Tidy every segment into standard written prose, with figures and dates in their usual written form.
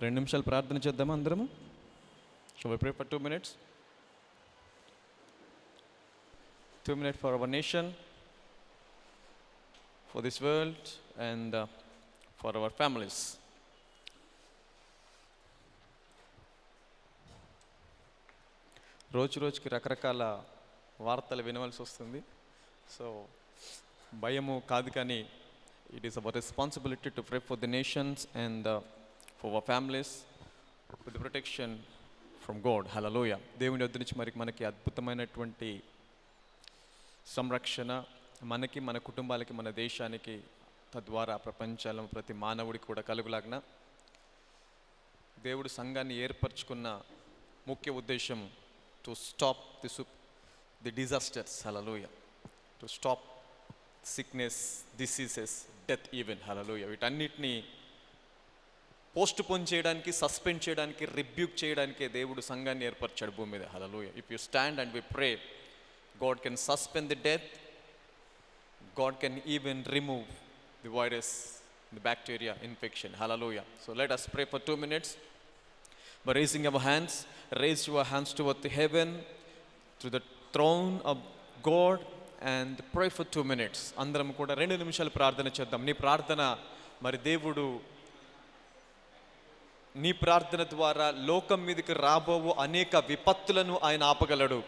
2 నిమిషాలు ప్రార్థన చేద్దామా అందరము? Shall we pray for 2 minutes? 2 minutes for our nation, for this world, and for our families. రోజుకి రకరకాల వార్తలు వినవలసి వస్తుంది. సో భయము కాదు, కానీ it is our responsibility to pray for the nations and for our families with the protection from God. Hallelujah. దేవుని వద్ద నుంచి మనకి అద్భుతమైనటువంటి సంరక్షణ మనకి, మన కుటుంబాలకి, మన దేశానికి, తద్వారా ప్రపంచంలో ప్రతి మానవుడికి కూడా కలుగులాగిన దేవుడు సంఘాన్ని ఏర్పరచుకున్న ముఖ్య ఉద్దేశం to stop the disasters. Hallelujah. To stop sickness, diseases, death even. Hallelujah. వీటన్నిటిని పోస్ట్ పోన్ చేయడానికి, సస్పెండ్ చేయడానికి, రిబ్యూక్ చేయడానికే దేవుడు సంఘాన్ని ఏర్పరిచాడు భూమి మీద. Hallelujah. If you stand and we pray, God can suspend the death. God can even remove the virus, the bacteria infection. Hallelujah. So let us pray for 2 minutes by raising our hands. Raise your hands toward the heaven, to the throne of God, and pray for 2 minutes. అందరం కూడా 2 నిమిషాలు ప్రార్థన చేద్దాం. నీ ప్రార్థన మరి దేవుడు నీ ప్రార్థన ద్వారా లోకం మీదకి రాబోవు అనేక విపత్తులను ఆయన ఆపగలడు.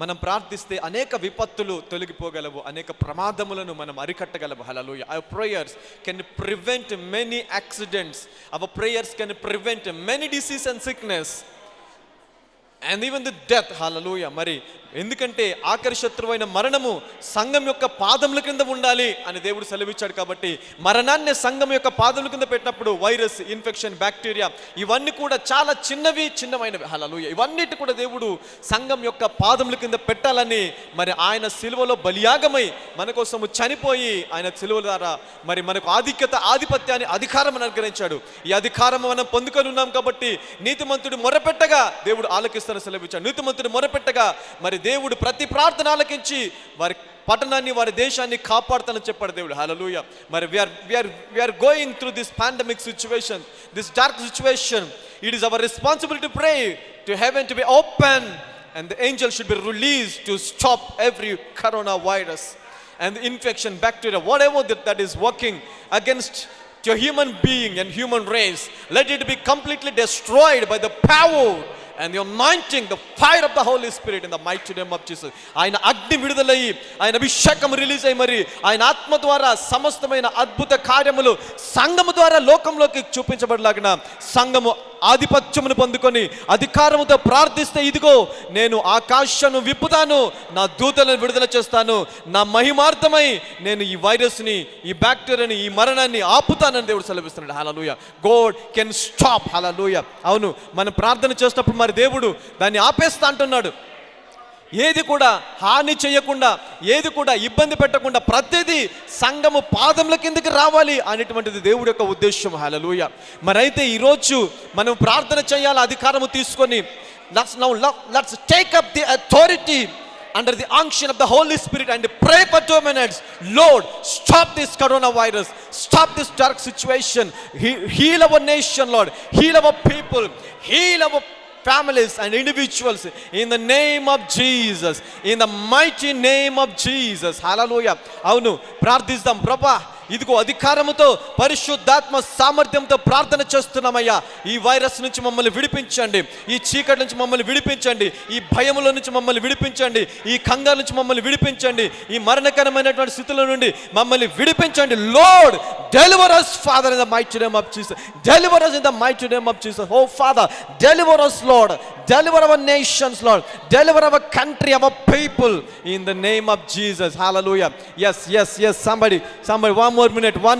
మనం ప్రార్థిస్తే అనేక విపత్తులు తొలగిపోగలవు, అనేక ప్రమాదములను మనం అరికట్టగలవు. హల్లెలూయా. Our prayers can prevent many accidents. Our prayers can prevent many disease and sickness and even the death. హల్లెలూయా. మరి ఎందుకంటే ఆఖరి శత్రువైన మరణము సంఘం యొక్క పాదముల కింద ఉండాలి అని దేవుడు సెలవిచ్చాడు. కాబట్టి మరణాన్ని సంఘం యొక్క పాదముల కింద పెట్టినప్పుడు వైరస్, ఇన్ఫెక్షన్, బ్యాక్టీరియా ఇవన్నీ కూడా చాలా చిన్నమైనవి. హల్లెలూయా. ఇవన్నిటి కూడా దేవుడు సంఘం యొక్క పాదముల కింద పెట్టాలని మరి ఆయన సిలువలో బలియాగమై మన కోసము చనిపోయి ఆయన సిలువ ద్వారా మరి మనకు ఆధిపత్యాన్ని, అధికారం అనుగ్రహించాడు. ఈ అధికారం మనం పొందుకొని ఉన్నాం కాబట్టి నీతిమంతుడు మొరపెట్టగా దేవుడు ఆలకిస్తానని సెలవిచ్చాడు. నీతిమంతుడు మొరపెట్టగా మరి దేవుడు ప్రతి ప్రార్థన ఆలకించి వారి పట్టణాన్ని, వారి దేశాన్ని కాపాడుతానని చెప్పాడు దేవుడు. హల్లెలూయా. మరి we are going through this pandemic situation, this dark situation. It is our responsibility to pray to heaven to be open and the angel should be released to stop every coronavirus and the infection, bacteria, whatever that is working against your human being and human race. Let it be completely destroyed by the power and the anointing, the fire of the Holy Spirit in the mighty name of Jesus. ఆయన అగ్ని విడుదలయ్యి, ఆయన అభిషేకం release అయ్యి మరి ఆయన ఆత్మ ద్వారా సమస్తమైన అద్భుత కార్యములు సంఘము ద్వారా లోకంలోకి చూపించబడలాగిన సంఘము ఆధిపత్యమును పొందుకొని అధికారముతో ప్రార్థిస్తే, ఇదిగో నేను ఆకాశమును విప్పుతాను, నా దూతలను విడుదల చేస్తాను, నా మహిమార్థమై నేను ఈ వైరస్ని, ఈ బ్యాక్టీరియాని, ఈ మరణాన్ని ఆపుతానని దేవుడు సెలవిస్తున్నాడు. Hallelujah. God can stop. Hallelujah. అవును, మనం ప్రార్థన చేసినప్పుడు మరి దేవుడు దాన్ని ఆపేస్తా అంటున్నాడు. ఏది కూడా హాని చేయకుండా, ఏది కూడా ఇబ్బంది పెట్టకుండా ప్రతిదీ సంఘము పాదముల కిందకి రావాలి అనేటువంటిది దేవుడి యొక్క ఉద్దేశం. హల్లెలూయా. మరి అయితే ఈరోజు మనం ప్రార్థన చేయాలి అధికారము తీసుకొని. Let's take up the authority under the unction of the Holy Spirit and pray for 2 minutes. Lord, stop this coronavirus, stop this dark situation, heal our nation, Lord, heal our people, heal our families and individuals in the name of Jesus, in the mighty name of Jesus. Hallelujah. అవును, ప్రార్థిద్దాం. ప్రభా, ఇదిగో అధికారముతో, పరిశుద్ధాత్మ సామర్థ్యంతో ప్రార్థన చేస్తున్నామయ్యా. ఈ virus నుంచి మమ్మల్ని విడిపించండి, ఈ చీకటి నుంచి మమ్మల్ని విడిపించండి, ఈ భయముల నుంచి మమ్మల్ని విడిపించండి, ఈ కంగారు నుంచి మమ్మల్ని విడిపించండి, ఈ మరణకరమైనటువంటి స్థితుల నుండి మమ్మల్ని విడిపించండి. Lord, deliver us, Father, in the mighty name of Jesus. Deliver us in the mighty name of Jesus. Oh Father, deliver us, Lord. Deliver our nations, Lord. Deliver our country, our people, in the name of Jesus. Hallelujah. Yes. Somebody, one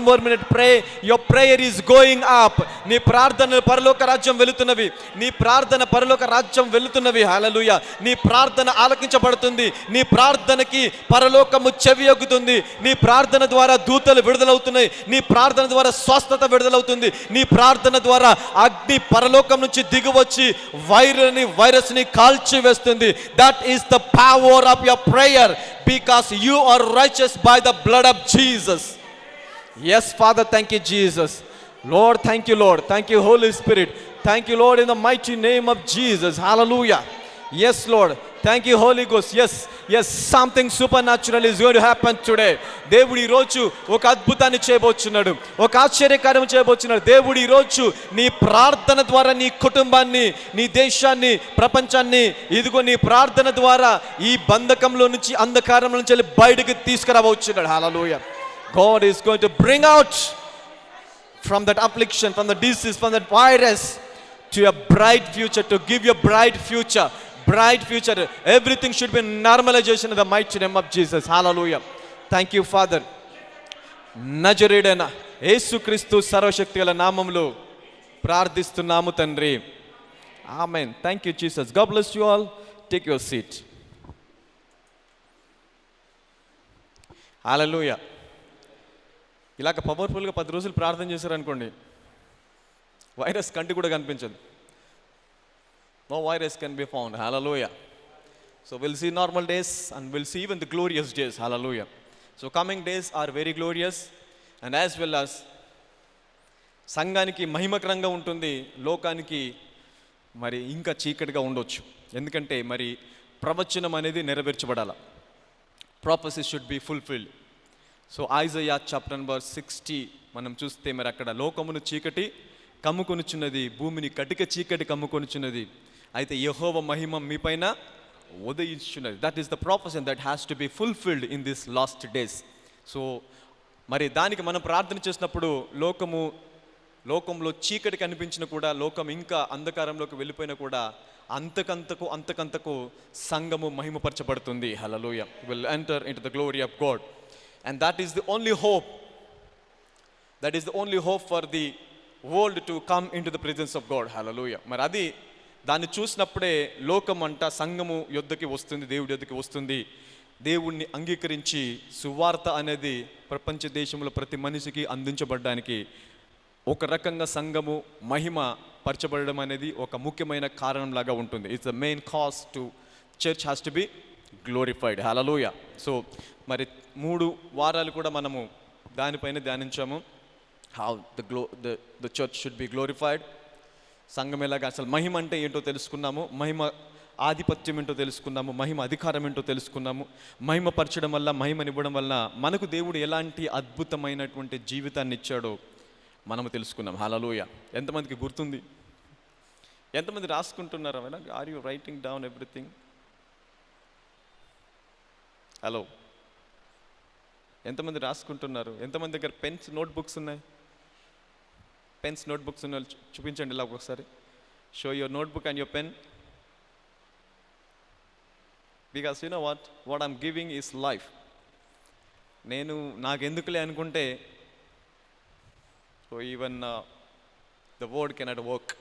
more minute. Pray. Your prayer is going up. నీ ప్రార్థన పరలోక రాజ్యం వెళుతున్నవి. నీ ప్రార్థన పరలోక రాజ్యం వెళుతున్నవి. హల్లెలూయా. నీ ప్రార్థన ఆలకించబడుతుంది. నీ ప్రార్థనకి పరలోకము చెవియొగ్గుతుంది. నీ ప్రార్థన ద్వారా దూతలు విడుదలవుతున్నాయి. నీ ప్రార్థన ద్వారా స్వస్థత విడుదలవుతుంది. నీ ప్రార్థన ద్వారా అగ్ని పరలోకం నుంచి దిగివచ్చి వైరస్ ని కాల్చి వేస్తుంది. That is the power of your prayer, because you are righteous by the blood of Jesus. Yes, Father, thank you, Jesus. Lord, thank you, Lord. Thank you, Holy Spirit. Thank you, Lord, in the mighty name of Jesus. Hallelujah. Yes, Lord. Thank you, Holy Ghost. Yes, something supernatural is going to happen today. దేవుడు ఈ రోజు ఒక అద్భుతాన్ని చేయబోచున్నాడు, ఒక ఆశ్చర్యకార్యం చేయబోచున్నాడు. దేవుడు ఈ రోజు నీ ప్రార్థన ద్వారా నీ కుటుంబాన్ని, నీ దేశాన్ని, ప్రపంచాన్ని, ఇదిగో నీ ప్రార్థన ద్వారా ఈ బంధకంలో నుంచి, అంధకారం నుంచి బయటకు తీసుకురాబోచున్నాడు. హల్లెలూయా. God is going to bring out from that affliction, from the disease, from that virus, to a bright future, to give you a bright future. Everything should be normalization in the mighty name of Jesus. Hallelujah. Thank you, Father. నజరేయుడైన యేసుక్రీస్తు సర్వశక్తిగల నామములో ప్రార్థిస్తున్నాము తండ్రి. ఆమేన్. Thank you, Jesus. God bless you all. Take your seat. Hallelujah. ఇలాగ పవర్ఫుల్గా 10 రోజులు ప్రార్థన చేశారనుకోండి, వైరస్ కంటి కూడా కనిపించదు. No virus can be found. Hallelujah. So we'll see normal days and we'll see even the glorious days. Hallelujah. So coming days are very glorious, and as well as సంఘానికి మహిమకరంగా ఉంటుంది, లోకానికి మరి ఇంకా చీకటిగా ఉండొచ్చు. ఎందుకంటే మరి ప్రవచనం అనేది నెరవేర్చబడాలి. Prophecy should be fulfilled. So Isaiah chapter number 60 మనం చూస్తే మరి అక్కడ లోకమును చీకటి కమ్ముకొనుచున్నది, భూమిని కటిక చీకటి కమ్ముకొనుచున్నది, అయితే యెహోవా మహిమ మీపైన ఉదయించున్నది. That is the profession that has to be fulfilled in this last days. So మరి దానికి మనం ప్రార్థన చేసినప్పుడు లోకంలో చీకటి కనిపించిన కూడా, లోకం ఇంకా అంధకారంలోకి వెళ్ళిపోయినా కూడా అంతకంతకు సంఘము మహిమపరచబడుతుంది. Hallelujah. Will enter into the glory of God, and that is the only hope. That is the only hope for the world to come in to the presence of God. Hallelujah. మరి అది దాన్ని చూసినప్పుడే లోకం అంట సంఘము యొద్దకి వస్తుంది, దేవుడి యొద్దకి వస్తుంది. దేవుణ్ణి అంగీకరించి సువార్త అనేది ప్రపంచ దేశంలో ప్రతి మనిషికి అందించబడడానికి ఒక రకంగా సంఘము మహిమ పరచబడడం అనేది ఒక ముఖ్యమైన కారణంలాగా ఉంటుంది. It's the main cause to church has to be glorified. Hallelujah. So మరి 3 వారాలు కూడా మనము దానిపైన ధ్యానించాము. How the church should be glorified. సంఘం ఎలాగా, అసలు మహిమ అంటే ఏంటో తెలుసుకున్నాము, మహిమ ఆధిపత్యం ఏంటో తెలుసుకున్నాము, మహిమ అధికారం ఏంటో తెలుసుకున్నాము. మహిమ పరచడం వల్ల, మహిమనివ్వడం వల్ల మనకు దేవుడు ఎలాంటి అద్భుతమైనటువంటి జీవితాన్ని ఇచ్చాడో మనము తెలుసుకున్నాం. హల్లెలూయా. ఎంతమందికి గుర్తుంది? ఎంతమంది రాసుకుంటున్నారు? Are you writing down everything? Hello, ఎంతమంది రాసుకుంటున్నారు? ఎంతమంది దగ్గర పెన్స్, నోట్బుక్స్ ఉన్నాయి? పెన్స్, నోట్బుక్స్ ఉన్న చూపించండి ఇలా ఒకసారి. Show your notebook and your pen, because you know what I'm giving is life. నేను నాకెందుకులే అనుకుంటే, so even the word cannot work.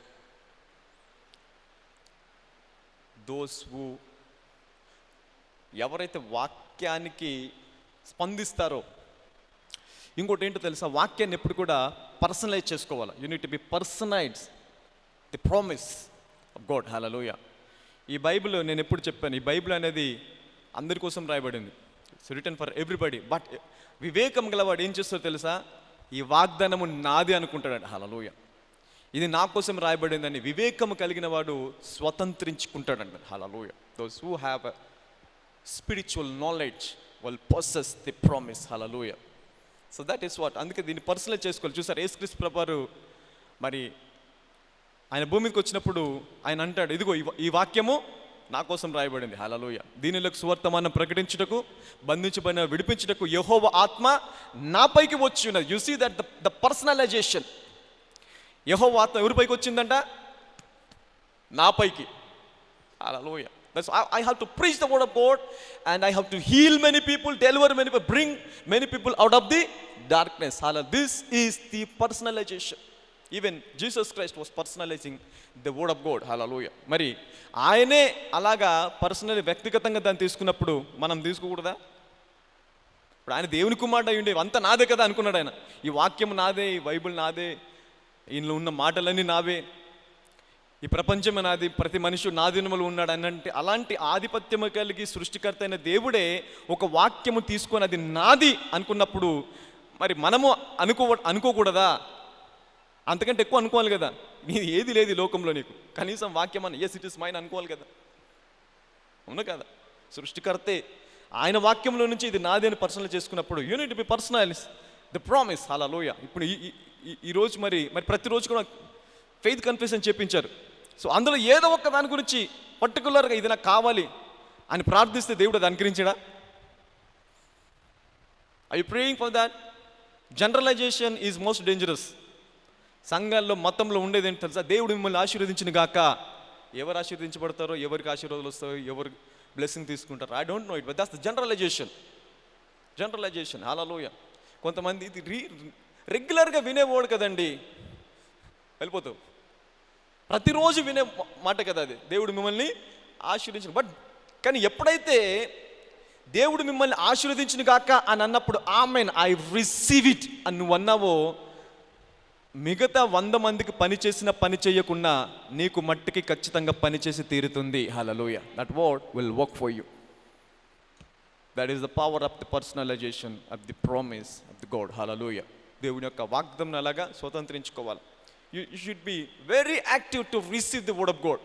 Those who, ఎవరైతే వాక్యానికి స్పందిస్తారో, ఇంకోటి ఏంటో తెలుసా, వాక్యాన్ని ఎప్పుడు కూడా పర్సనలైజ్ చేసుకోవాలి. You need to be personalize the promise of God. Hallelujah. ఈ బైబిల్ నేను ఎప్పుడు చెప్పాను, ఈ బైబిల్ అనేది అందరి కోసం రాయబడింది. It's written for everybody. But వివేకం గలవాడు ఏం చేస్తారో తెలుసా, ఈ వాగ్దానము నాది అనుకుంటాడంట. హల్లెలూయా. ఇది నా కోసం రాయబడిందని వివేకము కలిగిన వాడు స్వతంత్రించుకుంటాడంట. Hallelujah. Those who have a spiritual knowledge will possess the promise. Hallelujah. So that is what. అందుకే దీన్ని పర్సనలైజ్ చేసుకోవాలి. చూసారు, యేసుక్రీస్తు ప్రభువారు మరి ఆయన భూమికి వచ్చినప్పుడు ఆయన అంటాడు, ఇదిగో ఈ వాక్యము నా కోసం రాయబడింది. హల్లెలూయా. దీనిలోకి సువర్తమానం ప్రకటించుటకు, బంధించబడిన విడిపించుటకు యెహోవా ఆత్మ నాపైకి వచ్చి ఉన్నది. You see that the personalization. యెహోవా ఆత్మ ఎవరిపైకి వచ్చిందంట? నాపైకి. హల్లెలూయా. That's I have to preach the word of God, and I have to heal many people, deliver many people, bring many people out of the darkness. Hallelujah. This is the personalization. Even Jesus Christ was personalizing the word of God. Hallelujah. మరి ఆయనే అలాగా personal వ్యక్తిగతంగా దాన్ని తీసుకున్నప్పుడు మనం తీసుకోకూడదా? ఇప్పుడు ఆయన దేవుని కుమారుడు అయి ఉండే, అంతా నాదే కదా అనుకున్నాడు ఆయన. ఈ వాక్యం నాదే, ఈ బైబిల్ నాదే, ఇందులో ఉన్న మాటలన్నీ నావే, ఈ ప్రపంచం నాది, ప్రతి మనిషి నాదినములు ఉన్నాడు అనంటే, అలాంటి ఆధిపత్యము కలిగి సృష్టికర్త అయిన దేవుడే ఒక వాక్యము తీసుకొని అది నాది అనుకున్నప్పుడు మరి మనము అనుకోకూడదా? అంతకంటే ఎక్కువ అనుకోవాలి కదా. నీది ఏది లేదు ఈ లోకంలో, నీకు కనీసం వాక్యం అని ఎస్ ఇట్ ఇస్ మైన్ అనుకోవాలి కదా, అవునా కదా. సృష్టికర్తే ఆయన వాక్యంలో నుంచి ఇది నాది అని పర్సనల్ చేసుకున్నప్పుడు you need be personals the promise. Hallelujah. ఇప్పుడు ఈరోజు మరి ప్రతిరోజు కూడా ఫెయిత్ కన్ఫెషన్ చెప్పించారు. సో అందులో ఏదో ఒక్క దాని గురించి పర్టికులర్గా ఇది నాకు కావాలి అని ప్రార్థిస్తే దేవుడు అది అనుగ్రహించడా? I praying for that? Generalization is most dangerous. సంఘాల్లో మతంలో ఉండేది ఏంటి తెలుసా? దేవుడు మిమ్మల్ని ఆశీర్వదించిన గాక. ఎవరు ఆశీర్వదించబడతారో, ఎవరికి ఆశీర్వాదాలు వస్తాయో, ఎవరు బ్లెస్సింగ్ తీసుకుంటారు, I don't know it, but that's the generalization. Hallelujah. కొంతమంది ఇది రెగ్యులర్గా వినేవాడు కదండి, వెళ్ళిపోతావు. ప్రతిరోజు వినే మాట కదా అది, దేవుడు మిమ్మల్ని ఆశీర్వదించిన. కానీ ఎప్పుడైతే దేవుడు మిమ్మల్ని ఆశీర్వదించిన గాక అని అన్నప్పుడు ఆమెన్ ఐ రిసీవ్ ఇట్ అని నువ్వు అన్నావో, మిగతా 100 మందికి పని చేసిన పని చేయకుండా నీకు మట్టికి ఖచ్చితంగా పని చేసి తీరుతుంది. Hallelujah. That word will work for you. That is the power of the personalization of the promise of the God. Hallelujah. దేవుని యొక్క వాగ్దానం అలాగా స్వతంత్రించుకోవాలి. You should be very active to receive the word of God.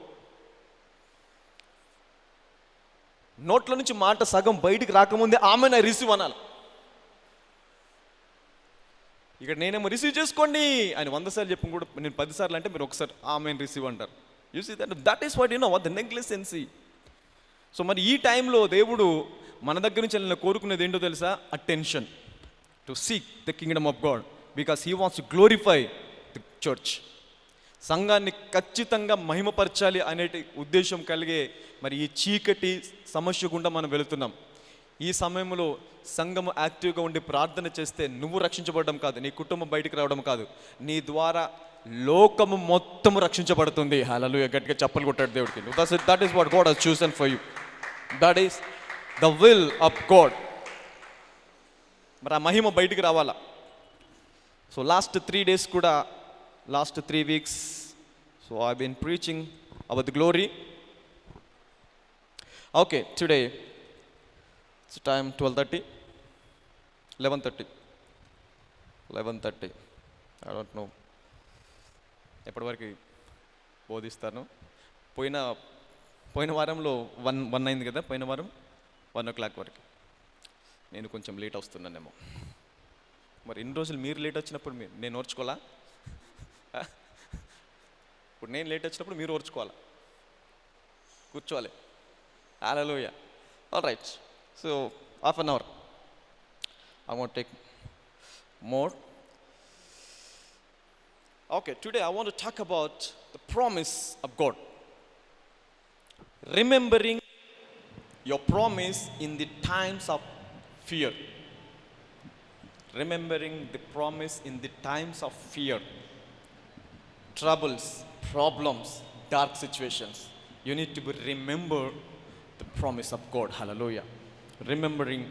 నోట్ల నుంచి మాట సగం బయటికి రాకముందే ఆమెన్ ఐ రిసీవ్ అనాలి. ఇక్కడ నేనేమో రిసీవ్ చేసుకోండి అని 100 సార్లు చెప్పి కూడా నేను 10 సార్లు అంటే మీరు ఒకసారి ఆమెన్ రిసీవ్ అంటారు. You see that is what you know the negligence. So మరి ఈ టైంలో దేవుడు మన దగ్గర నుంచి వెళ్ళిన కోరుకునేది ఏంటో తెలుసా? Attention to seek the Kingdom of God because he wants to glorify the church. సంఘాన్ని ఖచ్చితంగా మహిమపరచాలి అనే ఉద్దేశం కలిగే మరి ఈ చీకటి సమస్య గుండా మనం వెళుతున్నాం. ఈ సమయంలో సంఘము యాక్టివ్గా ఉండి ప్రార్థన చేస్తే నువ్వు రక్షించబడడం కాదు, నీ కుటుంబం బయటికి రావడం కాదు, నీ ద్వారా లోకము మొత్తం రక్షించబడుతుంది. హల్లెలూయా. గట్టిగా చప్పలు కొట్టాడు దేవుడికి. That is what God has chosen for you. That is the will of God. మరి ఆ మహిమ బయటికి రావాలా. సో లాస్ట్ 3 days కూడా, last 3 weeks, so I been preaching about the glory. Okay, today it's time 12:30, 11:30 I don't know ఎప్పటి వరకు బోధిస్తాను. పోయిన వారంలో 1 అయింది కదా, పోయిన వారం 1 o'clock వరకు. నేను కొంచెం లేట్ వస్తున్నానేమో. మరి ఇన్ని రోజులు మీరు లేట్ వచ్చినప్పుడు నేను ఓర్చుకోవాలా? ఇప్పుడు నేను లేట్ వచ్చినప్పుడు మీరు ఓర్చుకోవాలా? కూర్చోవాలి. Hallelujah. All right. So half an hour. I want to take more. Okay, today I want to talk about the promise of God. Remembering your promise in the times of fear. Remembering the promise in the times of fear. Troubles, problems, dark situations. You need to remember the promise of God. Hallelujah. Remembering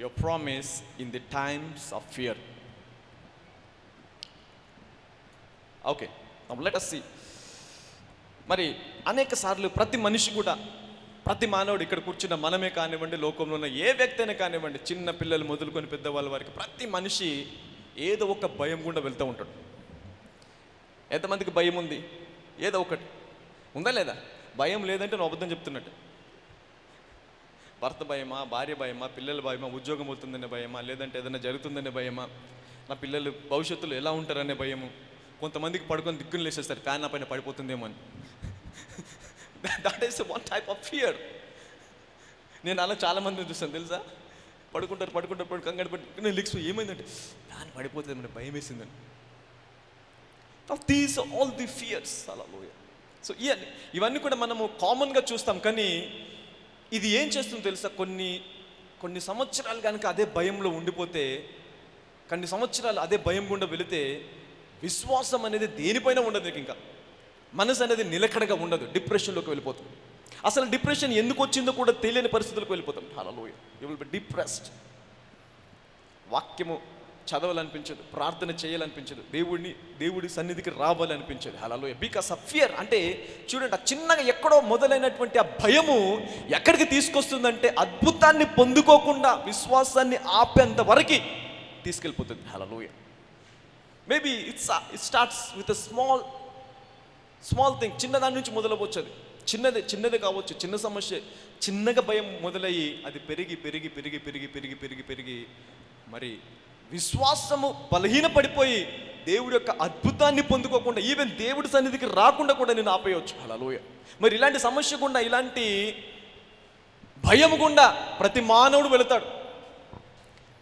your promise in the times of fear. Okay, now let us see. మరి అనేక సార్లు ప్రతి మనిషి కూడా, ప్రతి మానవుడు, ఇక్కడ కూర్చున్న మనమే కానివ్వండి, లోకంలో ఉన్న ఏ వ్యక్తి అయినా కానివ్వండి, చిన్న పిల్లలు మొదలుకొని పెద్దవాళ్ళ వారికి ప్రతి మనిషి ఏదో ఒక భయం గుండా వెళ్తూ ఉంటాడు. ఎంతమందికి భయం ఉంది? ఏదో ఒకటి ఉందా లేదా? భయం లేదంటే నువ్వు అబద్ధం చెప్తున్నట్టు. భర్త భయమా, భార్య భయమా, పిల్లల భయమా, ఉద్యోగం అవుతుందనే భయమా, లేదంటే ఏదైనా జరుగుతుందనే భయమా, నా పిల్లలు భవిష్యత్తులో ఎలా ఉంటారనే భయము. కొంతమందికి పడుకొని దిక్కులు లేసేస్తారు, ఫ్యాన్ నా పైన పడిపోతుందేమో అని. That is one type of fear. నేను అలా చాలామందిని చూస్తాను తెలుసా, పడుకుంటారు కంగారు పట్టుకుని లిక్స్ ఏమైందంటే ఫ్యాన్ పడిపోతుంది మన భయం వేసిందని. These all the fears. అలా సో ఇవన్నీ కూడా మనము కామన్గా చూస్తాం. కానీ ఇది ఏం చేస్తుందో తెలుసా, కొన్ని సంవత్సరాలు కనుక అదే భయంలో ఉండిపోతే, కొన్ని సంవత్సరాలు అదే భయం గుండా వెళితే, విశ్వాసం అనేది దేనిపైన ఉండదు. ఇంకా మనసు అనేది నిలకడగా ఉండదు, డిప్రెషన్లోకి వెళ్ళిపోతుంది. అసలు డిప్రెషన్ ఎందుకు వచ్చిందో కూడా తెలియని పరిస్థితులకు వెళ్ళిపోతాం. Hallelujah. You will be depressed. వాక్యము చదవాలనిపించదు, ప్రార్థన చేయాలనిపించదు, దేవుడి సన్నిధికి రావాలనిపించదు. హల్లెలూయా. Because of fear. అంటే చూడండి, ఆ చిన్నగా ఎక్కడో మొదలైనటువంటి ఆ భయము ఎక్కడికి తీసుకొస్తుందంటే అద్భుతాన్ని పొందుకోకుండా విశ్వాసాన్ని ఆపేంత వరకు తీసుకెళ్ళిపోతుంది. Hallelujah. Maybe it starts with a small thing. చిన్నదాని నుంచి మొదలవచ్చు. అది చిన్నది కావచ్చు, చిన్న సమస్య, చిన్నగా భయం మొదలయ్యి అది పెరిగి పెరిగి పెరిగి పెరిగి పెరిగి పెరిగి పెరిగి మరి విశ్వాసము బలహీనపడిపోయి దేవుడి యొక్క అద్భుతాన్ని పొందుకోకుండా, ఈవెన్ దేవుడి సన్నిధికి రాకుండా కూడా నేను ఆపేయవచ్చు. హల్లెలూయా. మరి ఇలాంటి సమస్య గుండా, ఇలాంటి భయం గుండా ప్రతి మానవుడు వెళతాడు.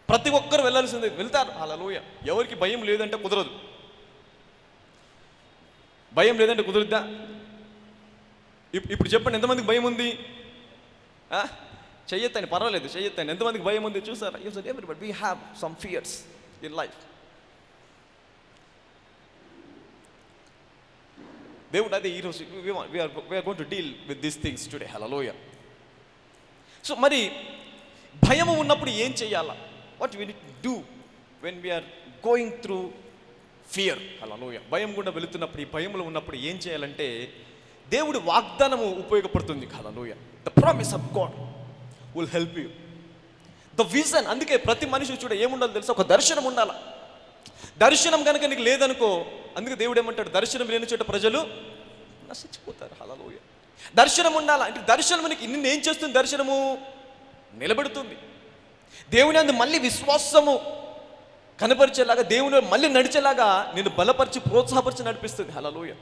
ప్రతి ఒక్కరు వెళ్ళాల్సిందే, వెళ్తారు. హల్లెలూయా. ఎవరికి భయం లేదంటే కుదరదు. భయం లేదంటే కుదురుద్దా? ఇప్పుడు చెప్పండి, ఎంతమందికి భయం ఉంది? చెయ్యొద్దని, పర్వాలేదు, చెయ్యొద్దని. ఎంతమందికి భయం ఉంది చూసారా? Everybody we have some fears in life. దేవుడు అదే ఈరోజు we're going to deal with these things today. Hallelujah. So మరి భయము ఉన్నప్పుడు ఏం చేయాలా? What we need to do when we're going through fear? Hallelujah. భయం కూడా వెళుతున్నప్పుడు, ఈ భయంలో ఉన్నప్పుడు ఏం చేయాలంటే దేవుడి వాగ్దానము ఉపయోగపడుతుంది. Hallelujah. The promise of God will help you. The vision. అందుకే ప్రతి మనిషి చూడ ఏముండాలి తెలుసా? ఒక దర్శనం ఉండాలి. దర్శనం కనుక నీకు లేదనుకో, అందుకే దేవుడు ఏమంటాడు? దర్శనం లేని చోట ప్రజలు నశించిపోతారు. హల్లెలూయా. దర్శనం ఉండాలా అంటే దర్శనం నిన్ను ఏం చేస్తుంది? దర్శనము నిలబెడుతుంది. దేవుని అందు మళ్ళీ విశ్వాసము కనపరిచేలాగా, దేవుని మళ్ళీ నడిచేలాగా నేను బలపరిచి ప్రోత్సాహపరిచి నడిపిస్తుంది. హల్లెలూయా.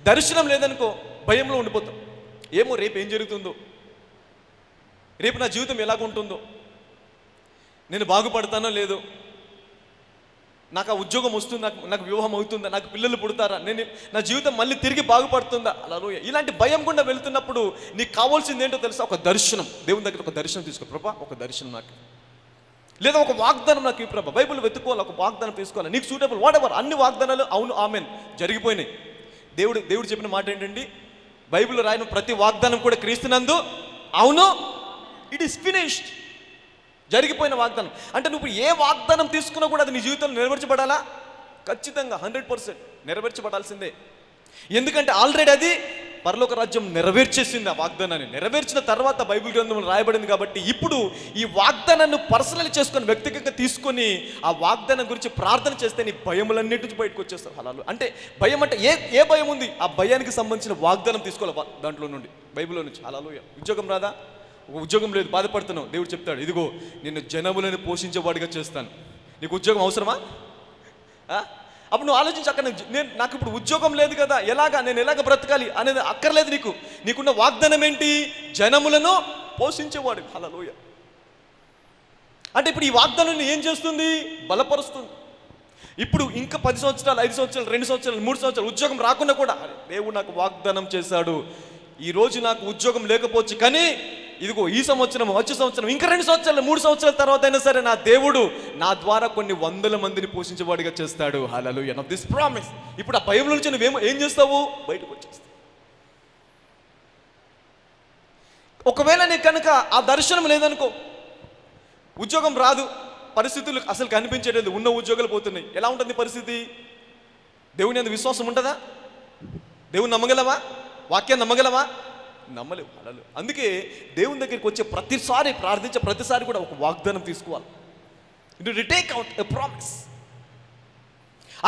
దర్శనం లేదనుకో భయంలో ఉండిపోతాం. ఏమో రేపు ఏం జరుగుతుందో, రేపు నా జీవితం ఎలాగుంటుందో, నేను బాగుపడతానో లేదో, నాకు ఆ ఉద్యోగం వస్తుందా, నాకు వివాహం అవుతుందా, నాకు పిల్లలు పుడతారా, నా జీవితం మళ్ళీ తిరిగి బాగుపడుతుందా? హల్లెలూయా. ఇలాంటి భయం గుండా వెళ్తున్నప్పుడు నీకు కావాల్సింది ఏంటో తెలుసా? ఒక దర్శనం. దేవుని దగ్గర ఒక దర్శనం తీసుకో. ప్రభా, ఒక దర్శనం నాకు, లేదా ఒక వాగ్దానం నాకు ఈ ప్రభా. బైబిల్ వెతుక్కోవాలి, ఒక వాగ్దానం తీసుకోవాలి నీకు సూటబుల్. వాట్ ఎవర్, అన్ని వాగ్దానాలు అవును ఆమెన్ జరిగిపోయినాయి. దేవుడు చెప్పిన మాట ఏంటండి? బైబిల్ రాయన ప్రతి వాగ్దానం కూడా క్రీస్తునందు అవును, ఇట్ ఈస్ ఫినిష్డ్. జరిగిపోయిన వాగ్దానం. అంటే నువ్వు ఏ వాగ్దానం తీసుకున్నా కూడా అది నీ జీవితంలో నెరవేర్చబడాలా? ఖచ్చితంగా 100% నెరవేర్చబడాల్సిందే. ఎందుకంటే ఆల్రెడీ అది పరలోక రాజ్యం నెరవేర్చేసింది. ఆ వాగ్దానాన్ని నెరవేర్చిన తర్వాత బైబిల్ గ్రంథంలో రాయబడింది. కాబట్టి ఇప్పుడు ఈ వాగ్దానాన్ని పర్సనల్ చేసుకొని, వ్యక్తిగతంగా తీసుకొని ఆ వాగ్దానం గురించి ప్రార్థన చేస్తే నీ భయములన్నిటి నుంచి బయటకు వచ్చేస్తావు. హల్లెలూయా. అంటే భయం అంటే ఏ భయం ఉంది? ఆ భయానికి సంబంధించిన వాగ్దానం తీసుకోవాలి దాంట్లో నుండి, బైబిల్లో నుంచి. హల్లెలూయా. ఉద్యోగం రాదా? ఒక ఉద్యోగం లేదు, బాధపడుతున్నావు. దేవుడు చెప్తాడు, ఇదిగో నిన్ను జనములను పోషించేవాడిగా చేస్తాను. నీకు ఉద్యోగం అవసరమా? అప్పుడు నువ్వు ఆలోచించి, అక్కడ నాకు ఇప్పుడు ఉద్యోగం లేదు కదా, నేను ఎలాగ బ్రతకాలి అనేది అక్కర్లేదు. నీకున్న వాగ్దానం ఏంటి? జనములను పోషించేవాడు. హల్లెలూయా. అంటే ఇప్పుడు ఈ వాగ్దానం ఏం చేస్తుంది? బలపరుస్తుంది. ఇప్పుడు ఇంకా 10 సంవత్సరాలు, 5 సంవత్సరాలు, 2 సంవత్సరాలు, 3 సంవత్సరాలు ఉద్యోగం రాకుండా కూడా దేవుడు నాకు వాగ్దానం చేశాడు, ఈరోజు నాకు ఉద్యోగం లేకపోవచ్చు, కానీ ఇదిగో ఈ సంవత్సరం, వచ్చే సంవత్సరం, ఇంకా 2 సంవత్సరాలు, 3 సంవత్సరాల తర్వాత అయినా సరే నా దేవుడు నా ద్వారా కొన్ని 100 మందిని పోషించేవాడిగా చేస్తాడు. హల్లెలూయా. Now this promise. ఇప్పుడు ఆ భయంలో నుంచి నువ్వేం చేస్తావు? బయటకు వచ్చేస్తావు. ఒకవేళ నీకు కనుక ఆ దర్శనం లేదనుకో, ఉద్యోగం రాదు, పరిస్థితులు అసలు కనిపించలేదు, ఉన్న ఉద్యోగాలు పోతున్నాయి, ఎలా ఉంటుంది పరిస్థితి? దేవుని అందు విశ్వాసం ఉంటుందా? దేవుని నమ్మగలవా? వాక్యాన్ని నమ్మగలవా? నమ్మలేవు. హల్లెలూయా. అందుకే దేవుని దగ్గరికి వచ్చే ప్రతిసారి, ప్రార్థించే ప్రతిసారి కూడా ఒక వాగ్దానం తీసుకోవాలి. Take out a promise.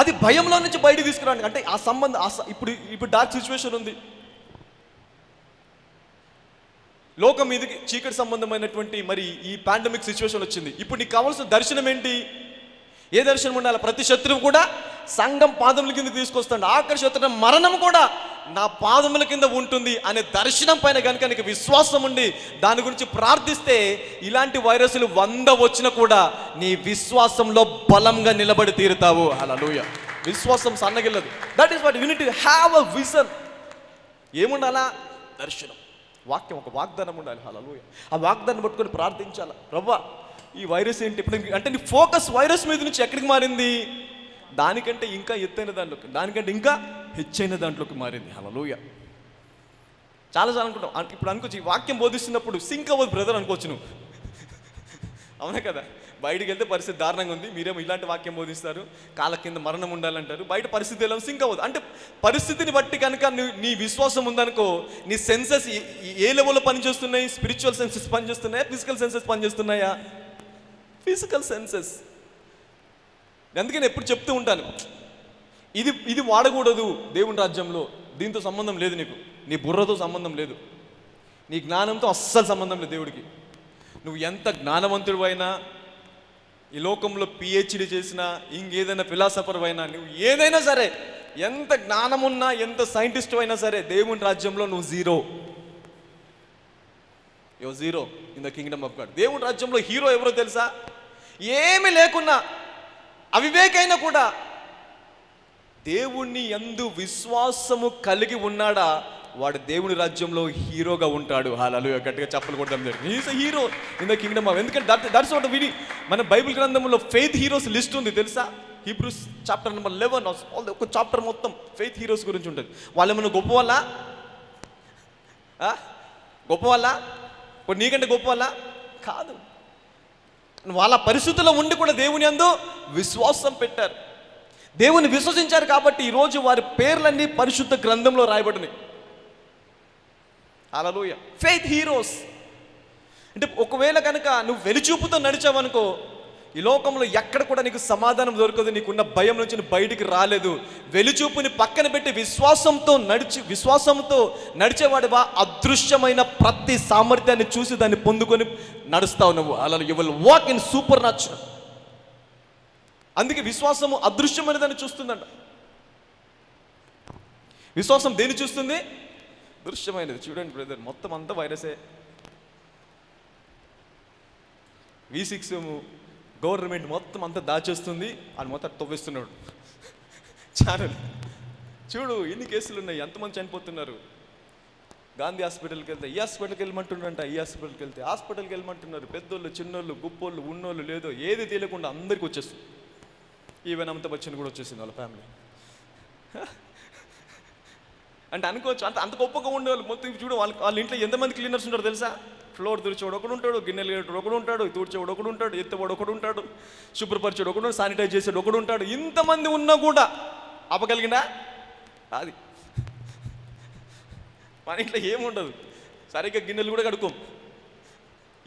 అది భయంలో నుంచి బయటకు తీసుకురావడానికి. అంటే ఆ సంబంధం, ఇప్పుడు డార్క్ సిచ్యువేషన్ ఉంది, లోకం మీదకి చీకటి సంబంధమైనటువంటి మరి ఈ పాండమిక్ సిచ్యువేషన్ వచ్చింది. ఇప్పుడు నీకు కావాల్సిన దర్శనం ఏంటి? ఏ దర్శనం ఉండాలి? ప్రతి శత్రువు కూడా సంఘం పాదముల కింద తీసుకొస్తాడు. ఆఖరి శత్రువు మరణం కూడా నా పాదముల కింద ఉంటుంది అనే దర్శనం పైన కనుక నీకు విశ్వాసం ఉండి దాని గురించి ప్రార్థిస్తే, ఇలాంటి వైరస్లు 100 వచ్చినా కూడా నీ విశ్వాసంలో బలంగా నిలబడి తీరుతావు. హల్లెలూయా. విశ్వాసం సన్నగిల్లదు. That is what you need to have a vision. ఏముండాలా? దర్శనం, వాక్యం, ఒక వాగ్దానం ఉండాలి. హల్లెలూయా. ఆ వాగ్దానం పట్టుకొని ప్రార్థించాలి. రవ్వా, ఈ వైరస్ ఏంటి ఇప్పుడు? అంటే నీ ఫోకస్ వైరస్ మీద నుంచి ఎక్కడికి మారింది? దానికంటే ఇంకా ఎత్తైన దాంట్లోకి, దానికంటే ఇంకా హెచ్చైన దాంట్లోకి మారింది. హల్లెలూయా. చాలాసార్లు అనుకుంటాం, ఇప్పుడు అనుకోవచ్చు, ఈ వాక్యం బోధిస్తున్నప్పుడు సింక్ అవ్వదు బ్రదర్ అనుకోవచ్చు నువ్వు. అవునా కదా? బయటికి వెళ్తే పరిస్థితి దారుణంగా ఉంది, మీరేమో ఇలాంటి వాక్యం బోధిస్తారు, కాళ్ళ కింద మరణం ఉండాలంటారు, బయట పరిస్థితి ఎలా సింక్ అవ్వదు. అంటే పరిస్థితిని బట్టి కనుక నీ విశ్వాసం ఉందనుకో, నీ సెన్సెస్ ఏ లెవెల్లో పనిచేస్తున్నాయి? స్పిరిచువల్ సెన్సెస్ పనిచేస్తున్నాయా? ఫిజికల్ సెన్సెస్ పనిచేస్తున్నాయా? Physical senses. అందుకే నేను ఎప్పుడు చెప్తూ ఉంటాను, ఇది ఇది వాడకూడదు దేవుని రాజ్యంలో, దీంతో సంబంధం లేదు నీకు, నీ బుర్రతో సంబంధం లేదు, నీ జ్ఞానంతో అస్సలు సంబంధం లేదు దేవుడికి. నువ్వు ఎంత జ్ఞానవంతుడు అయినా, ఈ లోకంలో పిహెచ్డి చేసినా, ఇంకేదైనా ఫిలాసఫర్ అయినా, నువ్వు ఏదైనా సరే, ఎంత జ్ఞానం ఉన్నా, ఎంత సైంటిస్ట్ అయినా సరే, దేవుని రాజ్యంలో నువ్వు జీరో. యో zero in the Kingdom of God. దేవుని రాజ్యంలో హీరో ఎవరో తెలుసా? ఏమి లేకున్నా, అవివేకైనా కూడా దేవుణ్ణి యందు విశ్వాసము కలిగి ఉన్నాడా, వాడు దేవుని రాజ్యంలో హీరోగా ఉంటాడు. హల్లెలూయా, గట్టిగా చప్పలు కొడదాం. He's a hero in the Kingdom of. ఎందుకంటే దట్స్ వాట్ విని మన బైబిల్ గ్రంథంలో ఫెయిత్ హీరోస్ లిస్ట్ ఉంది తెలుసా? హీబ్రూస్ చాప్టర్ నెంబర్ 11 ఒక చాప్టర్ మొత్తం ఫెయిత్ హీరోస్ గురించి ఉంటుంది. వాళ్ళు ఏమన్నా గొప్ప వాళ్ళ? గొప్ప వాళ్ళ? ఇప్పుడు నీకంటే గొప్ప వాళ్ళ కాదు. వాళ్ళ పరిస్థితుల్లో ఉండి కూడా దేవుని యందు విశ్వాసం పెట్టారు, దేవుని విశ్వసించారు. కాబట్టి ఈరోజు వారి పేర్లన్నీ పరిశుద్ధ గ్రంథంలో రాయబడినాయి. హల్లెలూయా. ఫెయిత్ హీరోస్ అంటే ఒకవేళ కనుక నువ్వు వెలిచూపుతో నడిచావనుకో, ఈ లోకంలో ఎక్కడ కూడా నీకు సమాధానం దొరకదు, నీకున్న భయం నుంచి నువ్వు బయటికి రాలేదు. వెలిచూపుని పక్కన పెట్టి విశ్వాసంతో నడిచేవాడివా, అదృశ్యమైన ప్రతి సామర్థ్యాన్ని చూసి దాన్ని పొందుకొని నడుస్తావు నువ్వు. అలా you will walk in super natural. అందుకే విశ్వాసము అదృశ్యమైన దాన్ని చూస్తుందంట. విశ్వాసం దేన్ని చూస్తుంది? దృశ్యమైనది. చూడండి బ్రదర్, మొత్తం అంతా వైరసే. V6 గవర్నమెంట్ మొత్తం అంతా దాచేస్తుంది, అది మొత్తం తవ్వేస్తున్నాడు ఛానల్. చూడు ఎన్ని కేసులు ఉన్నాయి, ఎంతమంది చనిపోతున్నారు. గాంధీ హాస్పిటల్కి వెళ్తే ఈ హాస్పిటల్కి వెళ్ళమంటున్నారంట, ఈ హాస్పిటల్కి వెళ్తే హాస్పిటల్కి వెళ్ళమంటున్నారు. పెద్దోళ్ళు, చిన్నోళ్ళు, గుప్పోళ్ళు, ఉన్నోళ్ళు లేదో ఏది తెలియకుండా అందరికీ వచ్చేస్తుంది. ఈవెన్ అమితాబ్ బచ్చన్ కూడా వచ్చేసింది వాళ్ళ ఫ్యామిలీ. అంటే అనుకోవచ్చు అంత గొప్పగా ఉండేవాళ్ళు మొత్తం. చూడు వాళ్ళ ఇంట్లో ఎంతమంది క్లీనర్స్ ఉంటారు తెలుసా? ఫ్లోర్ తుడిచేవాడు ఒకడు ఉంటాడు, గిన్నెలు గేటోడు ఒకడు ఉంటాడు, తూడ్చేవాడు ఒకడు ఉంటాడు, ఎత్తవాడు ఒకడు ఉంటాడు, శుభ్రపరిచేవాడు ఒకడు, శానిటైజ్ చేసేవాడు ఒకడు ఉంటాడు. ఇంతమంది ఉన్నా కూడా ఆపగలిగినా అది మన ఇంట్లో ఏముండదు. సరిగ్గా గిన్నెలు కూడా కడుక్కోం,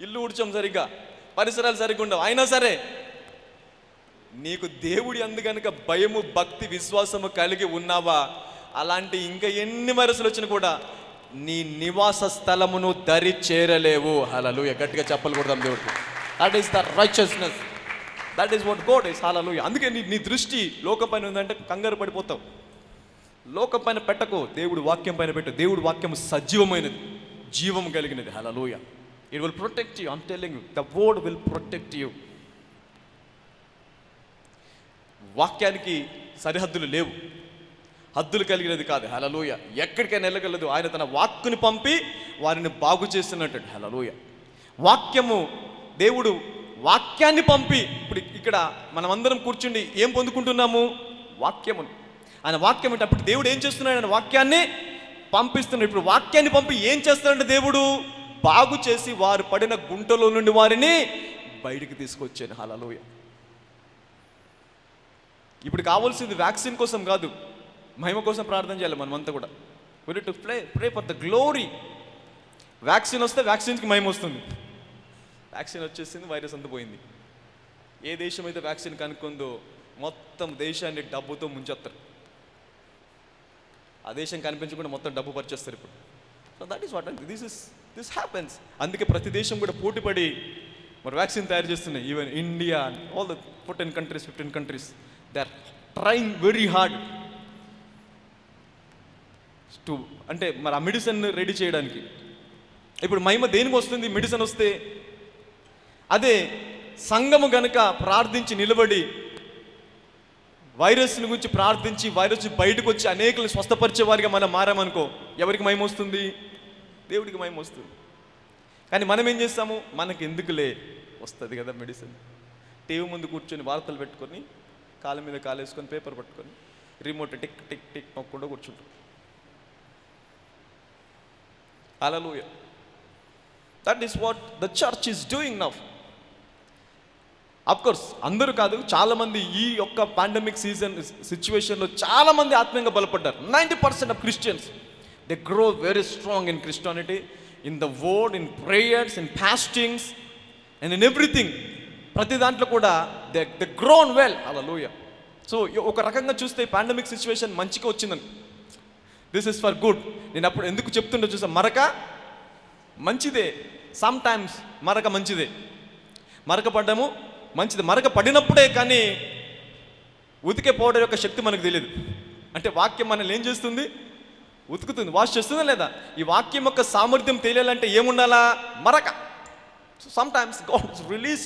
ఇల్లు ఉడ్చాం సరిగ్గా, పరిసరాలు సరిగ్గా ఉండవు. అయినా సరే నీకు దేవుడి అందు కనుక భయము, భక్తి, విశ్వాసము కలిగి ఉన్నావా, అలాంటి ఇంకా ఎన్ని వరసలు వచ్చినా కూడా నీ నివాస స్థలమును దరి చేరలేవు. హల్లెలూయా, గట్టిగా చెప్పలు కొడదాం దేవుడికి. That is the righteousness, that is what God is. Hallelujah. అందుకే నీ దృష్టి లోకం పైన ఉందంటే కంగారు పడిపోతావు. లోకం పైన పెట్టకు, దేవుడు వాక్యం పైన పెట్టు. దేవుడు వాక్యం సజీవమైనది, జీవం కలిగినది. Hallelujah. It will protect you. I'm telling you, the word will protect you. వాక్యానికి సరిహద్దులు లేవు, హద్దులు కలిగినది కాదు. హల్లెలూయా. ఎక్కడికైనా వెళ్ళగలదు. ఆయన తన వాక్కుని పంపి వారిని బాగు చేస్తున్నట్టు. హల్లెలూయా. వాక్యము, దేవుడు వాక్యాన్ని పంపి, ఇప్పుడు ఇక్కడ మనం అందరం కూర్చుండి ఏం పొందుకుంటున్నాము? వాక్యమును. ఆయన వాక్యం అంటే అప్పుడు దేవుడు ఏం చేస్తున్నాడు? ఆయన వాక్యాన్ని పంపిస్తున్నాడు. ఇప్పుడు వాక్యాన్ని పంపి ఏం చేస్తున్నాడు దేవుడు? బాగు చేసి వారు పడిన గుంటలో నుండి వారిని బయటికి తీసుకొచ్చాను. హల్లెలూయా. ఇప్పుడు కావాల్సింది వ్యాక్సిన్ కోసం కాదు, మహిమ కోసం ప్రార్థన చేయాలి మనమంతా కూడా. we need to pray for the glory. Vaccine వస్తే వ్యాక్సిన్కి మహిమ వస్తుంది. వ్యాక్సిన్ వచ్చేసింది, వైరస్ అంతా పోయింది. ఏ దేశం అయితే వ్యాక్సిన్ కనుక్కుందో మొత్తం దేశాన్ని డబ్బుతో ముంచేస్తారు. ఆ దేశం కనిపించకుండా మొత్తం డబ్బు పరిచేస్తారు ఇప్పుడు. So that is what this happens. అందుకే ప్రతి దేశం కూడా పోటీపడి మరి వ్యాక్సిన్ తయారు చేస్తున్నాయి. Even India, all the 14 countries, 15 countries, they are trying very hard to, అంటే మరి ఆ మెడిసిన్ రెడీ చేయడానికి. ఇప్పుడు మహిమ దేనికి వస్తుంది? మెడిసిన్ వస్తే. అదే సంఘము గనుక ప్రార్థించి నిలబడి వైరస్ని గురించి ప్రార్థించి వైరస్ బయటకు వచ్చి అనేకలు స్వస్థపరిచే వారిగా మనం మారామనుకో, ఎవరికి మహిమ వస్తుంది? దేవుడికి మహిమ వస్తుంది. కానీ మనం ఏం చేస్తాము? మనకి ఎందుకులే, వస్తుంది కదా మెడిసిన్. టీవీ ముందు కూర్చొని వార్తలు పెట్టుకొని, కాళ్ళ మీద కాలు వేసుకొని, పేపర్ పట్టుకొని, రిమోట్ టిక్ టిక్ టిక్ నొక్కకుండా కూర్చుంటాం. Hallelujah. That is what the church is doing now. Of course అందరూ కాదు, చాలామంది ఈ యొక్క పాండమిక్ సిచ్యువేషన్లో చాలామంది ఆత్మీయంగా బలపడ్డారు. 90% of Christians they grow very strong in Christianity, in the word, in prayers, in fastings and in everything. ప్రతి దాంట్లో కూడా they grown well. Hallelujah. So ఒక రకంగా చూస్తే పాండమిక్ సిచ్యువేషన్ మంచిగా వచ్చిందని, దిస్ ఇస్ ఫర్ గుడ్. నేను అప్పుడు ఎందుకు చెప్తుండో చూసా, మరక మంచిదే, సమ్ టైమ్స్ మరక మంచిదే, మరక పడ్డము మంచిది. మరక పడినప్పుడే కానీ ఉతికే పౌడర్ యొక్క శక్తి మనకు తెలియదు. అంటే వాక్యం మనల్ని ఏం చేస్తుంది? ఉతుకుతుంది, వాష్ చేస్తుందా లేదా? ఈ వాక్యం యొక్క సామర్థ్యం తెలియాలంటే ఏముండాలా? మరక. So sometimes God release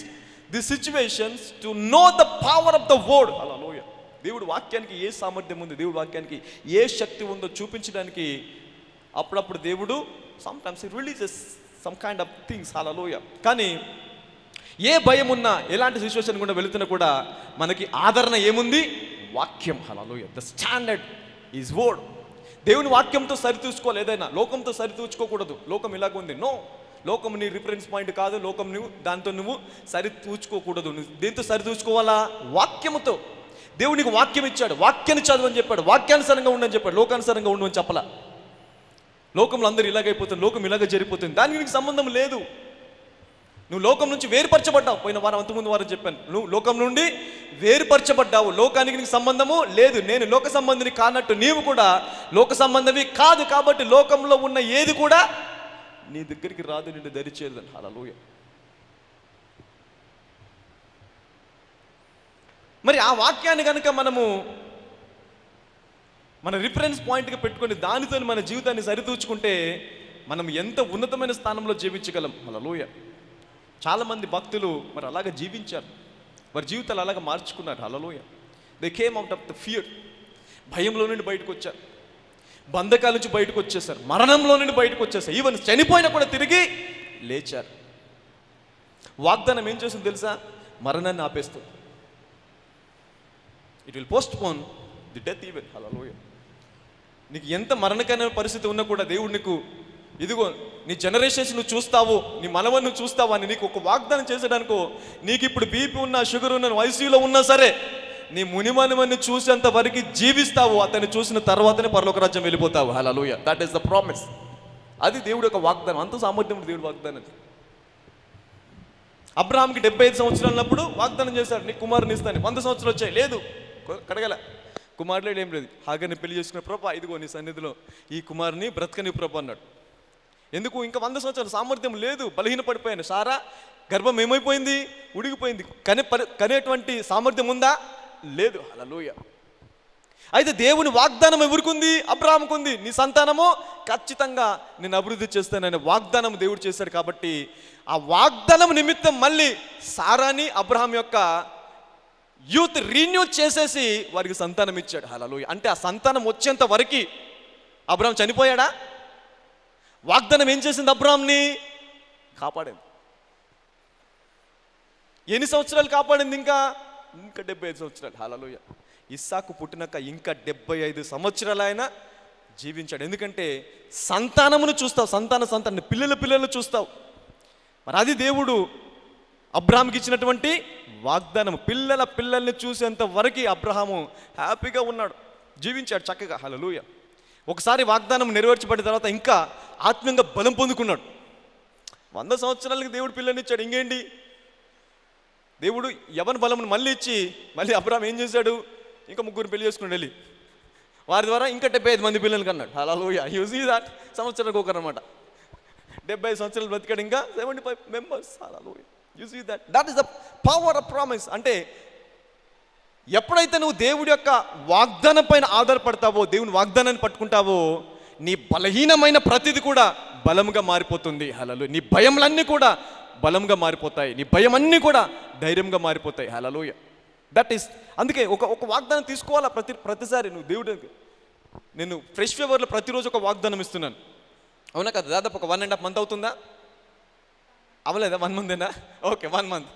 the situations to know the power of the word. Hallelujah. దేవుడు వాక్యానికి ఏ సామర్థ్యం ఉంది, దేవుడు వాక్యానికి ఏ శక్తి ఉందో చూపించడానికి అప్పుడప్పుడు దేవుడు sometimes releases some kind of things. Hallelujah. కానీ ఏ భయం ఉన్నా, ఎలాంటి సిచ్యువేషన్ కూడా వెళుతున్నా కూడా మనకి ఆదరణ ఏముంది? వాక్యం. Hallelujah. The standard is word. దేవుని వాక్యంతో సరితూచుకోవాలి. ఏదైనా లోకంతో సరితూచుకోకూడదు. లోకం ఇలాగ ఉంది, నో. లోకం నీ రిఫరెన్స్ పాయింట్ కాదు. లోకం నువ్వు దాంతో నువ్వు సరితూచుకోకూడదు. నువ్వు దేంతో సరితూచుకోవాలా? వాక్యముతో. దేవునికి వాక్యం ఇచ్చాడు, వాక్యాన్ని చదవని చెప్పాడు, వాక్యానుసారంగా ఉండని చెప్పాడు, లోకానుసారంగా ఉండని చెప్పలా. లోకంలో అందరూ ఇలాగైపోతుంది, లోకం ఇలాగ జరిగిపోతుంది, దానికి నీకు సంబంధం లేదు. నువ్వు లోకం నుంచి వేరుపరచబడ్డావు. పోయిన వారం, అంతకుముందు వారం చెప్పాను, నువ్వు లోకం నుండి వేరుపరచబడ్డావు. లోకానికి నీకు సంబంధము లేదు. నేను లోక సంబంధిని కానట్టు నీవు కూడా లోక సంబంధవి కాదు. కాబట్టి లోకంలో ఉన్న ఏది కూడా నీ దగ్గరికి రాదు, నిన్ను దరిచేదని. హల్లెలూయా. మరి ఆ వాక్యాన్ని కనుక మనము మన రిఫరెన్స్ పాయింట్గా పెట్టుకొని దానితో మన జీవితాన్ని సరితూచుకుంటే మనం ఎంత ఉన్నతమైన స్థానంలో జీవించగలం. హల్లెలూయా. చాలామంది భక్తులు మరి అలాగ జీవించారు, వారి జీవితాలు అలాగ మార్చుకున్నారు. Hallelujah. They came out of the fear. భయంలో నుండి బయటకు వచ్చారు, బంధకాల నుంచి బయటకు వచ్చేసారు, మరణంలో నుండి బయటకు వచ్చేసారు, ఈవెన్ చనిపోయినా కూడా తిరిగి లేచారు. వాగ్దానం ఏం చేస్తుంది తెలుసా? మరణాన్ని ఆపేస్తుంది. It will postpone the death even. Hallelujah. నీకు ఎంత మరణకరమైన పరిస్థితి ఉన్నా కూడా దేవుడు నీకు, ఇదిగో నీ జనరేషన్స్ నువ్వు చూస్తావు, నీ మనవన్ని నువ్వు చూస్తావు అని నీకు ఒక వాగ్దానం చేసేటనుకో, నీకు ఇప్పుడు బీపీ ఉన్నా, షుగర్ ఉన్నా, ఐసీయూలో ఉన్నా సరే, నీ మునిమనివన్ని చూసేంత వరకు జీవిస్తావు. అతన్ని చూసిన తర్వాతనే పరలోక రాజ్యం వెళ్ళిపోతావు. Hallelujah. That is the promise. అది దేవుడు యొక్క వాగ్దానం. అంత సామర్థ్యం దేవుడు వాగ్దానం. అబ్రహాంకి 75 సంవత్సరాలు ఉన్నప్పుడు వాగ్దానం చేశాడు, నీ కుమారుని ఇస్తాను. 100 సంవత్సరాలు వచ్చాయి, లేదు, కడగల, కుమారులేడు, ఏం లేదు. హాగర్ని పెళ్లి చేసుకున్న ప్రభా, ఇదిగో నీ సన్నిధిలో ఈ కుమారుని బ్రతకని ప్రభు అన్నాడు. ఎందుకు? ఇంకా 100 సంవత్సరాలు సామర్థ్యం లేదు, బలహీన పడిపోయాను. సారా గర్భం ఏమైపోయింది? ఉడిగిపోయింది. కనేటువంటి సామర్థ్యం ఉందా? లేదు. హల్లెలూయా. అయితే దేవుని వాగ్దానం ఎవరికుంది? అబ్రహాముకు ఉంది. నీ సంతానము ఖచ్చితంగా నేను అభివృద్ధి చేస్తానని వాగ్దానం దేవుడు చేశాడు. కాబట్టి ఆ వాగ్దానం నిమిత్తం మళ్ళీ సారాని, అబ్రహాం యొక్క యూత్ రీన్యూ చేసేసి వారికి సంతానం ఇచ్చాడు. హల్లెలూయా. అంటే ఆ సంతానం వచ్చేంత వరకు అబ్రహాం చనిపోయాడా? వాగ్దానం ఏం చేసింది? అబ్రహాంని కాపాడింది. ఎన్ని సంవత్సరాలు కాపాడింది? ఇంకా 75 సంవత్సరాలు. హల్లెలూయా. ఇస్సాకు పుట్టినాక ఇంకా 75 సంవత్సరాలు ఆయన జీవించాడు. ఎందుకంటే సంతానమును చూస్తావు, సంతాన పిల్లలు చూస్తావు. మరి అది దేవుడు అబ్రహాంకి ఇచ్చినటువంటి వాగ్దానం. పిల్లల్ని చూసేంత వరకు అబ్రహాము హ్యాపీగా ఉన్నాడు, జీవించాడు చక్కగా. హల్లెలూయా. ఒకసారి వాగ్దానం నెరవేర్చబడిన తర్వాత ఇంకా ఆత్మీయంగా బలం పొందుకున్నాడు. 100 సంవత్సరాలకి దేవుడు పిల్లనిచ్చాడు. ఇంకేంటి? దేవుడు యవన బలమును మళ్ళీ ఇచ్చి మళ్ళీ అబ్రహాం ఏం చేశాడు? ఇంకా 3 పెళ్లి చేసుకుని వెళ్ళి వారి ద్వారా ఇంకా 75 మంది పిల్లలకి అన్నాడు. హల్లెలూయా. You see that. సంవత్సరానికి ఒకరన్నమాట. 75 సంవత్సరాలు బ్రతికాడు, ఇంకా 75 members. Hallelujah. You see that. That is the power of promise. అంటే ఎప్పుడైతే నువ్వు దేవుడి యొక్క వాగ్దానం పైన ఆధారపడతావో, దేవుని వాగ్దానాన్ని పట్టుకుంటావో, నీ బలహీనమైన ప్రతిది కూడా బలంగా మారిపోతుంది. హల్లెలూయా. నీ భయములన్నీ కూడా బలంగా మారిపోతాయి, నీ భయం అన్నీ కూడా ధైర్యంగా మారిపోతాయి. హల్లెలూయా. దట్ ఈస్, అందుకే ఒక వాగ్దానం తీసుకోవాలా ప్రతిసారి నువ్వు. దేవుడికి నేను ఫ్రెష్ ఫీవర్లో ప్రతిరోజు ఒక వాగ్దానం ఇస్తున్నాను, అవునా కదా? దాదాపు ఒక 1.5 మంత్ అవుతుందా? అవలేదా? 1 మంతేనా? Okay, 1 month.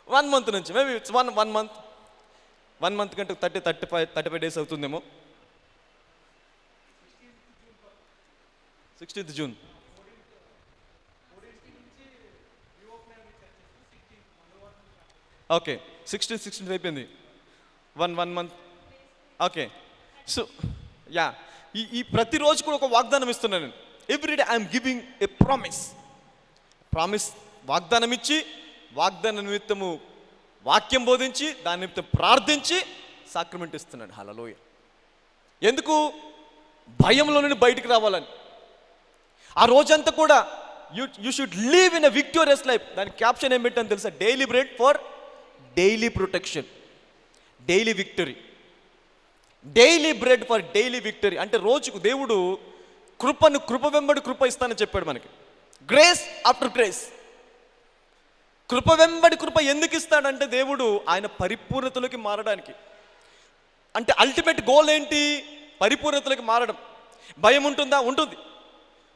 1 మంత్ నుంచి మేబీ ఇట్స్ 1 మంత్. 1 మంత్ కంటే 35 డేస్ అవుతుందేమో. 16th June. ఓకే, 16 అయిపోయింది. 1 మంత్. ఓకే. సో యా, ఈ ప్రతిరోజు కూడా ఒక వాగ్దానం ఇస్తున్నాను నేను. Everyday I'm giving a promise. వాగ్దానం ఇచ్చి, వాగ్దాన నిమిత్తము వాక్యం బోధించి, దాని నిమిత్తం ప్రార్థించి, సాక్రమెంట్ ఇస్తున్నాడు. హల్లెలూయా. ఎందుకు? భయంలో నుండి బయటికి రావాలని. ఆ రోజంతా కూడా you should live in a victorious life. దాని క్యాప్షన్ ఏం పెట్టాను తెలుసా? Daily bread for daily protection, daily victory. Daily bread for daily victory అంటే రోజుకు దేవుడు కృప వెంబడి కృప ఇస్తానని చెప్పాడు మనకి. Grace after grace. కృప వెంబడి కృప ఎందుకు ఇస్తాడంటే దేవుడు ఆయన పరిపూర్ణతలోకి మారడానికి. అంటే అల్టిమేట్ గోల్ ఏంటి? పరిపూర్ణతలోకి మారడం. భయం ఉంటుందా? ఉంటుంది.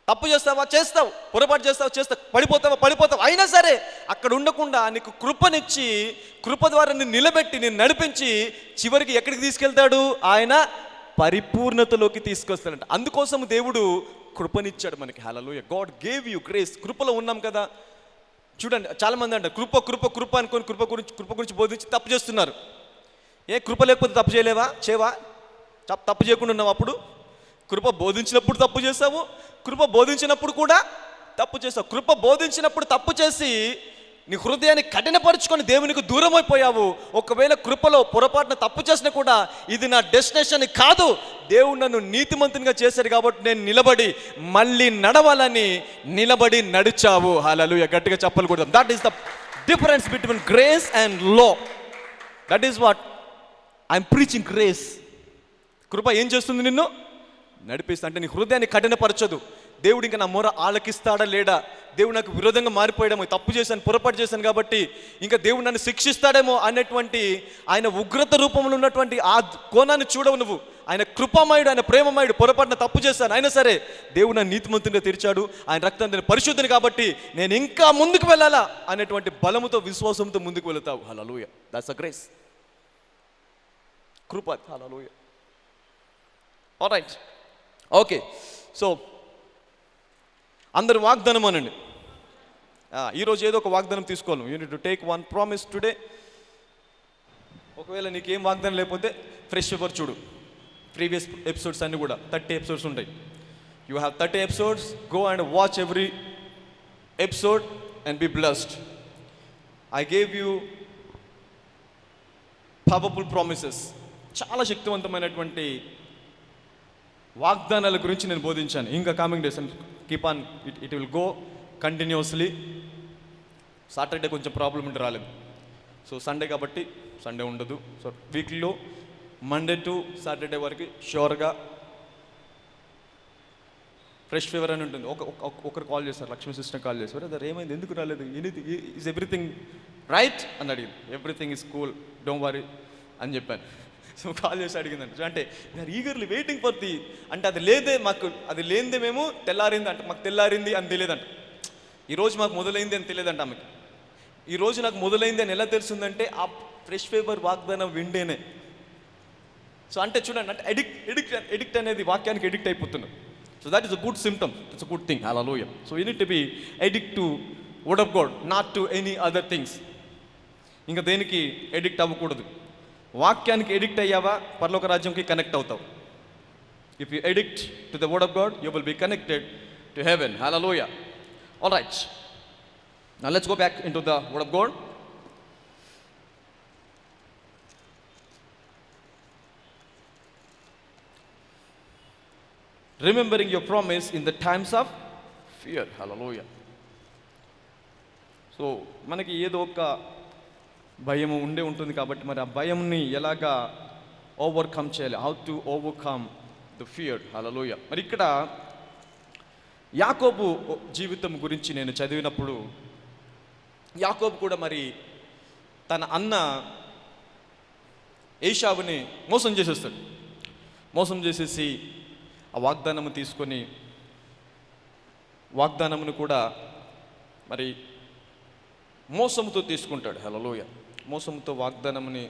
తప్పు చేస్తావా? చేస్తావు. పొరపాటు చేస్తావు? పడిపోతావు. అయినా సరే అక్కడ ఉండకుండా నీకు కృపనిచ్చి, కృప ద్వారా నిన్ను నిలబెట్టి, నిన్ను నడిపించి చివరికి ఎక్కడికి తీసుకెళ్తాడు? ఆయన పరిపూర్ణతలోకి తీసుకొస్తాడంట. అందుకోసం దేవుడు కృపనిచ్చాడు మనకి. Hallelujah. God gave you grace. కృపలో ఉన్నాం కదా. చూడండి, చాలామంది అంటారు కృప అనుకొని కృప గురించి బోధించి తప్పు చేస్తున్నారు. కృప లేకపోతే తప్పు చేయవా? తప్పు చేయకుండా ఉన్నావు. అప్పుడు కృప బోధించినప్పుడు తప్పు చేసావు, కృప బోధించినప్పుడు కూడా తప్పు చేసావు. కృప బోధించినప్పుడు తప్పు చేసి నీ హృదయాన్ని కఠినపరుచుకొని దేవునికి దూరం అయిపోయావు. ఒకవేళ కృపలో పొరపాటున తప్పు చేసినా కూడా ఇది నా డెస్టినేషన్ కాదు, దేవుడు నన్ను నీతిమంతునిగా చేశాడు కాబట్టి నేను మళ్ళీ నడవాలని నడిచావు. హల్లెలూయా. గట్టిగా చెప్పలు కొడదాం. That is the difference between grace and law. That is what I'm preaching. Grace, కృప ఏం చేస్తుంది? నిన్ను నడిపిస్తా. అంటే నీ హృదయాన్ని కఠినపరచదు. దేవుడు ఇంకా నా మొర ఆలకిస్తాడా లేడా, దేవుడు నాకు విరోధంగా మారిపోయాడేమో, తప్పు చేశాను, పొరపాటు చేశాను కాబట్టి ఇంకా దేవుడు నన్ను శిక్షిస్తాడేమో అనేటువంటి ఆయన ఉగ్రత రూపంలో ఉన్నటువంటి ఆ కోణాన్ని చూడవు నువ్వు. ఆయన కృపామయుడు, ఆయన ప్రేమమయుడు. పొరపాటున తప్పు చేశాను, అయినా సరే దేవుడు నన్ను నీతిమంతునిగా తీర్చాడు, ఆయన రక్తాన్ని పరిశుద్ధిని కాబట్టి నేను ఇంకా ముందుకు వెళ్ళాలా అనేటువంటి బలముతో, విశ్వాసంతో ముందుకు వెళతావు. హల్లెలూయా. That's a grace. కృప. హల్లెలూయా. Alright, okay. సో అందరు వాగ్దానం అనండి. ఈరోజు ఏదో ఒక వాగ్దానం తీసుకోవాలి. You need to take one promise today. ఒకవేళ నీకేం వాగ్దానం లేకపోతే ఫ్రెష్ పేపర్ చూడు. ప్రీవియస్ ఎపిసోడ్స్ అన్నీ కూడా 30 ఎపిసోడ్స్ ఉంటాయి. You have 30 episodes. Go and watch every episode and be blessed. I gave you powerful promises. చాలా శక్తివంతమైనటువంటి వాగ్దానాల గురించి నేను బోధించాను. ఇంకా coming days keep on, it will go continuously. Saturday కొంచెం ప్రాబ్లం ఉంటే రాలేదు. సో సండే కాబట్టి సండే ఉండదు. సో వీక్లో మండే టు సాటర్డే వరకు షూర్గా ఫ్రెష్ ఫీవర్ అని ఉంటుంది. ఒకరు కాల్ చేస్తారు, లక్ష్మీ సిస్టర్ కాల్ చేస్తారు, అదే ఏమైంది, ఎందుకు రాలేదు, ఈజ్ ఎవ్రీథింగ్ రైట్ అని అడిగింది. Everything is cool, don't worry అని చెప్పాను. సో కాల్ చేసి అడిగిందంట. అంటే we are eagerly waiting for the, అంటే అది లేదే, మాకు అది లేనిదే మేము తెల్లారింది అంటే మాకు తెల్లారింది అని తెలియదంట. ఈరోజు మాకు మొదలైంది అని తెలియదంట ఆమెకి. ఈరోజు నాకు మొదలైంది అని ఎలా తెలుస్తుందంటే ఆ ఫ్రెష్ ఫీవర్ వాగ్దానం విండేనే. సో అంటే చూడండి, అంటే ఎడిక్ట్ అనేది వాక్యానికి ఎడిక్ట్ అయిపోతున్నాం. So that is a good symptom, it's a good thing. Hallelujah. So you need to B addict to word of God, not to any other things. ఇంకా దేనికి addict అవ్వకూడదు. వాక్యానికి ఎడిక్ట్ అయ్యావా, పరలోక రాజ్యంకి కనెక్ట్ అవుతావు. If you addict to the word of God, you will be connected to heaven. Hallelujah. All right, now let's go back into the word of God. Remembering your promise in the times of fear. Hallelujah. So మనకి ఏదో ఒక భయము ఉంటుంది కాబట్టి మరి ఆ భయంని ఎలాగా overcome చేయాలి, how to overcome the fear. Hallelujah. మరి ఇక్కడ యాకోబు జీవితం గురించి నేను చదివినప్పుడు, యాకోబు కూడా మరి తన అన్న ఏశావుని మోసం చేసేసి ఆ వాగ్దానము తీసుకొని, వాగ్దానమును కూడా మరి మోసముతో తీసుకుంటాడు. హల్లెలూయా. మోసముతో వాగ్దానముని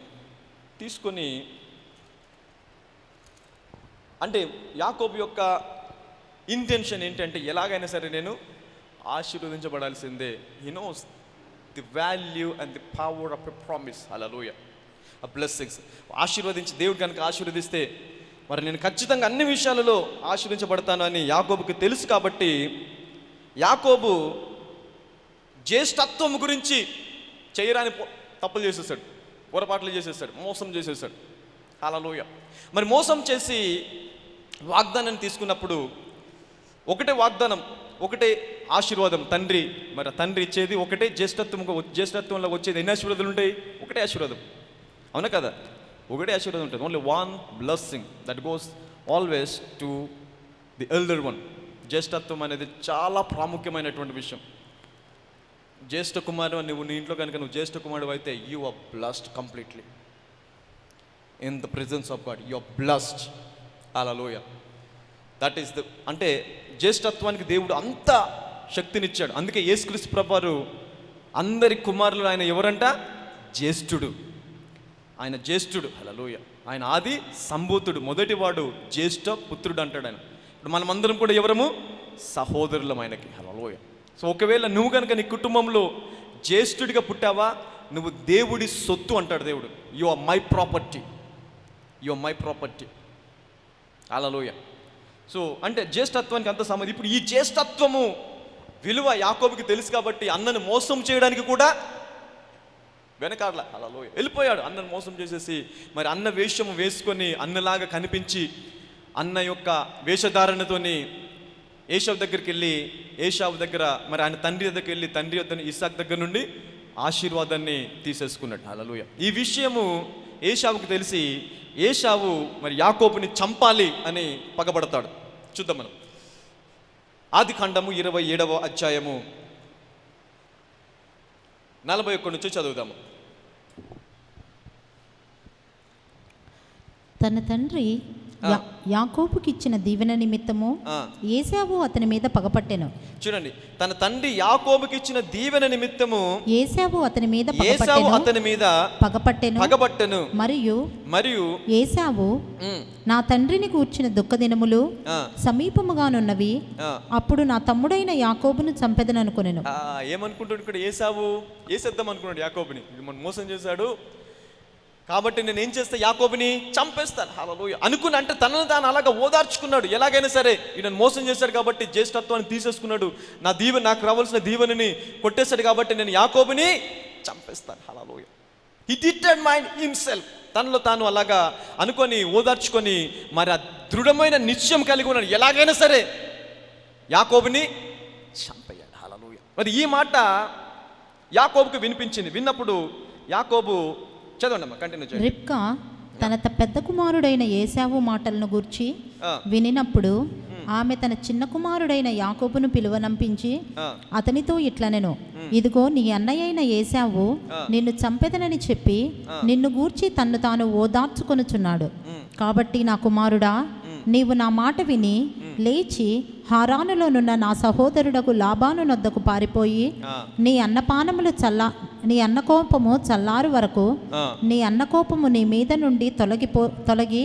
తీసుకొని, అంటే యాకోబు యొక్క ఇంటెన్షన్ ఏంటంటే ఎలాగైనా సరే నేను ఆశీర్వదించబడాల్సిందే. He knows the value and the power of a promise. Hallelujah. ఆ బ్లెస్సింగ్స్ ఆశీర్వదించి, దేవుడు కనుక ఆశీర్వదిస్తే మరి నేను ఖచ్చితంగా అన్ని విషయాలలో ఆశీర్వించబడతాను అని యాకోబుకి తెలుసు. కాబట్టి యాకోబు జ్యేష్ఠత్వం గురించి చేయరాని తప్పులు చేసేసాడు, పొరపాట్లు చేసేసాడు, మోసం చేసేసాడు. హల్లెలూయా. మరి మోసం చేసి వాగ్దానాన్ని తీసుకున్నప్పుడు ఒకటే వాగ్దానం, ఒకటే ఆశీర్వాదం తండ్రి. మరి తండ్రి ఇచ్చేది ఒకటే, జ్యేష్ఠత్వంలో వచ్చేది ఎన్ని ఆశీర్వాదాలు ఉంటాయి? ఒకటే ఆశీర్వాదం, అవునా కదా? ఒకటే ఆశీర్వాదం ఉంటుంది. Only one blessing that goes always to the elder one. జ్యేష్ఠత్వం అనేది చాలా ప్రాముఖ్యమైనటువంటి విషయం. జ్యేష్ఠ కుమారుడు, నువ్వు నీ ఇంట్లో కనుక నువ్వు జ్యేష్ఠ కుమారుడు అయితే you are blessed completely in the presence of God. You are blessed. Hallelujah. That is the, అంటే జ్యేష్ఠత్వానికి దేవుడు అంత శక్తినిచ్చాడు. అందుకే యేసుక్రీస్తు ప్రభువారు అందరి కుమారులు ఆయన ఎవరంట? జ్యేష్ఠుడు. ఆయన జ్యేష్ఠుడు. హల్లెలూయా. ఆయన ఆది సంభూతుడు, మొదటివాడు, జ్యేష్ఠ పుత్రుడు అంటాడు ఆయన. ఇప్పుడు మనమందరం కూడా ఎవరము? సహోదరులం ఆయనకి. హల్లెలూయా. సో ఒకవేళ నువ్వు కనుక నీ కుటుంబంలో జ్యేష్ఠుడిగా పుట్టావా, నువ్వు దేవుడి సొత్తు అంటాడు దేవుడు. You are my property, you are my property. Hallelujah. So అంటే జ్యేష్ఠత్వానికి అంత సంబంధం. ఇప్పుడు ఈ జ్యేష్ఠత్వము విలువ యాకోబుకి తెలుసు కాబట్టి అన్నను మోసం చేయడానికి కూడా వెనకాడల. హల్లెలూయా. వెళ్ళిపోయాడు అన్నను మోసం చేసేసి. మరి అన్న వేషం వేసుకొని అన్నలాగా కనిపించి అన్న యొక్క వేషధారణతోని ఏషావు దగ్గరికి వెళ్ళి, ఏషావు దగ్గర మరి ఆయన తండ్రి దగ్గరికి వెళ్ళి, తండ్రి వద్ద ఇస్సాకు దగ్గర నుండి ఆశీర్వాదాన్ని తీసేసుకున్నాడు. హల్లెలూయా. ఈ విషయము ఏషావుకి తెలిసి ఏషావు మరి యాకోబుని చంపాలి అని పగబడతాడు. చూద్దాం మనం ఆది కాండము 27వ అధ్యాయము 41 నుంచి చదువుదాము. తన తండ్రి యాకోబుకి ఇచ్చిన దీవెన నిమిత్తము ఏశావు అతని మీద పగపట్టెను. చూడండి, తన తండ్రి యాకోబుకి ఇచ్చిన దీవెన నిమిత్తము ఏశావు అతని మీద పగపట్టెను. మరియు ఏశావు, నా తండ్రిని కూర్చిన దుఃఖ దినములు సమీపముగానున్నవి, అప్పుడు నా తమ్ముడైన యాకోబును చంపెదననుకొనెను. ఏమనుకుంటాడు ఇక్కడ? ఏశావు ఏసేద్దాం అనుకున్నాడు యాకోబుని. మనం మోసం చేశాడు కాబట్టి నేను ఏం చేస్తా, యాకోబుని చంపేస్తాను. హల్లెలూయా అనుకుని, అంటే తనను తాను అలాగా ఓదార్చుకున్నాడు. ఎలాగైనా సరే ఈయన మోసం చేశాడు కాబట్టి జ్యేష్ఠత్వాన్ని తీసేసుకున్నాడు. నాకు రావాల్సిన దీవెనని కొట్టేశాడు కాబట్టి నేను యాకోబుని చంపేస్తాను. హల్లెలూయా. హి డిటర్మైన్డ్ హిమ్సెల్ఫ్. తనలో తాను అలాగా అనుకొని ఓదార్చుకొని మరి ఆ దృఢమైన నిశ్చయం కలిగి ఉన్నాడు. ఎలాగైనా సరే యాకోబుని చంపేయాలి. హల్లెలూయా. మరి ఈ మాట యాకోబుకు వినిపించింది. విన్నప్పుడు యాకోబు, చదవండి కంటిన్యూ చేయండి. రిబ్కా తన పెద్ద కుమారుడైన ఏశావు మాటలను గూర్చి వినినప్పుడు ఆమె తన చిన్న కుమారుడైన యాకోబును పిలువనంపించి అతనితో ఇట్లనెను, ఇదిగో నీ అన్నయ్యైన ఏశావు నిన్ను చంపెదనని చెప్పి నిన్ను గూర్చి తన్ను తాను ఓదార్చుకొనుచున్నాడు. కాబట్టి నా కుమారుడా, నీవు నా మాట విని లేచి హారానులోనున్న నా సహోదరుడకు లాబాను నొద్దకు పారిపోయి నీ అన్న కోపము చల్లారు వరకు నీ అన్న కోపము నీ మీద నుండి తొలగి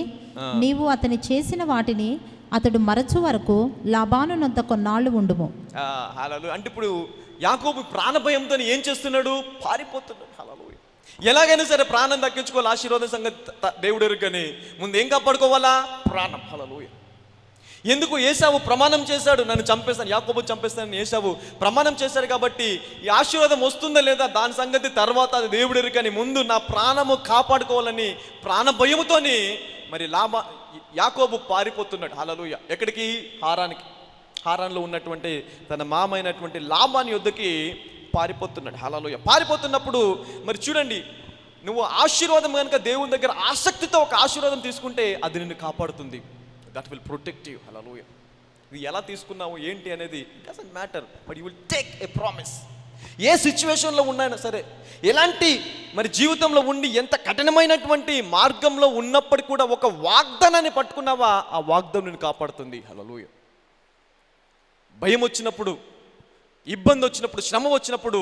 నీవు అతని చేసిన వాటిని అతడు మరచు వరకు లాబాను నొద్ద కొన్నాళ్ళు ఉండుము. అంటే ఇప్పుడు యాకోబు ప్రాణభయంతో ఏం చేస్తున్నాడు? పారిపోతున్నాడు. హల్లెలూయా. ఎలాగైనా సరే ప్రాణం దక్కించుకోవాలి. ఆశీర్వాదం సంగతి దేవుడు ఎరుగని ముందు ఏం కాపాడుకోవాలా? ప్రాణం. హల్లెలూయా. ఎందుకు? ఏశావు ప్రమాణం చేశాడు, నన్ను చంపేస్తాను, యాకోబు చంపేస్తానని ఏశావు ప్రమాణం చేశాడు కాబట్టి ఈ ఆశీర్వాదం వస్తుందా లేదా దాని సంగతి తర్వాత అది దేవుడు ఎరుకని ముందు నా ప్రాణము కాపాడుకోవాలని ప్రాణ భయముతోని మరి యాకోబు పారిపోతున్నాడు. హల్లెలూయా. ఎక్కడికి? హారానికి. హారాన్లో ఉన్నటువంటి తన మామ అయినటువంటి లాబాని యొద్దకి పారిపోతున్నాడు. హల్లెలూయా. పారిపోతున్నప్పుడు మరి చూడండి, నువ్వు ఆశీర్వాదం కనుక దేవుని దగ్గర ఆసక్తితో ఒక ఆశీర్వాదం తీసుకుంటే అది నిన్ను కాపాడుతుంది. That will protect you. Hallelujah. ఇది ఎలా తీసుకున్నావు ఏంటి అనేది doesn't matter, but you will take a promise. ఏ సిచ్యువేషన్లో ఉన్నాయినా సరే, ఎలాంటి మరి జీవితంలో ఉండి ఎంత కఠినమైనటువంటి మార్గంలో ఉన్నప్పటికీ కూడా ఒక వాగ్దానాన్ని పట్టుకున్నావా, ఆ వాగ్దానం నిన్ను కాపాడుతుంది. హల్లెలూయా. భయం వచ్చినప్పుడు, ఇబ్బంది వచ్చినప్పుడు, శ్రమ వచ్చినప్పుడు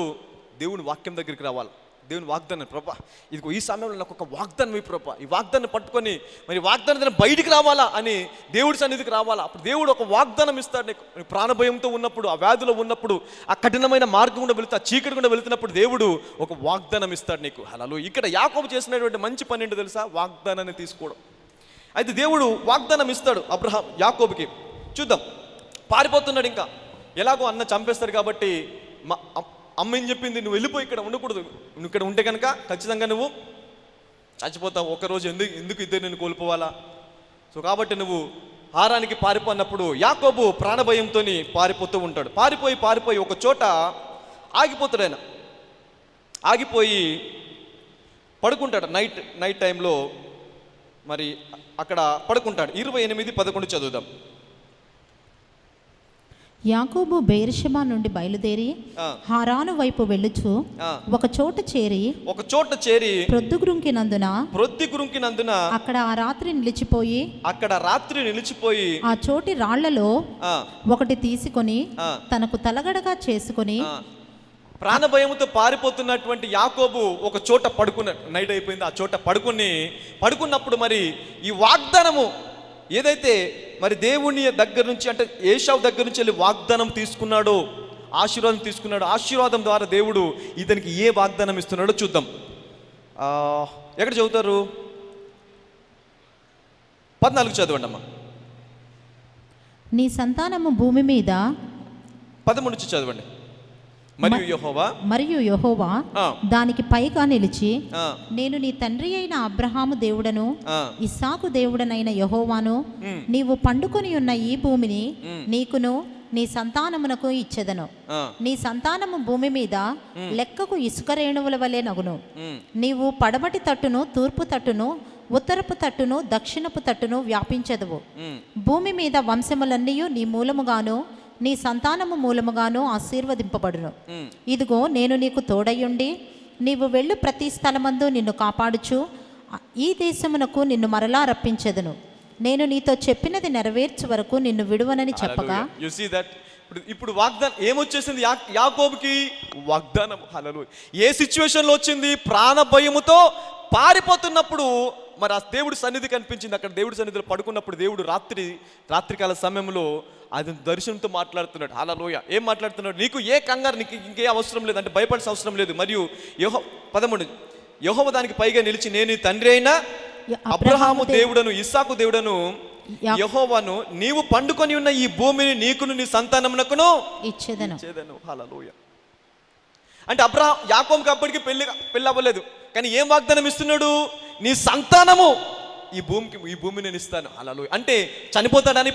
దేవుని వాక్యం దగ్గరికి రావాలి. దేవుని వాగ్దానం, ప్రభా ఇదిగో ఈ సమయంలో నాకు ఒక వాగ్దానం ఈ ప్రభా, ఈ వాగ్దానం పట్టుకొని మరి వాగ్దానం బయటికి రావాలా అని దేవుడి సన్నిధికి రావాలా. అప్పుడు దేవుడు ఒక వాగ్దానం ఇస్తాడు నీకు. ప్రాణభయంతో ఉన్నప్పుడు, ఆ వ్యాధిలో ఉన్నప్పుడు, ఆ కఠినమైన మార్గం కూడా వెళుతూ, ఆ చీకటి కూడా వెళుతున్నప్పుడు దేవుడు ఒక వాగ్దానం ఇస్తాడు నీకు. హల్లెలూయా. ఇక్కడ యాకోబు చేసినటువంటి మంచి పని ఏంటో తెలుసా? వాగ్దానాన్ని తీసుకోవడం. అయితే దేవుడు వాగ్దానం ఇస్తాడు యాకోబుకి. చూద్దాం. పారిపోతున్నాడు. ఇంకా ఎలాగో అన్న చంపేస్తాడు కాబట్టి అమ్మ ఏం చెప్పింది, నువ్వు వెళ్ళిపోయి ఇక్కడ ఉండకూడదు, నువ్వు ఇక్కడ ఉంటే కనుక ఖచ్చితంగా నువ్వు చచ్చిపోతావు, ఒకరోజు ఎందుకు ఇద్దరు నేను కోల్పోవాలా? సో కాబట్టి నువ్వు హారానికి పారిపోయినప్పుడు యాకోబు ప్రాణభయంతో పారిపోతూ ఉంటాడు. పారిపోయి ఒక చోట ఆగిపోతాడు. ఆయన ఆగిపోయి పడుకుంటాడు. నైట్ టైంలో మరి అక్కడ పడుకుంటాడు. 28:11 చదువుదాం. యాకోబు బెయేర్షెబా నుండి బయలుదేరి హారాను వైపు వెళ్ళుచు ఒక చోట చేరి ప్రొద్దుగురుంకినందున అక్కడ ఆ రాత్రి నిలిచిపోయి ఆ చోటి రాళ్లలో ఒకటి తీసుకొని తనకు తలగడగా చేసుకొని ప్రాణభయముతో పారిపోతున్నటువంటి యాకోబు ఒక చోట పడుకున్నాడు. నైట్ అయిపోయింది. ఆ చోట పడుకున్నప్పుడు మరి ఈ వాగ్దానము ఏదైతే మరి దేవుని దగ్గర నుంచి, అంటే ఏశావు దగ్గర నుంచి వెళ్ళి వాగ్దానం తీసుకున్నాడో, ఆశీర్వాదం తీసుకున్నాడు. ఆశీర్వాదం ద్వారా దేవుడు ఇతనికి ఏ వాగ్దానం ఇస్తున్నాడో చూద్దాం. ఎక్కడ చదువుతారు? 14 చదవండి అమ్మా. నీ సంతానము భూమి మీద 13 నుంచి చదవండి. మరియు యెహోవా దానికి పైగా నిలిచి, నేను నీ తండ్రి అయిన అబ్రహాము దేవుడను ఇస్సాకు దేవుడనైన యెహోవాను, నీవు పండుకొని ఉన్న ఈ భూమిని నీకును నీ సంతానమునకు ఇచ్చెదను. నీ సంతానము భూమి మీద లెక్కకు ఇసుక రేణువుల వలె నగును. నీవు పడమటి తట్టును, తూర్పు తట్టును, ఉత్తరపు తట్టును, దక్షిణపు తట్టును వ్యాపించెదవు. భూమి మీద వంశములన్నీ నీ మూలముగాను నీ సంతానము మూలముగాను ఆశీర్వదింపబడును. ఇదిగో నేను నీకు తోడయుండి నీవు వెళ్ళు ప్రతి స్థలమందు నిన్ను కాపాడుచు ఈ దేశమునకు నిన్ను మరలా రప్పించెదను. నేను నీతో చెప్పినది నెరవేర్చు వరకు నిన్ను విడువనని చెప్పగా, యు సీ దట్ ఇప్పుడు వాగ్దానం ఏమొచ్చేసింది యాకోబుకి? వాగ్దానం. హల్లెలూయా. ఏ సిచ్యువేషన్లో వచ్చింది? ప్రాణ భయముతో పారిపోతున్నప్పుడు మరి ఆ దేవుడి సన్నిధి కనిపించింది. అక్కడ దేవుడి సన్నిధిలో పడుకున్నప్పుడు దేవుడు రాత్రికాల సమయంలో అది దర్శనంతో మాట్లాడుతున్నాడు. హల్లెలూయా. ఏం మాట్లాడుతున్నాడు? నీకు ఏ కంగారు, నీకు ఇంకే అవసరం లేదు, అంటే భయపడాల్సిన అవసరం లేదు. మరియు 13 యెహోవా దానికి పైగా నిలిచి, నేను నీ తండ్రి అయిన అబ్రహాము దేవుడను ఇస్సాకు దేవుడను యెహోవాను, నీవు పండుకొని ఉన్న ఈ భూమిని నీకును నీ సంతానమునకును ఇచ్చేదను. హల్లెలూయా. అంటే యాకోబుకి అప్పటికి పెళ్ళి అవ్వలేదు, కానీ ఏం వాగ్దానం ఇస్తున్నాడు? నీ సంతానము ఈ భూమిని నేను ఇస్తాను. హల్లెలూయా. అంటే చనిపోతాడని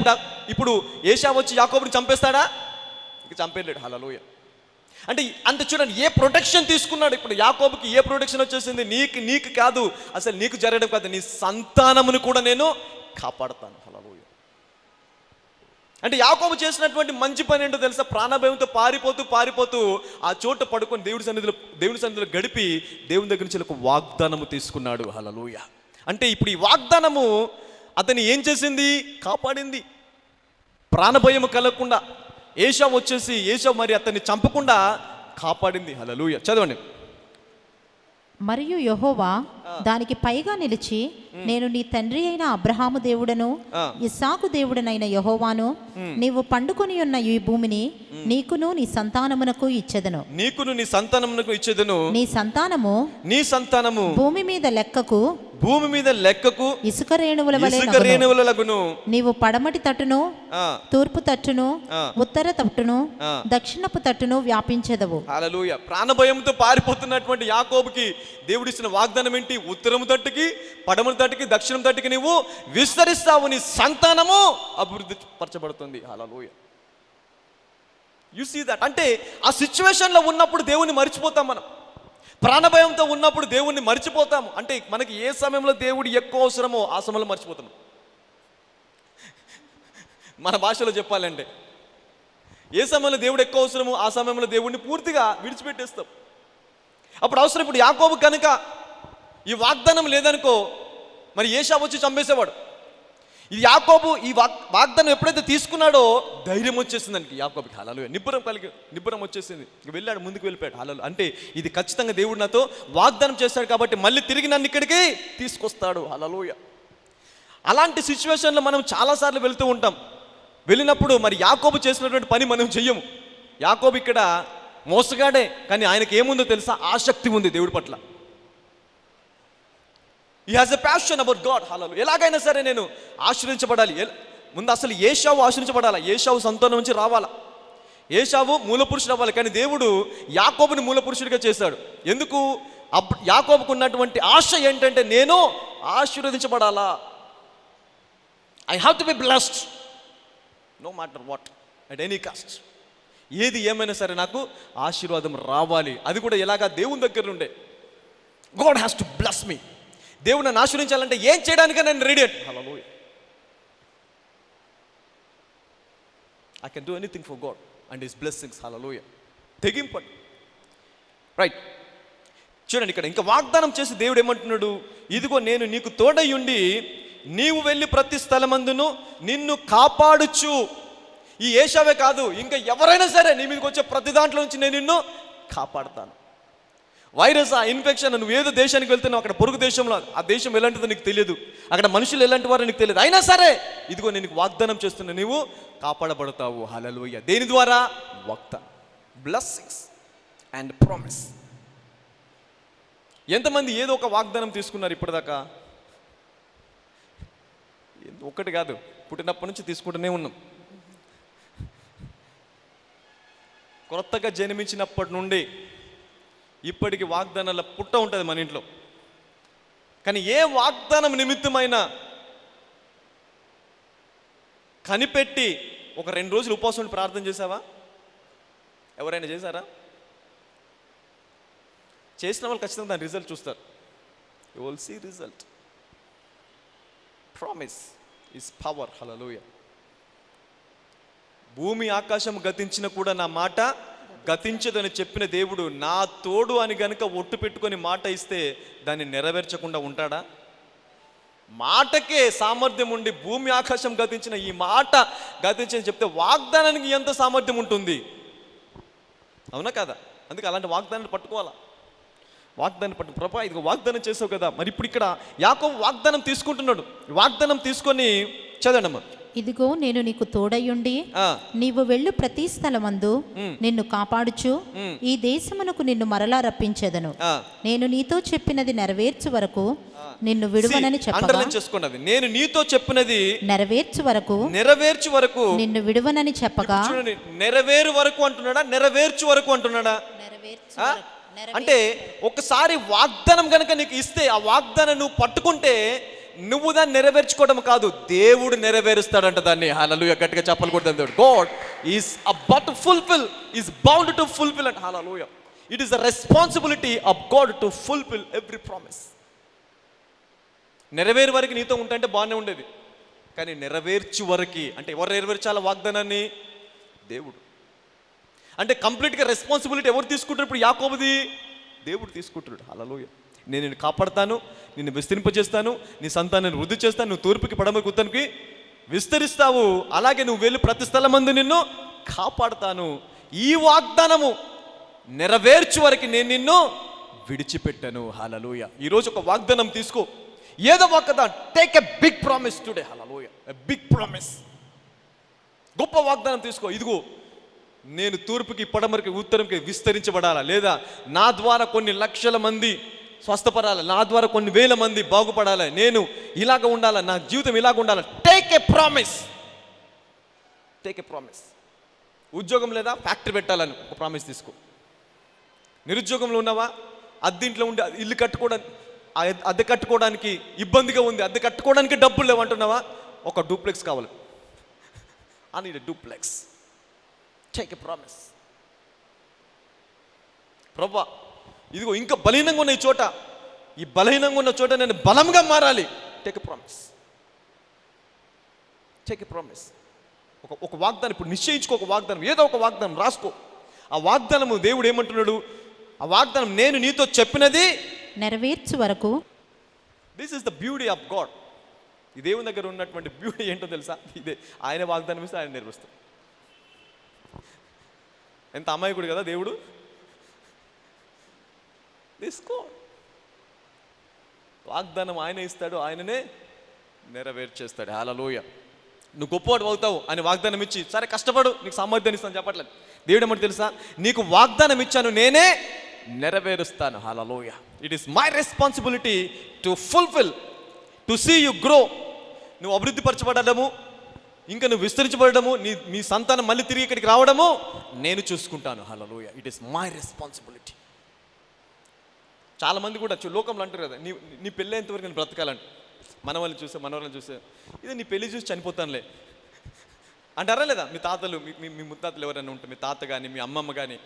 ఇప్పుడు ఏశావు వచ్చి యాకోబుని చంపేస్తాడా? ఇక చంపేయలేడు. హల్లెలూయా. అంటే చూడండి, ఏ ప్రొటెక్షన్ తీసుకున్నాడు. ఇప్పుడు యాకోబుకి ఏ ప్రొటెక్షన్ వచ్చేసింది? నీకు కాదు, అసలు నీకు జరగడం కాదు, నీ సంతానమును కూడా నేను కాపాడుతాను. హల్లెలూయా. అంటే యాకోబు చేసినటువంటి మంచి పని ఏంటో తెలుసా? ప్రాణభయంతో పారిపోతూ ఆ చోట పడుకొని దేవుడి సన్నిధిలో గడిపి దేవుని దగ్గర నుంచి ఒక వాగ్దానము తీసుకున్నాడు. హల్లెలూయా. అంటే ఇప్పుడు ఈ వాగ్దానము అతన్ని ఏం చేసింది? కాపాడింది. ప్రాణభయము కలగకుండా ఏశావు మరి అతన్ని చంపకుండా కాపాడింది. హల్లెలూయా. చదవండి. మరియు యెహోవా దానికి పైగా నిలిచి, నేను నీ తండ్రి అయిన అబ్రహాము దేవుడను ఇస్సాకు దేవుడనైన యెహోవాను, నీవు పండుకొని ఉన్న ఈ భూమిని నీకును నీ సంతానమునకు ఇచ్చెదను. నీ సంతానము భూమి మీద లెక్కకు ఇసుక రేణువులగును. నీవు పడమటి తట్టును, తూర్పు తట్టును, ఉత్తర తట్టును, దక్షిణపు తట్టును వ్యాపించెదవు. హల్లెలూయా. ప్రాణభయంతో పారిపోతున్నటువంటి యాకోబుకి దేవుడిచ్చిన వాగ్దానం ఏంటి? ఉత్తరం తట్టుకి, పడమటి తట్టుకి, దక్షిణం తట్టుకి నీవు విస్తరిస్తావు, నీ సంతానము అభివృద్ధి పరచబడుతుంది. హల్లెలూయా. You see that. అంటే ఆ సిచ్యువేషన్లో ఉన్నప్పుడు దేవుని మర్చిపోతాం. మనం ప్రాణభయంతో ఉన్నప్పుడు దేవుణ్ణి మర్చిపోతాము. అంటే మనకి ఏ సమయంలో దేవుడు ఎక్కువ అవసరమో ఆ సమయంలో మర్చిపోతాం. మన భాషలో చెప్పాలంటే ఏ సమయంలో దేవుడు ఎక్కువ అవసరమో ఆ సమయంలో దేవుడిని పూర్తిగా విడిచిపెట్టేస్తాం. అప్పుడు అవసరం. ఇప్పుడు యాకోబు కనుక ఈ వాగ్దానం లేదనుకో, మరి ఏశావు వచ్చి చంపేసేవాడు. ఇది యాకోబు ఈ వాగ్దానం ఎప్పుడైతే తీసుకున్నాడో ధైర్యం వచ్చేసింది దానికి యాకోబుకి. హల్లెలూయా. నిబ్బరం వచ్చేసింది. వెళ్ళాడు, ముందుకు వెళ్ళిపోయాడు. హల్లెలూయా. అంటే ఇది ఖచ్చితంగా దేవుడు నాతో వాగ్దానం చేస్తాడు కాబట్టి మళ్ళీ తిరిగి నన్ను ఇక్కడికి తీసుకొస్తాడు. హల్లెలూయా. అలాంటి సిచ్యువేషన్లో మనం చాలాసార్లు వెళ్తూ ఉంటాం. వెళ్ళినప్పుడు మరి యాకోబు చేసినటువంటి పని మనం చెయ్యము. యాకోబు ఇక్కడ మోసగాడే, కానీ ఆయనకి ఏముందో తెలుసా? ఆసక్తి ఉంది దేవుడి పట్ల. He has a passion about God. Hallelujah. ఎలాగైనా సరే నేను ఆశ్రయించబడాలి. ముందు అసలు ఏశావు ఆశ్రయించబడాలా, ఏశావు సంతానం నుంచి రావాలా, ఏశావు మూల పురుషుడు అవ్వాలి. కానీ దేవుడు యాకోబుని మూల పురుషుడిగా చేశాడు. ఎందుకు? యాకోబుకు ఉన్నటువంటి ఆశ ఏంటంటే నేను ఆశీర్వదించబడాలా. I have to be blessed no matter what at any cost. ఏది ఏమైనా సరే నాకు ఆశీర్వాదం రావాలి. అది కూడా ఎలాగా? దేవుని దగ్గర నుండే. God has to bless me. దేవుడు నన్ను ఆశీర్వదించాలంటే ఏం చేయడానికైనా నేను ready. Hallelujah. I can do anything for God and his blessings. Hallelujah. తెగింపండి. రైట్, చూడండి ఇక్కడ ఇంకా వాగ్దానం చేసి దేవుడు ఏమంటున్నాడు? ఇదిగో నేను నీకు తోడయ్యుండి నీవు వెళ్ళి ప్రతి స్థలమందును నిన్ను కాపాడుచు. ఈ ఏషావే కాదు, ఇంకా ఎవరైనా సరే నీ మీదకి వచ్చే ప్రతి దాంట్లో నుంచి నేను నిన్ను కాపాడుతాను. వైరస్, ఆ ఇన్ఫెక్షన్, నువ్వు ఏదో దేశానికి వెళ్తున్నావు, అక్కడ పొరుగు దేశంలో ఆ దేశం ఎలాంటిదో నీకు తెలియదు, అక్కడ మనుషులు ఎలాంటి వారో నీకు తెలియదు, అయినా సరే ఇదిగో నేను వాగ్దానం చేస్తున్నా, నీవు కాపాడబడతావు. హల్లెలూయా. దేని ద్వారా? వాగ్దానం, బ్లెస్సింగ్స్ అండ్ ప్రామిస్. ఎంతమంది ఏదో ఒక వాగ్దానం తీసుకున్నారు ఇప్పటిదాకా? ఒక్కటి కాదు, పుట్టినప్పటి నుంచి తీసుకుంటూనే ఉన్నాం. కొత్తగా జన్మించినప్పటి నుండి ఇప్పటికి వాగ్దానాల పుట్ట ఉంటుంది మన ఇంట్లో. కానీ ఏ వాగ్దానం నిమిత్తమైనా కనిపెట్టి ఒక 2 రోజులు ఉపవాసం ఉండి ప్రార్థన చేసావా? ఎవరైనా చేశారా? చేసిన వాళ్ళు ఖచ్చితంగా దాని రిజల్ట్ చూస్తారు. You will see result. Promise is power. Hallelujah. భూమి ఆకాశం గతించిన కూడా నా మాట గతించదని చెప్పిన దేవుడు నా తోడు అని గనుక ఒట్టు పెట్టుకొని మాట ఇస్తే దాన్ని నెరవేర్చకుండా ఉంటాడా? మాటకే సామర్థ్యం ఉండి భూమి ఆకాశం గతించిన ఈ మాట గతించని చెప్తే వాగ్దానానికి ఎంత సామర్థ్యం ఉంటుంది? అవునా కదా? అందుకే అలాంటి వాగ్దానాన్ని పట్టుకోవాలా. వాగ్దానం పట్టు. ప్రభా ఇదిగో వాగ్దానం చేసావు కదా. మరి ఇప్పుడు ఇక్కడ యాకోబు వాగ్దానం తీసుకుంటున్నాడు. వాగ్దానం తీసుకొని చదవడమ్మా. ఇదిగో నేను నీకు తోడయ్యుండి నీవు వెళ్ళు ప్రతి స్థలమందు నిన్ను కాపాడుచు ఈ దేశమునకు నిన్ను మరలా రప్పించెదను. నేను నీతో చెప్పినది నెరవేర్చు వరకు నిన్ను విడువనని చెప్పగా, చేసుకున్నది నేను నీతో చెప్పినది నెరవేర్చు వరకు నిన్ను విడువనని చెప్పగా. చూడండి, నెరవేరు వరకు అంటున్నాడా, నెరవేర్చు వరకు అంటున్నాడా? అంటే ఒకసారి వాగ్దానం కనుక నీకు ఇస్తే ఆ వాగ్దానం నువ్వు పట్టుకుంటే నువ్వు దాన్ని నెరవేర్చుకోవడం కాదు, దేవుడు నెరవేరుస్తాడంట దాన్ని. హల్లెలూయా. గట్టిగా చెప్పలు కొడతాం. దేవుడు God is about to fulfil, is bound to fulfil and hallelujah. It is the responsibility of God to fulfil every promise. నెరవేరు వరకు నీతో ఉంటే బాగానే ఉండేది, కానీ నెరవేర్చు వరకు అంటే ఎవరు నెరవేర్చాల వాగ్దానాన్ని? దేవుడు. అంటే కంప్లీట్గా రెస్పాన్సిబిలిటీ ఎవరు తీసుకుంటారు? ఇప్పుడు యాకోబుది దేవుడు తీసుకుంటున్నాడు. హల్లెలూయా. నేను నిన్ను కాపాడతాను, నిన్ను విస్తరింపజేస్తాను, నీ సంతానాన్ని వృద్ధి చేస్తాను, నువ్వు తూర్పుకి పడమకి ఉత్తరానికి విస్తరిస్తావు, అలాగే నువ్వు వెళ్ళి ప్రతి స్థలమందు నిన్ను కాపాడతాను. ఈ వాగ్దానము నెరవేర్చు వరకు నేను నిన్ను విడిచిపెట్టాను. హల్లెలూయా. ఈరోజు ఒక వాగ్దానం తీసుకో, ఏదో ఒక take a big promise today. Hallelujah. A big promise, గొప్ప వాగ్దానం తీసుకో. ఇదిగో నేను తూర్పుకి పడమరికి ఉత్తరంకి విస్తరించబడాలా, లేదా నా ద్వారా కొన్ని లక్షల మంది స్వస్థపడాలి, నా ద్వారా కొన్ని వేల మంది బాగుపడాలి, నేను ఇలాగ ఉండాలా, నా జీవితం ఇలాగ ఉండాలి. Take a promise, take a promise. ఉద్యోగం లేదా, ఫ్యాక్టరీ పెట్టాలని ఒక ప్రామిస్ తీసుకో. నిరుద్యోగంలో ఉన్నావా, అద్దెంట్లో ఉండి ఇల్లు కట్టుకోవడానికి, అద్దె కట్టుకోవడానికి ఇబ్బందిగా ఉంది, అద్దె కట్టుకోవడానికి డబ్బులు లేవంటున్నావా, ఒక డూప్లెక్స్ కావాలి. I need a duplex. Take a promise. ప్రభువా ఇదిగో ఇంకా బలహీనంగా ఉన్న ఈ చోట, ఈ బలహీనంగా ఉన్న చోట నేను బలంగా మారాలి. Take a promise, take a promise. ఒక వాగ్దానం ఇప్పుడు నిశ్చయించుకో. ఒక వాగ్దానం, ఏదో ఒక వాగ్దానం రాసుకో. ఆ వాగ్దానము దేవుడు ఏమంటున్నాడు? ఆ వాగ్దానం నేను నీతో చెప్పినది నెరవేర్చు వరకు. This is the beauty of God. ఈ దేవుని దగ్గర ఉన్నటువంటి బ్యూటీ ఏంటో తెలుసా? ఇదే, ఆయన వాగ్దానం ఇస్తే ఆయన నెరవేరుస్తాడు. ఎంత అమాయకుడు కదా దేవుడు. తీసుకో, వాగ్దానం ఆయన ఇస్తాడు, ఆయననే నెరవేర్చేస్తాడు. హల్లెలూయా. నువ్వు గొప్పవాడు అవుతావు అని వాగ్దానం ఇచ్చి, సరే కష్టపడు నీకు సామర్థ్యాన్ని ఇస్తాను చెప్పట్లేదు. దేవుడు ఏమంటే తెలుసా? నీకు వాగ్దానం ఇచ్చాను, నేనే నెరవేరుస్తాను. Hallelujah. It is my responsibility to fulfil, to see you grow. నువ్వు అభివృద్ధి పరచబడము, ఇంకా నువ్వు విస్తరించబడము, మీ సంతానం మళ్ళీ తిరిగి ఇక్కడికి రావడము నేను చూసుకుంటాను. Hallelujah. It is my responsibility. చాలా మంది కూడా లోకంలో అంటారు కదా, నీ పెళ్ళి ఎంతవరకు నేను బ్రతకాలంట. మనవాళ్ళని చూసే ఇది నీ పెళ్లి చూసి చనిపోతానులే అంటారా లేదా? మీ తాతలు, మీ ముత్తాతలు ఎవరైనా ఉంటే, మీ తాత కానీ మీ అమ్మమ్మ కానీ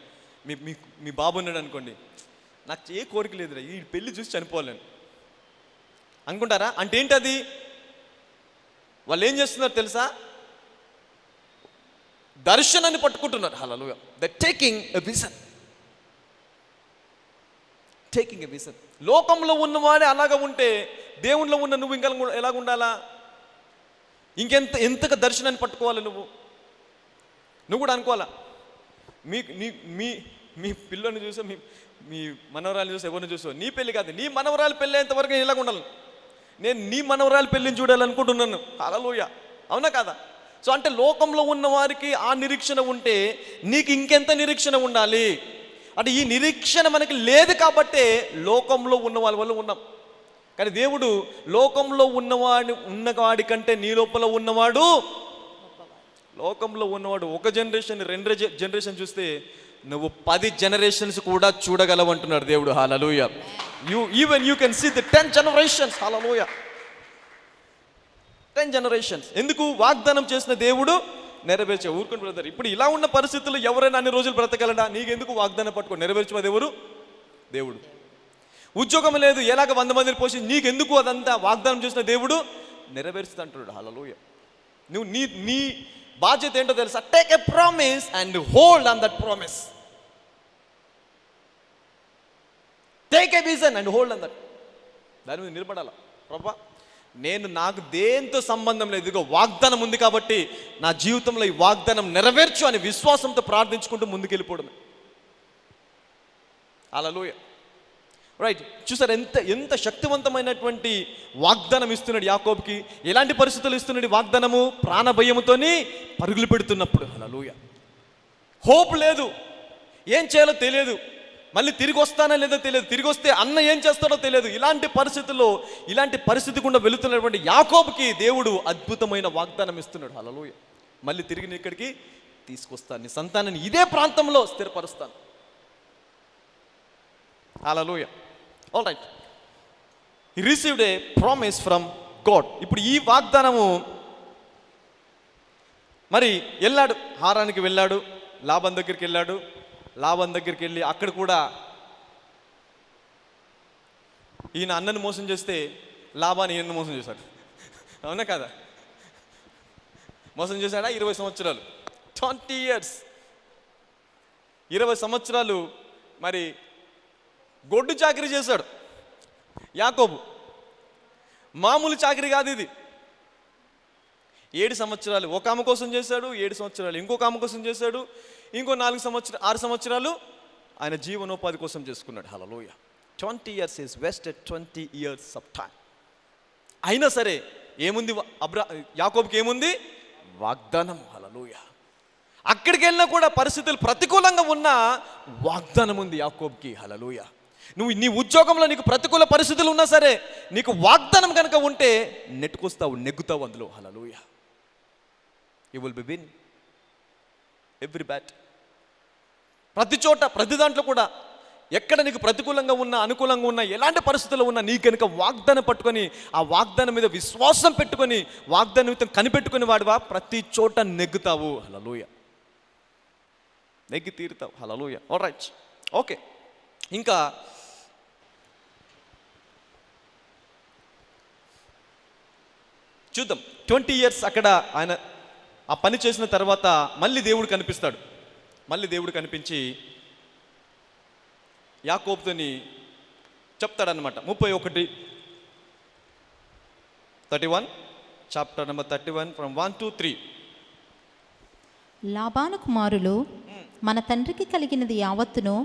మీ బాబు ఉన్నాడు అనుకోండి, నాకు ఏ కోరిక లేదురా, ఈ పెళ్లి చూసి చనిపోవాలని అనుకుంటారా? అంటే ఏంటది? వాళ్ళు ఏం చేస్తున్నారు తెలుసా? దర్శనాన్ని పట్టుకుంటున్నారు. Hallelujah. The taking a vision. లోకంలో ఉన్నవాడే అలాగా ఉంటే దేవునిలో ఉన్న నువ్వు ఇంకా ఎలాగ ఉండాలా? ఎంతగా దర్శనాన్ని పట్టుకోవాలి నువ్వు కూడా అనుకోవాలా. మీ పిల్లని చూసో, మీ మనవరాలు చూసో, ఎవరిని చూసో, నీ పెళ్ళి కాదు, నీ మనవరాలు పెళ్ళి అయ్యేంతవరకు నేను ఇలాగ ఉండాలి. నేను నీ మనవరాలు పెళ్ళిని చూడాలనుకుంటున్నాను. హల్లెలూయా. అవునా కాదా? సో అంటే లోకంలో ఉన్న వారికి ఆ నిరీక్షణ ఉంటే నీకు ఇంకెంత నిరీక్షణ ఉండాలి? అంటే ఈ నిరీక్షణ మనకి లేదు కాబట్టే లోకంలో ఉన్న వాళ్ళ వల్ల ఉన్నాం. కానీ దేవుడు లోకంలో ఉన్నవాడి కంటే నీ లోపల ఉన్నవాడు, లోకంలో ఉన్నవాడు ఒక జనరేషన్ 2 జనరేషన్ చూస్తే నువ్వు 10 జనరేషన్స్ కూడా చూడగలవు అంటున్నాడు దేవుడు. Hallelujah. You can see the 10 generations. Hallelujah. 10 generations. ఎందుకు? వాగ్దానం చేసిన దేవుడు నెరవేర్చే. ఊరుకుని బ్రదర్, ఇప్పుడు ఇలా ఉన్న పరిస్థితుల్లో ఎవరైనా అన్ని రోజులు బ్రతకగలడా? నీకెందుకు? వాగ్దానం పట్టుకో, నెరవేర్చేది ఎవరు? దేవుడు. ఉద్యోగం లేదు, ఎలాగ 100 మందిని పోసి, నీకెందుకు? అదంతా వాగ్దానం చేసిన దేవుడు నెరవేరుస్తుంది అంటున్నాడు. హల్లెలూయా. నువ్వు నీ బాధ్యత ఏంటో తెలుసా? Take a promise and hold on that promise. Take a vision and hold on that. దాని మీద నిలబడాల. ప్రభా, నాకు దేంతో సంబంధం లేదు, ఇదిగో వాగ్దానం ఉంది కాబట్టి నా జీవితంలో ఈ వాగ్దానం నెరవేర్చు అని విశ్వాసంతో ప్రార్థించుకుంటూ ముందుకెళ్ళిపోవడమే. హల్లెలూయా. రైట్. చూసారు ఎంత శక్తివంతమైనటువంటి వాగ్దానం ఇస్తున్నాడు యాకోబుకి. ఎలాంటి పరిస్థితులు ఇస్తున్నాడు వాగ్దానము? ప్రాణభయముతోని పరుగులు పెడుతున్నప్పుడు. హల్లెలూయా. హోప్ లేదు, ఏం చేయాలో తెలియదు, మళ్ళీ తిరిగి వస్తానో లేదో తెలియదు, తిరిగి వస్తే అన్న ఏం చేస్తాడో తెలియదు. ఇలాంటి పరిస్థితుల్లో, ఇలాంటి పరిస్థితి గుండా వెళుతున్నటువంటి యాకోబుకి దేవుడు అద్భుతమైన వాగ్దానం ఇస్తున్నాడు. హల్లెలూయా. మళ్ళీ తిరిగి నీ ఇక్కడికి తీసుకొస్తాను, నీ సంతానాన్ని ఇదే ప్రాంతంలో స్థిరపరుస్తాను. Hallelujah. All right. He received a promise from God. ఇప్పుడు ఈ వాగ్దానము మరి వెళ్ళాడు, హారానికి వెళ్ళాడు, లాబాను దగ్గరికి వెళ్ళాడు. లాబాను దగ్గరికి వెళ్ళి అక్కడ కూడా ఈయన అన్నను మోసం చేస్తే లాబాను ఈయనను మోసం చేశాడు. అవునా కదా? మోసం చేశాడా? 20 సంవత్సరాలు, 20 years, 20 సంవత్సరాలు మరి గొడ్డు చాకరీ చేశాడు యాకోబు. మామూలు చాకరీ కాదు ఇది. 7 సంవత్సరాలు ఒక ఆమె కోసం చేశాడు, 7 సంవత్సరాలు ఇంకొక ఆమె కోసం చేశాడు, ఇంకో 6 సంవత్సరాలు ఆయన జీవనోపాధి కోసం చేసుకున్నాడు. హల్లెలూయా. 20 years is wasted, 20 years of time. అయినా సరే ఏముంది యాకోబుకి? ఏముంది? వాగ్దానం. హల్లెలూయా. అక్కడికి వెళ్ళినా కూడా పరిస్థితులు ప్రతికూలంగా ఉన్న వాగ్దానం ఉంది యాకోబుకి. హల్లెలూయా. నీ ఉద్యోగంలో నీకు ప్రతికూల పరిస్థితులు ఉన్నా సరే నీకు వాగ్దానం కనుక ఉంటే నెగ్గుతావు అందులో. Hallelujah. You will be win every bat. ప్రతి చోట, ప్రతి దాంట్లో కూడా ఎక్కడ నీకు ప్రతికూలంగా ఉన్నా, అనుకూలంగా ఉన్నా, ఎలాంటి పరిస్థితుల్లో ఉన్నా నీ కనుక వాగ్దానం పట్టుకొని, ఆ వాగ్దానం మీద విశ్వాసం పెట్టుకొని, వాగ్దానం కనిపెట్టుకుని వాడివా ప్రతి చోట నెగ్గుతావు. హల్లెలూయా. నెగ్గి తీరుతావు. హల్లెలూయా. All right. ఓకే. ఇంకా చూద్దాం. 20 years అక్కడ ఆయన ఆ పని చేసిన తర్వాత మళ్ళీ దేవుడు కనిపిస్తాడు. మళ్ళీ దేవుడు కనిపించి యాకోబుతోని చెప్తాడనమాట. 31 chapter number 31 from 1 to 3. Laban కుమారులు మన తండ్రికి కలిగినది యావత్తును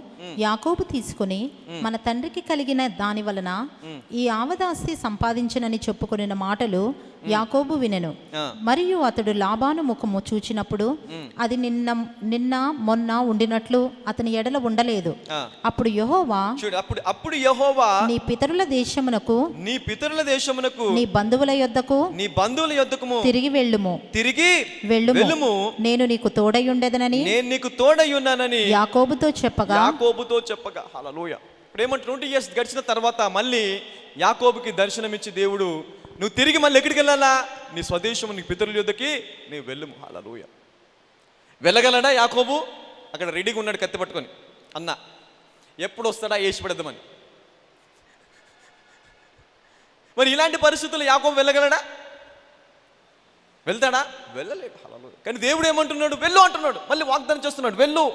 యాకోబు తీసుకుని మన తండ్రికి కలిగిన దాని వలన ఈ ఆవదాస్తి సంపాదించనని చెప్పుకొనిన మాటలు యాకోబు వినెను. మరియు అతడు లాబాను ముఖము చూచినప్పుడు అది నిన్న మొన్న ఉండినట్లు అతని ఎడల ఉండలేదు. అప్పుడు యెహోవా నీ పితరుల దేశమునకు నీ బంధువుల యొద్దకు తిరిగి వెళ్ళుము నేను నీకు తోడై ఉండేదనని యాకోబుతో చెప్పగా. హల్లెలూయా. ఇప్పుడు ఏమంటే 20 years గడిచిన తర్వాత మళ్ళీ యాకోబుకి దర్శనమిచ్చి దేవుడు, నువ్వు తిరిగి మళ్ళీ ఎక్కడికి వెళ్ళాలా? నీ స్వదేశము, నీ పితరుల యొద్దకి నీవు వెళ్ళుము. హల్లెలూయా. వెళ్ళగలడా యాకోబు? అక్కడ రెడీగా ఉన్నాడు కత్తి పట్టుకొని, అన్న ఎప్పుడు వస్తాడా వేసి పెడదామని. మరి ఇలాంటి పరిస్థితుల్లో యాకోబు వెళ్ళగలడా? వెళ్తాడా? వెళ్ళలేడు. హల్లెలూయా. కానీ దేవుడు ఏమంటున్నాడు? వెళ్ళు అంటున్నాడు. మళ్ళీ వాగ్దానం చేస్తున్నాడు, వెళ్ళు,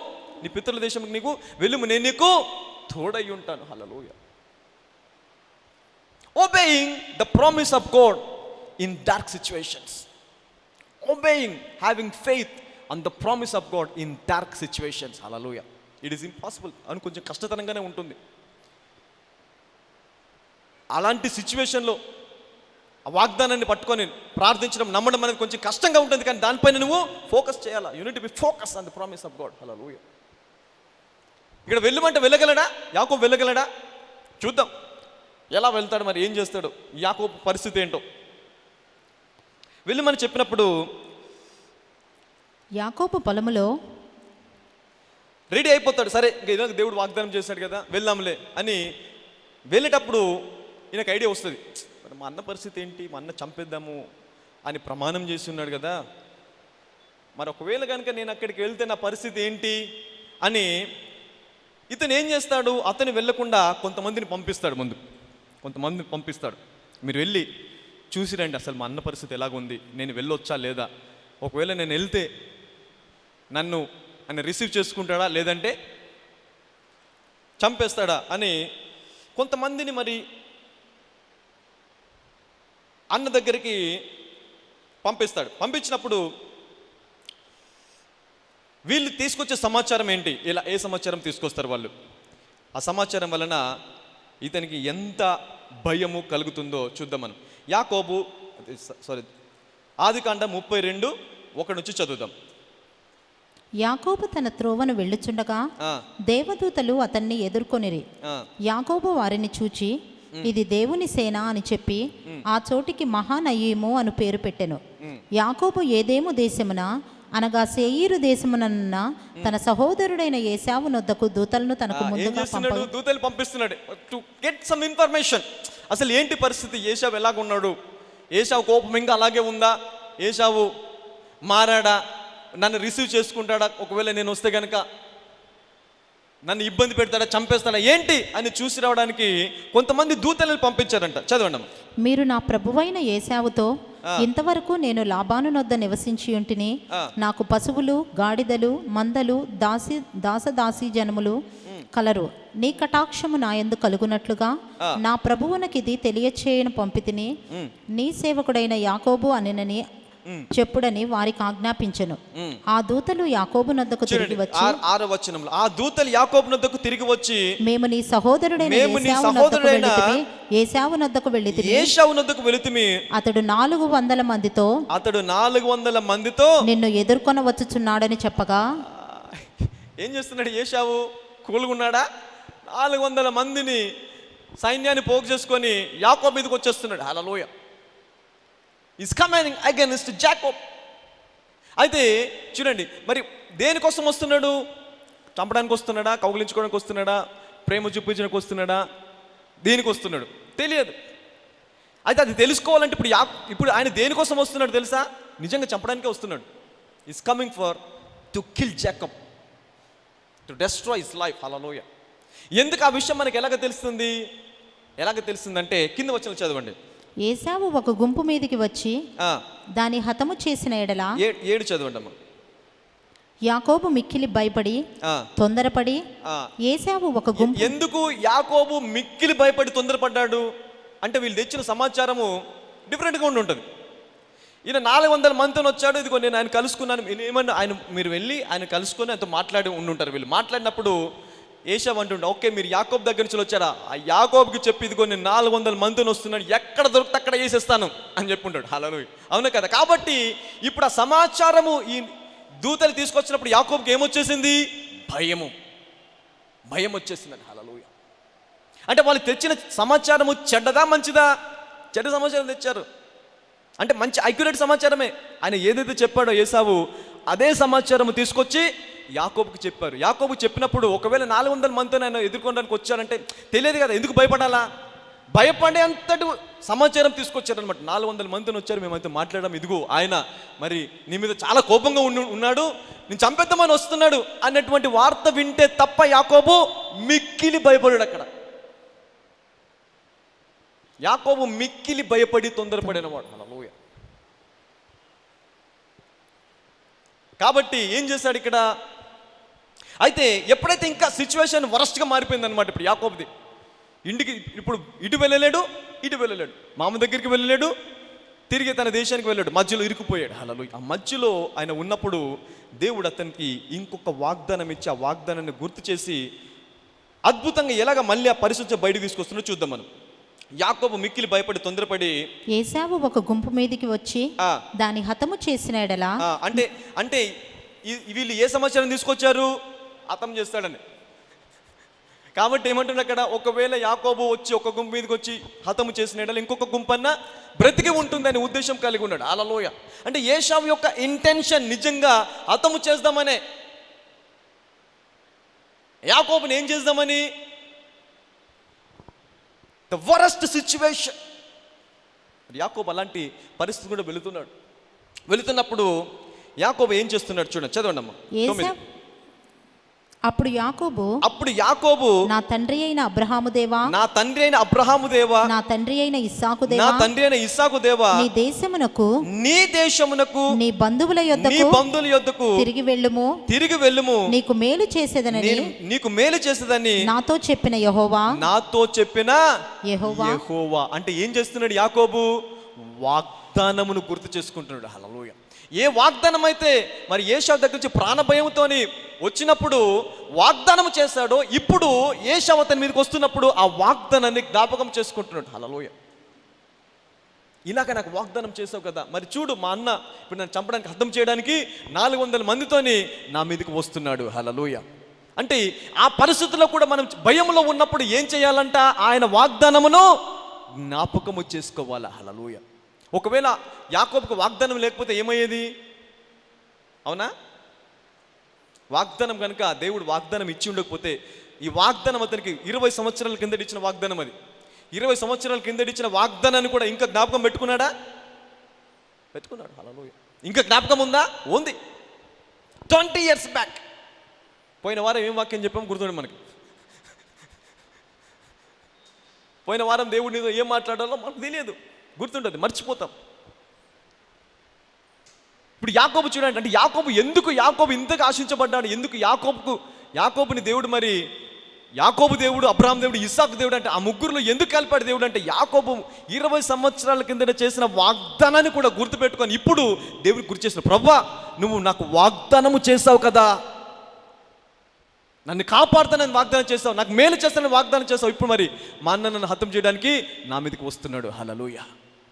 నీ పితరుల దేశంకి నీకు వెళ్ళుము, నేను నీకు తోడై ఉంటాను. హల్లెలూయా. Obeying the promise of God in dark situations. Obeying, having faith on the promise of God in dark situations. Hallelujah. It is impossible. అని కొంచెం కష్టతరంగానే ఉంటుంది. అలాంటి సిచ్యువేషన్లో ఆ వాగ్దానాన్ని పట్టుకొని ప్రార్థించడం, నమ్మడం అనేది కొంచెం కష్టంగా ఉంటుంది. కానీ దానిపైన నువ్వు ఫోకస్ చేయాలా. You need to be focus on the promise of God. Hallelujah. ఇక్కడ వెళ్ళమంటే వెళ్ళగలడా? యాకోబు వెళ్ళగలడా? చూద్దాం ఎలా వెళ్తాడు, మరి ఏం చేస్తాడు, యాకోబు పరిస్థితి ఏంటో. వెళ్ళమని చెప్పినప్పుడు యాకోబు పొలములో రెడీ అయిపోతాడు. సరే ఇంకా దేవుడు వాగ్దానం చేశాడు కదా, వెళ్దాంలే అని వెళ్ళేటప్పుడు ఈయనకు ఐడియా వస్తుంది, మరి మా అన్న పరిస్థితి ఏంటి, మా అన్న చంపేద్దాము అని ప్రమాణం చేసి ఉన్నాడు కదా, మరి ఒకవేళ కనుక నేను అక్కడికి వెళ్తే నా పరిస్థితి ఏంటి అని ఇతను ఏం చేస్తాడు, అతను వెళ్ళకుండా కొంతమందిని పంపిస్తాడు. కొంతమందిని పంపిస్తాడు, మీరు వెళ్ళి చూసిరండి అసలు మా అన్న పరిస్థితి ఎలాగుంది, నేను వెళ్ళొచ్చా లేదా, ఒకవేళ నేను వెళ్తే నన్ను ఆయన రిసీవ్ చేసుకుంటాడా లేదంటే చంపేస్తాడా అని కొంతమందిని మరి అన్న దగ్గరికి పంపిస్తాడు. పంపించినప్పుడు వీళ్ళు తీసుకొచ్చే సమాచారం ఏంటి, ఇలా ఏ సమాచారం తీసుకొస్తారు వాళ్ళు, ఆ సమాచారం వలన ఇతనికి ఎంత భయము కలుగుతుందో చూద్దాం మనం. యాకోబు ఆదికాండం 32:1 నుంచి చదువుదాం. యాకోబు తన త్రోవను వెళ్ళుచుండగా దేవదూతలు అతన్ని ఎదుర్కొనిరి. యాకోబు వారిని చూచి, ఇది దేవుని సేన అని చెప్పి ఆ చోటికి మహానయీము అను పేరు పెట్టెను. యాకోబు ఏదేము దేశమున అనగా సేయీరు దేశమునన్న తన సహోదరుడైన ఏశావు నొద్దకు దూతలను తనకు ముందుగా దూతలు పంపిస్తున్నాడు టు గెట్ సమ్ ఇన్ఫర్మేషన్. అసలు ఏంటి పరిస్థితి, ఏశావు ఎలాగున్నాడు, ఏశావు కోపం ఇంకా అలాగే ఉందా, ఏశావు మారాడా, నన్ను రిసీవ్ చేసుకుంటాడా, ఒకవేళ నేను వస్తే కనుక నన్ను ఇబ్బంది పెడతాడా, చంపేస్తాడా ఏంటి అని చూసి రావడానికి కొంతమంది దూతలను పంపించారంట. చదవండి. మీరు నా ప్రభువైన ఏశావుతో, ఇంతవరకు నేను లాబాను నొద్ద నివసించి ఉంటిని, నాకు పశువులు గాడిదలు మందలు దాసదాసీ జనములు కలరు, నీ కటాక్షము నా యందు కలుగునట్లుగా నా ప్రభువునకిది తెలియచేయను పంపితిని, నీ సేవకుడైన యాకోబు అనినని చెప్పుడని వారికి ఆజ్ఞాపించెను. ఆ దూతలు యాకోబు నొద్దకు తిరిగి వచ్చి, 6వ వచనంలో ఆ దూతలు యాకోబు నొద్దకు తిరిగి వచ్చి, మేము నీ సహోదరుడైన ఏశావు నొద్దకు వెళితిమి, అతడు 400 మందితో నిన్ను ఎదుర్కొన వచ్చుచున్నాడని చెప్పగా, ఏం చేస్తున్నాడు ఏశావు, కూలుగున్నాడా, 400 మందిని సైన్యాన్ని పోగు చేసుకొని యాకోబు మీదకి వచ్చేస్తున్నాడు. Hallelujah. Is coming against Jacob. అయితే చూడండి, మరి దేనికోసం వస్తున్నాడు, చంపడానికి వస్తున్నాడా, కౌగిలించుకోవడానికి వస్తున్నాడా, ప్రేమ చూపించడానికి వస్తున్నాడా, దేనికి వస్తున్నాడు తెలియదు. అయితే అది తెలుసుకోవాలంటే ఇప్పుడు ఆయన దేనికోసం వస్తున్నాడు తెలుసా, నిజంగా చంపడానికే వస్తున్నాడు. Is coming for to kill Jacob, to destroy his life. Hallelujah. ఎందుకు ఆ విషయం మనకి ఎలాగ తెలుస్తుందంటే కింద వచనం చదవండి. ఏశావు ఒక గుంపు మీదికి వచ్చి దాని హతము చేసిన ఎడల 7 చదవండి అమ్మ. యాకోబు మిక్కిలి భయపడి తొందరపడి ఏశావు ఒక గుంపు. ఎందుకు యాకోబు మిక్కిలి భయపడి తొందరపడ్డాడు అంటే వీళ్ళు తెచ్చిన సమాచారము డిఫరెంట్గా ఉంటుంది. ఈయన 400 మందితో వచ్చాడు, ఇదిగో నేను ఆయన కలుసుకున్నాను, ఏమన్నా ఆయన మీరు వెళ్ళి ఆయన కలుసుకొని ఆయనతో మాట్లాడి ఉండుంటారు. వీళ్ళు మాట్లాడినప్పుడు ఏశావు అంటుండే, ఓకే మీరు యాకోబు దగ్గర నుంచి వచ్చారా, ఆ యాకోబుకి చెప్పి ఇదిగో నేను 400 మందితో వస్తున్నాడు, ఎక్కడ దొరికితే అక్కడ వేసేస్తాను అని చెప్పుంటాడు. హల్లెలూయా. అవును కదా. కాబట్టి ఇప్పుడు ఆ సమాచారము ఈ దూతలు తీసుకొచ్చినప్పుడు యాకోబుకి ఏమొచ్చేసింది, భయం వచ్చేసిందని. హల్లెలూయా. అంటే వాళ్ళు తెచ్చిన సమాచారము చెడ్డదా మంచిదా, చెడ్డ సమాచారం తెచ్చారు. అంటే మంచి అక్యురేట్ సమాచారమే. ఆయన ఏదైతే చెప్పాడో ఏశావు అదే సమాచారము తీసుకొచ్చి యాకోబుకి చెప్పారు. యాకోబు చెప్పినప్పుడు ఒకవేళ 400 మందితో ఆయన ఎదుర్కొనడానికి వచ్చారంటే తెలియదు కదా, ఎందుకు భయపడాలా? భయపడే అంతటి సమాచారం తీసుకొచ్చారనమాట. 400 మందిని వచ్చారు, మేమైతే మాట్లాడడం, ఇదిగో ఆయన మరి నీ మీద చాలా కోపంగా ఉన్నాడు, నేను చంపేద్దామని వస్తున్నాడు అన్నటువంటి వార్త వింటే తప్ప యాకోబు మిక్కిలి భయపడాడు. అక్కడ యాకోబు మిక్కిలి భయపడి తొందరపడినవాడు. హల్లెలూయా. కాబట్టి ఏం చేశాడు ఇక్కడ? అయితే ఎప్పుడైతే ఇంకా సిచ్యువేషన్ వరస్ట్గా మారిపోయింది అనమాట ఇప్పుడు యాకోబుది. ఇంటికి ఇప్పుడు ఇటు వెళ్ళలేడు, ఇటు వెళ్ళలేడు, మామ దగ్గరికి వెళ్ళలేడు, తిరిగి తన దేశానికి వెళ్ళాడు, మధ్యలో ఇరుక్కుపోయాడు. హల్లెలూయా. ఆ మధ్యలో ఆయన ఉన్నప్పుడు దేవుడు అతనికి ఇంకొక వాగ్దానం ఇచ్చి ఆ వాగ్దానాన్ని గుర్తు చేసి అద్భుతంగా ఎలాగ మళ్ళీ ఆ పరిస్థితి బయటకు తీసుకొస్తున్నో చూద్దాం మనం. యాకోబు మిక్కిలి భయపడి తొందరపడి ఏశావు ఒక గుంపు మీదికి వచ్చి దాని హతము చేసిన ఎడలా, అంటే వీళ్ళు ఏ సమాచారం తీసుకొచ్చారు? హతం చేస్తాడని. కాబట్టి ఏమంటున్నా అక్కడ, ఒకవేళ యాకోబు వచ్చి ఒక గుంపు మీదకి వచ్చి హతము చేసిన ఎడల ఇంకొక గుంపన్న బ్రతికి ఉంటుందని ఉద్దేశం కలిగి ఉన్నాడు. హల్లెలూయా. అంటే ఏశావు యొక్క ఇంటెన్షన్ నిజంగా హతము చేద్దామనే. యాకోబుని ఏం చేద్దామని? The worst situation. యాకోబు అలాంటి పరిస్థితి కూడా వెళుతున్నప్పుడు యాకోబు ఏం చేస్తున్నాడు చూడండి, చదవండి అమ్మా. అప్పుడు యాకోబు నా తండ్రి అయిన అబ్రహాము దేవా, నా తండ్రి నా తండ్రి అయిన ఇస్సాకు దేవా, నీ దేశమునకు నీ బంధువుల యొద్దకు తిరిగి వెళ్ళుము, నీకు మేలు చేసేదని నాతో చెప్పిన యెహోవా. అంటే ఏం చేస్తున్నాడు యాకోబు? వాగ్దానమును గుర్తు చేసుకుంటున్నాడు. హల్లెలూయా. ఏ వాగ్దానం అయితే మరి ఏశావు దగ్గర నుంచి ప్రాణభయంతోని వచ్చినప్పుడు వాగ్దానం చేశాడో, ఇప్పుడు ఏశావు అతని మీదకి వస్తున్నప్పుడు ఆ వాగ్దానాన్ని జ్ఞాపకం చేసుకుంటున్నాడు. హల్లెలూయా. ఇలాగ నాకు వాగ్దానం చేసావు కదా, మరి చూడు మా అన్న ఇప్పుడు నన్ను చంపడానికి హతం చేయడానికి 400 మందితోని నా మీదకి వస్తున్నాడు. హల్లెలూయా. అంటే ఆ పరిస్థితుల్లో కూడా మనం భయంలో ఉన్నప్పుడు ఏం చేయాలంట? ఆయన వాగ్దానమును జ్ఞాపకము చేసుకోవాలా. హల్లెలూయా. ఒకవేళ యాకోబుకు వాగ్దానం లేకపోతే ఏమయ్యేది? అవునా? వాగ్దానం కనుక దేవుడు వాగ్దానం ఇచ్చి ఉండకపోతే, ఈ వాగ్దానం అతనికి 20 సంవత్సరాల కిందటి ఇచ్చిన వాగ్దానం, అది 20 సంవత్సరాల కిందటి ఇచ్చిన వాగ్దానాన్ని కూడా ఇంకా జ్ఞాపకం పెట్టుకున్నాడు. హల్లెలూయా. ఇంకా జ్ఞాపకం ఉందా? ఉంది. 20 years బ్యాక్. పోయిన వారం ఏం వాక్యం చెప్పాము గుర్తుండే మనకి. పోయిన వారం దేవుడిని ఏం మాట్లాడాలో మనకు తెలియదు, గుర్తుంటుంది, మర్చిపోతాం. ఇప్పుడు యాకోబు చూడండి, అంటే యాకోబు ఇంతగా ఆశించబడ్డాడు. ఎందుకు యాకోబుని దేవుడు మరి యాకోబు దేవుడు, అబ్రహాం దేవుడు, ఇస్సాకు దేవుడు అంటే ఆ ముగ్గురులో ఎందుకు కలిపాడు దేవుడు అంటే, యాకోబు 20 సంవత్సరాల కిందట చేసిన వాగ్దానాన్ని కూడా గుర్తుపెట్టుకొని ఇప్పుడు దేవుడికి గుర్తు చేసిన, ప్రభువా నువ్వు నాకు వాగ్దానము చేసావు కదా, నన్ను కాపాడుతానని వాగ్దానం చేస్తావు, నాకు మేలు చేస్తానని వాగ్దానం చేస్తావు, ఇప్పుడు మరి మా అన్న నన్ను హతం చేయడానికి నా మీదకి వస్తున్నాడు. హల్లెలూయా.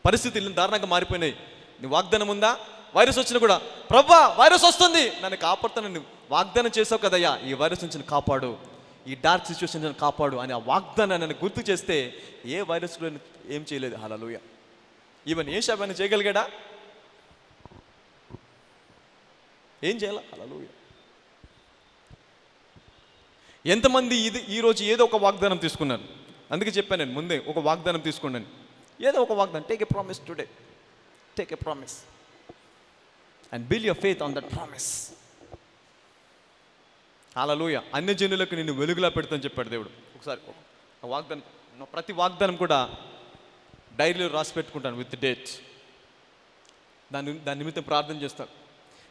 పరిస్థితులు దారుణంగా మారిపోయినాయి. నీ వాగ్దానం ఉందా? వైరస్ వచ్చినా కూడా, ప్రభువా వైరస్ వస్తుంది, నన్ను కాపాడుతానని వాగ్దానం చేసావు కదయ్యా, ఈ వైరస్ నుంచి నన్ను కాపాడు, ఈ డార్క్ సిచ్యువేషన్ నన్ను కాపాడు అని ఆ వాగ్దానాన్ని నన్ను గుర్తు చేస్తే ఏ వైరస్లో ఏం చేయలేదు. హల్లెలూయా. ఈవెన్ ఏశావు చేయగలిగాడా? ఏం చేయాల? హల్లెలూయా. ఎంతమంది ఈరోజు ఏదో ఒక వాగ్దానం తీసుకున్నారు? అందుకే చెప్పాను నేను ముందే, ఒక వాగ్దానం తీసుకున్నాను. ఏదో ఒక వాగ్దానం. Take a promise today, take a promise and build your faith on that promise. Hallelujah. అన్ని జనులకు నిన్ను వెలుగులా పెడతానని చెప్పాడు దేవుడు. ఒకసారి వాగ్దానం, ప్రతి వాగ్దానం కూడా డైరీలో రాసి పెట్టుకుంటాను విత్ డేట్. దాని నిమిత్తం ప్రార్థన చేస్తాను.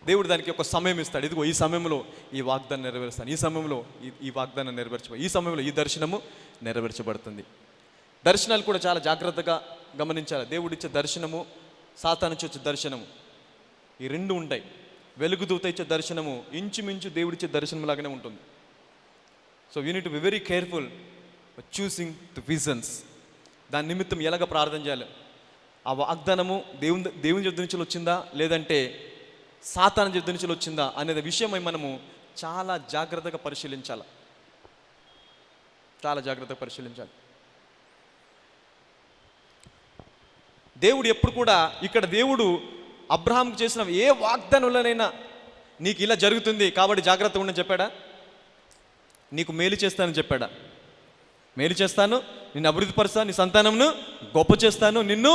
దేవుడు దానికి ఒక సమయం ఇస్తాడు. ఇదిగో ఈ సమయంలో ఈ వాగ్దానం నెరవేరుస్తాను, ఈ సమయంలో ఈ వాగ్దానం ఈ సమయంలో ఈ దర్శనము నెరవేర్చబడుతుంది. దర్శనాలు కూడా చాలా జాగ్రత్తగా గమనించాలి. దేవుడిచ్చే దర్శనము, సాతాను వచ్చే దర్శనము, ఈ రెండు ఉంటాయి. వెలుగుదూత ఇచ్చే దర్శనము ఇంచుమించు దేవుడిచ్చే దర్శనం లాగానే ఉంటుంది. So you need to be very careful choosing the visions. దాని నిమిత్తం ఎలాగ ప్రార్థన చేయాలి? ఆ వాగ్దానము దేవుని యొద్ద నుంచి వచ్చిందా, లేదంటే సాతాను యొద్ద నుంచి వచ్చిందా అనే విషయమై మనము చాలా జాగ్రత్తగా పరిశీలించాలి. చాలా జాగ్రత్తగా పరిశీలించాలి. దేవుడు ఎప్పుడు కూడా ఇక్కడ దేవుడు అబ్రహాంకు చేసిన ఏ వాగ్దానంలోనైనా నీకు ఇలా జరుగుతుంది కాబట్టి జాగ్రత్తగా ఉండని చెప్పాడా? నీకు మేలు చేస్తానని చెప్పాడా? మేలు చేస్తాను, నిన్ను అభివృద్ధి పరుస్తాను, నీ సంతానంను గొప్ప చేస్తాను, నిన్ను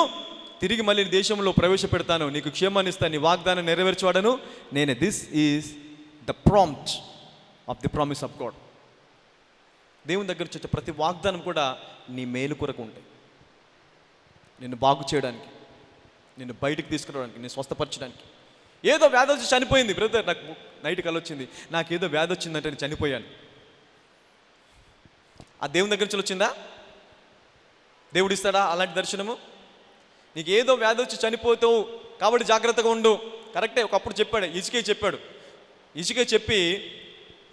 తిరిగి మళ్ళీ దేశంలో ప్రవేశపెడతాను, నీకు క్షేమాన్ని ఇస్తాను, నీ వాగ్దానం నెరవేర్చవాడను నేనే. This is the prompt of the promise of God. దేవుని దగ్గర వచ్చే ప్రతి వాగ్దానం కూడా నీ మేలు కొరకు ఉంటాయి, నిన్ను బాగు చేయడానికి, నిన్ను బయటికి తీసుకురావడానికి, నేను స్వస్థపరచడానికి. ఏదో వ్యాధి వచ్చి చనిపోయింది బ్రదర్, నాకు నైట్ కల వచ్చింది, నాకు ఏదో వ్యాధి వచ్చిందంటే నేను చనిపోయాను. ఆ దేవుని దగ్గర నుంచి వచ్చిందా? దేవుడు ఇస్తాడా అలాంటి దర్శనము? నీకు ఏదో వ్యాధి వచ్చి చనిపోతావు కాబట్టి జాగ్రత్తగా ఉండు, కరెక్టే. ఒకప్పుడు చెప్పాడు, ఇసుకే చెప్పాడు. ఇసుకే చెప్పి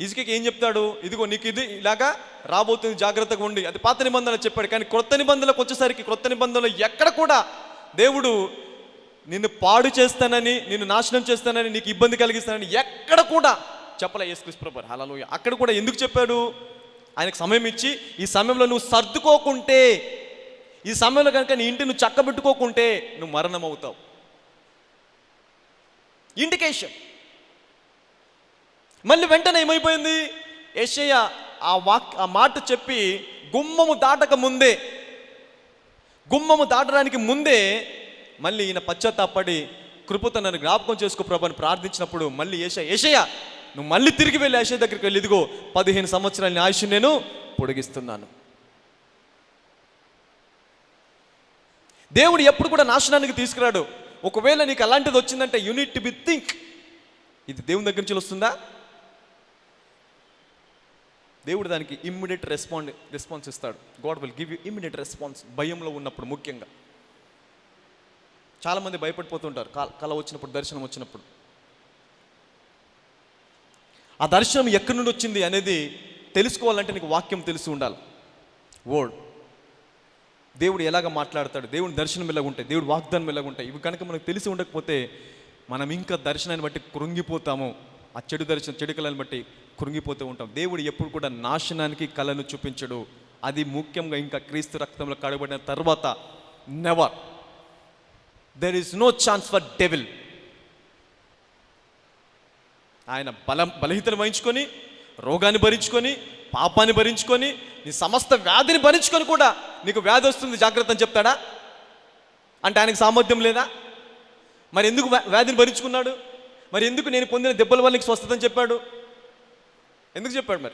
ఇసుకకి ఏం చెప్తాడు? ఇదిగో నీకు ఇది ఇలాగా రాబోతుంది, జాగ్రత్తగా ఉండి. అది పాత నిబంధనలు చెప్పాడు. కానీ క్రొత్త నిబంధనలకు వచ్చేసరికి క్రొత్త నిబంధనలు ఎక్కడ కూడా దేవుడు నిన్ను పాడు చేస్తానని, నిన్ను నాశనం చేస్తానని, నీకు ఇబ్బంది కలిగిస్తానని ఎక్కడ కూడా చెప్పలే యేసుక్రీస్తు ప్రభువు. హల్లెలూయా. అక్కడ కూడా ఎందుకు చెప్పాడు? ఆయనకు సమయం ఇచ్చి, ఈ సమయంలో నువ్వు సర్దుకోకుంటే, ఈ సమయంలో కనుక నీ ఇంటి నువ్వు చక్కబెట్టుకోకుంటే నువ్వు మరణం అవుతావు. ఇండికేషన్. మళ్ళీ వెంటనే ఏమైపోయింది? యెషయా ఆ మాట చెప్పి గుమ్మము దాటడానికి ముందే మళ్ళీ ఈయన పశ్చాత్తాపడి కృపతో నన్ను జ్ఞాపకం చేసుకో ప్రభు అని ప్రార్థించినప్పుడు మళ్ళీ యెషయా నువ్వు మళ్ళీ తిరిగి వెళ్ళి యెషయా దగ్గరికి వెళ్ళి, ఇదిగో 15 సంవత్సరాల ఆయుష్ నేను పొడిగిస్తున్నాను. దేవుడు ఎప్పుడు కూడా నాశనానికి తీసుకురాడు. ఒకవేళ నీకు అలాంటిది వచ్చిందంటే you need to be think, ఇది దేవుని దగ్గర నుంచి వస్తుందా? దేవుడు దానికి ఇమ్మీడియట్ రెస్పాన్స్ ఇస్తాడు. God will give you immediate response. భయంలో ఉన్నప్పుడు ముఖ్యంగా చాలామంది భయపడిపోతుంటారు కళ వచ్చినప్పుడు, దర్శనం వచ్చినప్పుడు. ఆ దర్శనం ఎక్కడి నుండి వచ్చింది అనేది తెలుసుకోవాలంటే నీకు వాక్యం తెలిసి ఉండాలి. వర్డ్, దేవుడు ఎలాగ మాట్లాడతాడు, దేవుని దర్శనం ఎలాగుంటాయి, దేవుడు వాగ్దానం ఎలాగుంటాయి, ఇవి కనుక మనకు తెలిసి ఉండకపోతే మనం ఇంకా దర్శనాన్ని బట్టి కృంగిపోతాము. ఆ చెడు కళను బట్టి కృంగిపోతూ ఉంటాం. దేవుడు ఎప్పుడు కూడా నాశనానికి కళను చూపించడు. అది ముఖ్యంగా ఇంకా క్రీస్తు రక్తంలో కడగబడిన తర్వాత never. There is no chance for devil. ఆయన బలహీనతను వహించుకొని, రోగాన్ని భరించుకొని, పాపాన్ని భరించుకొని, నీ సమస్త వ్యాధిని భరించుకొని కూడా నీకు వ్యాధి వస్తుంది జాగ్రత్త అని చెప్తాడా? అంటే ఆయనకు సామర్థ్యం లేదా? మరి ఎందుకు వ్యాధిని భరించుకున్నాడు? మరి ఎందుకు నేను పొందిన దెబ్బల వల్ల నీకు స్వస్థత అని చెప్పాడు? ఎందుకు చెప్పాడు?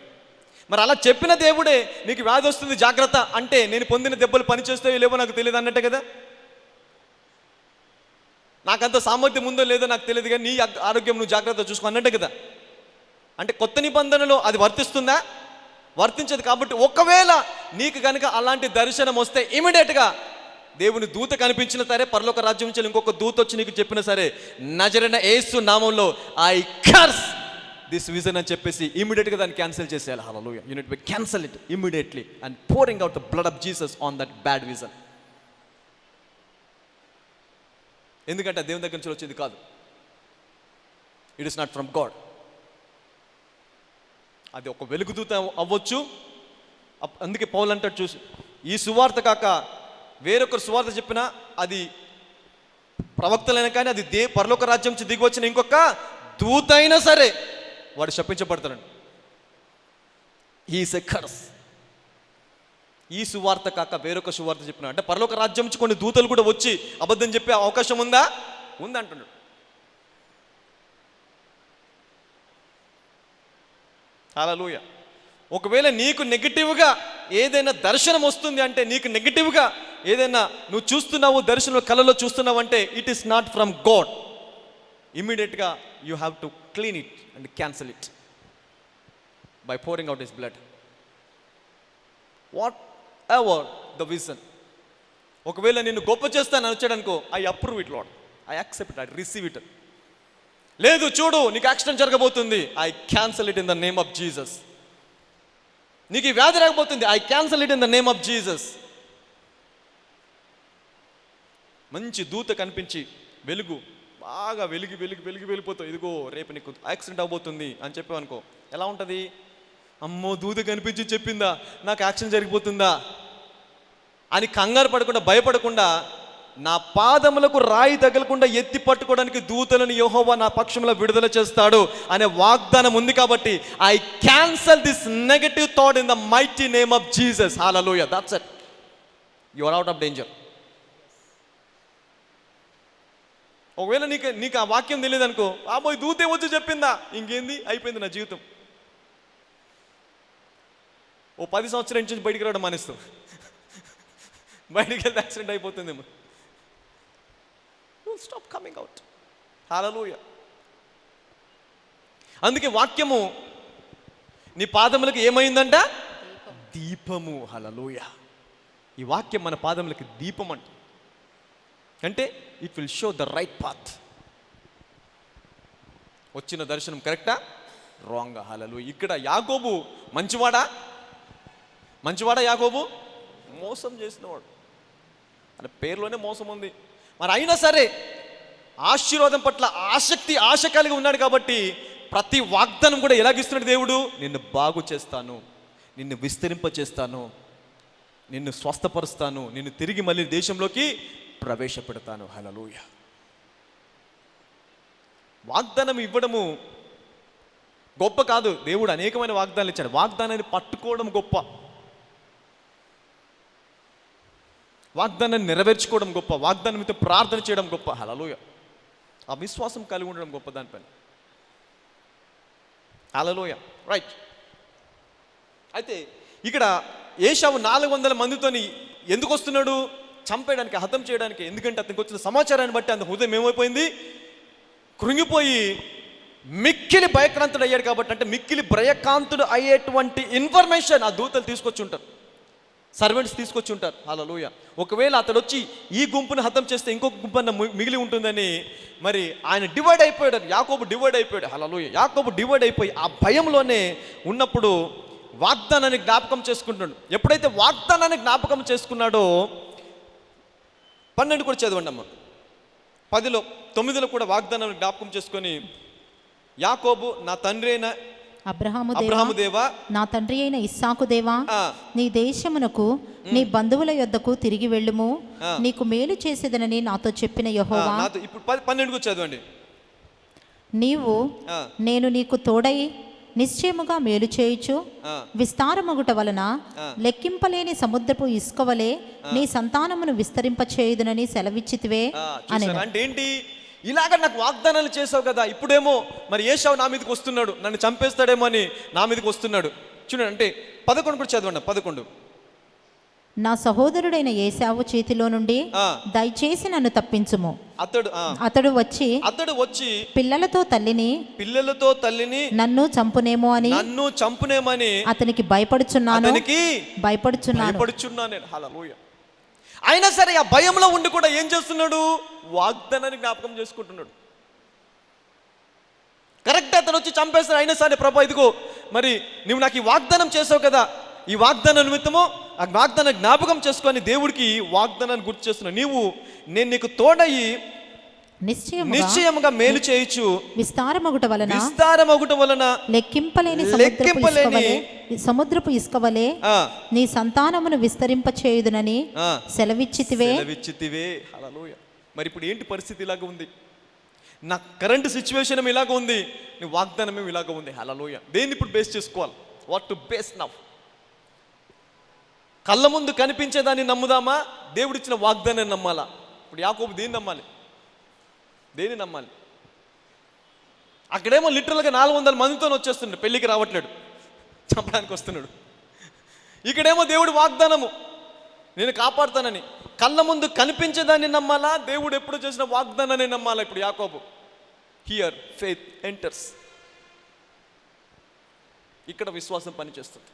మరి అలా చెప్పిన దేవుడే నీకు వ్యాధి వస్తుంది జాగ్రత్త అంటే నేను పొందిన దెబ్బలు పనిచేస్తాయో లేవో నాకు తెలియదు అన్నట్టే కదా. నాకంత సామర్థ్యం ఉందో లేదో నాకు తెలియదు, కానీ నీ ఆరోగ్యం నువ్వు జాగ్రత్త చూసుకో అన్నట్టే కదా. అంటే కొత్త నిబంధనలో అది వర్తిస్తుందా? వర్తించదు. కాబట్టి ఒకవేళ నీకు కనుక అలాంటి దర్శనం వస్తే ఇమీడియట్గా దేవుని దూత కనిపించిన సరే, పరలోక రాజ్యం నుంచి ఇంకొక దూత వచ్చి నీకు చెప్పిన సరే, నజరైన యేసు నామంలో ఐ కర్స్ దిస్ విజన్ అని చెప్పేసి ఇమీడియట్గా దాన్ని క్యాన్సిల్ చేసేయాలి. Hallelujah. You need to cancel it immediately and pouring out the blood of Jesus on that bad vision. ఎందుకంటే దేవుని దగ్గర నుంచి వచ్చేది కాదు. It is not from God. అది ఒక వెలుగుదూత అవ్వచ్చు. అందుకే పౌలు అంటాడు, చూసి ఈ సువార్త కాక వేరొకరు సువార్త చెప్పినా, అది ప్రవక్తలైనా కానీ, అది పరలోక రాజ్యం నుంచి దిగి వచ్చిన ఇంకొక దూత అయినా సరే వాడు శపించబడతాడు. Is a curse. ఈ సువార్త కాక వేరొక సువార్త చెప్పిన అంటే పరలోక రాజ్యం నుంచి కొన్ని దూతలు కూడా వచ్చి అబద్ధం చెప్పే అవకాశం ఉందా? ఉంది అంటున్నాడు. హల్లెలూయా. ఒకవేళ నీకు నెగిటివ్గా ఏదైనా దర్శనం వస్తుంది అంటే, నీకు నెగిటివ్గా ఏదైనా నువ్వు చూస్తున్నావు, దర్శనం కళలో చూస్తున్నావు అంటే it is not from God. ఇమ్మీడియట్గా you have to clean it and cancel it by pouring out his blood. Whatever the vision. ఒకవేళ నిన్ను గొప్ప చేస్తాను వచ్చాడనుకో, I approve it Lord, I accept it, I receive it. లేదు చూడు నీకు accident జరగబోతుంది, I cancel it in the name of Jesus. నీకు ఈ వ్యాధి రాకపోతుంది, I cancel it in the name of Jesus. మంచి దూత కనిపించి వెలుగు బాగా వెలిగి వెళ్ళిపోతావు, ఇదిగో రేపు నీకు యాక్సిడెంట్ అవబోతుంది అని చెప్పావనుకో, ఎలా ఉంటుంది? అమ్మో దూత కనిపించి చెప్పిందా నాకు యాక్సిడెంట్ జరిగిపోతుందా అని కంగారు పడకుండా, భయపడకుండా నా పాదములకు రాయి తగలకుండా ఎత్తి పట్టుకోవడానికి దూతలను యెహోవా నా పక్షంలో విడుదల చేస్తాడు అనే వాగ్దానం ఉంది. కాబట్టి I cancel this negative thought in the mighty name of Jesus. Hallelujah. That's it. You are out of danger. ఒకవేళ నీకు ఆ వాక్యం తెలియదు అనుకో, అమ్మో దూతే వచ్చి చెప్పిందా, ఇంకేంది, అయిపోయింది నా జీవితం. ఓ 10 సంవత్సరాల నుంచి బయటికి రావడం మానేస్తాం. బయటికి వెళ్తే యాక్సిడెంట్ అయిపోతుందేమో. Stop coming out. హల్లెలూయా. అందుకే వాక్యము నీ పాదములకు ఏమైందంట? దీపము. హల్లెలూయా. ఈ వాక్యం మన పాదములకి దీపం అంటే it will show the right path. వచ్చిన దర్శనం కరెక్టా, రాంగా? హల్లెలూయా. ఇక్కడ యాకోబు మంచివాడా యాకోబు? మోసం చేసినవాడు. అనే పేరులోనే మోసం ఉంది. మరి అయినా సరే ఆశీర్వాదం పట్ల ఆశ కలిగి ఉన్నాడు. కాబట్టి ప్రతి వాగ్దానం కూడా ఎలాగిస్తున్నాడు దేవుడు? నిన్ను బాగు చేస్తాను, నిన్ను విస్తరింప చేస్తాను, నిన్ను స్వస్థపరుస్తాను, నిన్ను తిరిగి మళ్ళీ దేశంలోకి ప్రవేశపెడతాను. హల్లెలూయా. వాగ్దానం ఇవ్వడము గొప్ప కాదు. దేవుడు అనేకమైన వాగ్దానాలు ఇచ్చాడు. వాగ్దానాన్ని పట్టుకోవడం గొప్ప, వాగ్దానాన్ని నెరవేర్చుకోవడం గొప్ప, వాగ్దానం మీద ప్రార్థన చేయడం గొప్ప. హల్లెలూయా. ఆ విశ్వాసం కలిగి ఉండడం గొప్ప దానిపైన. హల్లెలూయా. రైట్. అయితే ఇక్కడ ఏశావు 400 మందితోని ఎందుకు వస్తున్నాడు? చంపేయడానికి, హతం చేయడానికి. ఎందుకంటే అతనికి వచ్చిన సమాచారాన్ని బట్టి అంత హృదయం ఏమైపోయింది? కృంగిపోయి మిక్కిలి భయక్రాంతుడు అయ్యాడు. కాబట్టి అంటే మిక్కిలి భయక్రాంతుడు అయ్యేటువంటి ఇన్ఫర్మేషన్ ఆ దూతలు తీసుకొచ్చి ఉంటారు, సర్వెంట్స్ తీసుకొచ్చి ఉంటారు. హల్లెలూయా. ఒకవేళ అతడు వచ్చి ఈ గుంపును హతం చేస్తే ఇంకొక గుంపు మిగిలి ఉంటుందని మరి ఆయన డివైడ్ అయిపోయాడు. యాకోబు డివైడ్ అయిపోయాడు. హల్లెలూయా. యాకోబు డివైడ్ అయిపోయి ఆ భయంలోనే ఉన్నప్పుడు వాగ్దానాన్ని జ్ఞాపకం చేసుకుంటున్నాడు. ఎప్పుడైతే వాగ్దానాన్ని జ్ఞాపకం చేసుకున్నాడో 12 కూడా చదవండి అమ్మ. 9లో కూడా వాగ్దానాన్ని జ్ఞాపకం చేసుకొని, యాకోబు నా తండ్రి అయిన అబ్రహాము దేవా, నా తండ్రి అయిన ఇస్సాకు దేవా, నీ దేశమునకు నీ బంధువుల యొద్దకు తిరిగి వెళ్ళుము, నీకు మేలు చేసేదనని నాతో చెప్పిన యెహోవా. ఇప్పుడు 12 చదవండి. నేను నీకు తోడై నిశ్చయముగా మేలు చేయుచు విస్తారమగుట వలన లెక్కింపలేని సముద్రపు ఇసుక వలె నీ సంతానమును విస్తరింపచేయుదునని సెలవిచ్చితివే అని. అంటే ఏంటి? ఇలాగ నాకు వాగ్దానాలు చేసావు కదా, ఇప్పుడేమో మరి ఏశావు నా మీదకి వస్తున్నాడు, నన్ను చంపేస్తాడేమో అని నా మీదకి వస్తున్నాడు. చూడండి, అంటే 11 కూడా చదవండి. 11 నా సహోదరుడైన ఏశావు చేతిలో నుండి దయచేసి నన్ను తప్పించుము. అతడు వచ్చి పిల్లలతో తల్లిని నన్ను చంపునేమని అతనికి భయపడుచున్నాను. హల్లెలూయా. అయినా సరే ఆ భయంలో ఉండి కూడా ఏం చేస్తున్నాడు? వాగ్దానాన్ని జ్ఞాపకం చేసుకుంటున్నాడు. కరెక్ట్, అతను వచ్చి చంపేస్తాడు. అయినా సరే ప్రభా ఇదిగో మరి నువ్వు నాకు ఈ వాగ్దానం చేసావు కదా, ఈ వాగ్దానం నిమిత్తము ఆ వాగ్దానం జ్ఞాపకం చేసుకొని దేవుడికి వాగ్దానాన్ని గుర్తు చేస్తున్నావు. నేను నీకు తోడయి నిశ్చయముగా మేలు చేయొచ్చు విస్తారమగుట వలన లెక్కింపలేని సముద్రపు ఇసుక వలె నీ సంతానమును విస్తరింపచేయుదునని సెలవిచ్చితివే. హల్లెలూయా. మరి ఇప్పుడు ఏంటి పరిస్థితి? ఇలాగ ఉంది. నా కరెంట్ సిచ్యువేషన్ ఇలాగ ఉంది, నీ వాగ్దానం ఇలాగ ఉంది. హల్లెలూయా. దేన్ని ఇప్పుడు బేస్ చేసుకోవాలి? What to base now? కళ్ళ ముందు కనిపించేదాన్ని నమ్ముదామా, దేవుడిచ్చిన వాగ్దానాన్ని నమ్మాలా? ఇప్పుడు యాకోబు దేన్ని నమ్మాలి? అక్కడేమో లిటరల్గా 400 మందితో వచ్చేస్తున్నాడు, పెళ్ళికి రావట్లేడు, చంపడానికి వస్తున్నాడు. ఇక్కడేమో దేవుడి వాగ్దానము నేను కాపాడుతానని. కళ్ళ ముందు కనిపించేదాన్ని నమ్మాలా, దేవుడు ఎప్పుడు చేసిన వాగ్దానాన్ని నమ్మాలా? ఇప్పుడు యాకోబు హియర్ ఫెయిత్ ఎంటర్స్. ఇక్కడ విశ్వాసం పనిచేస్తుంది.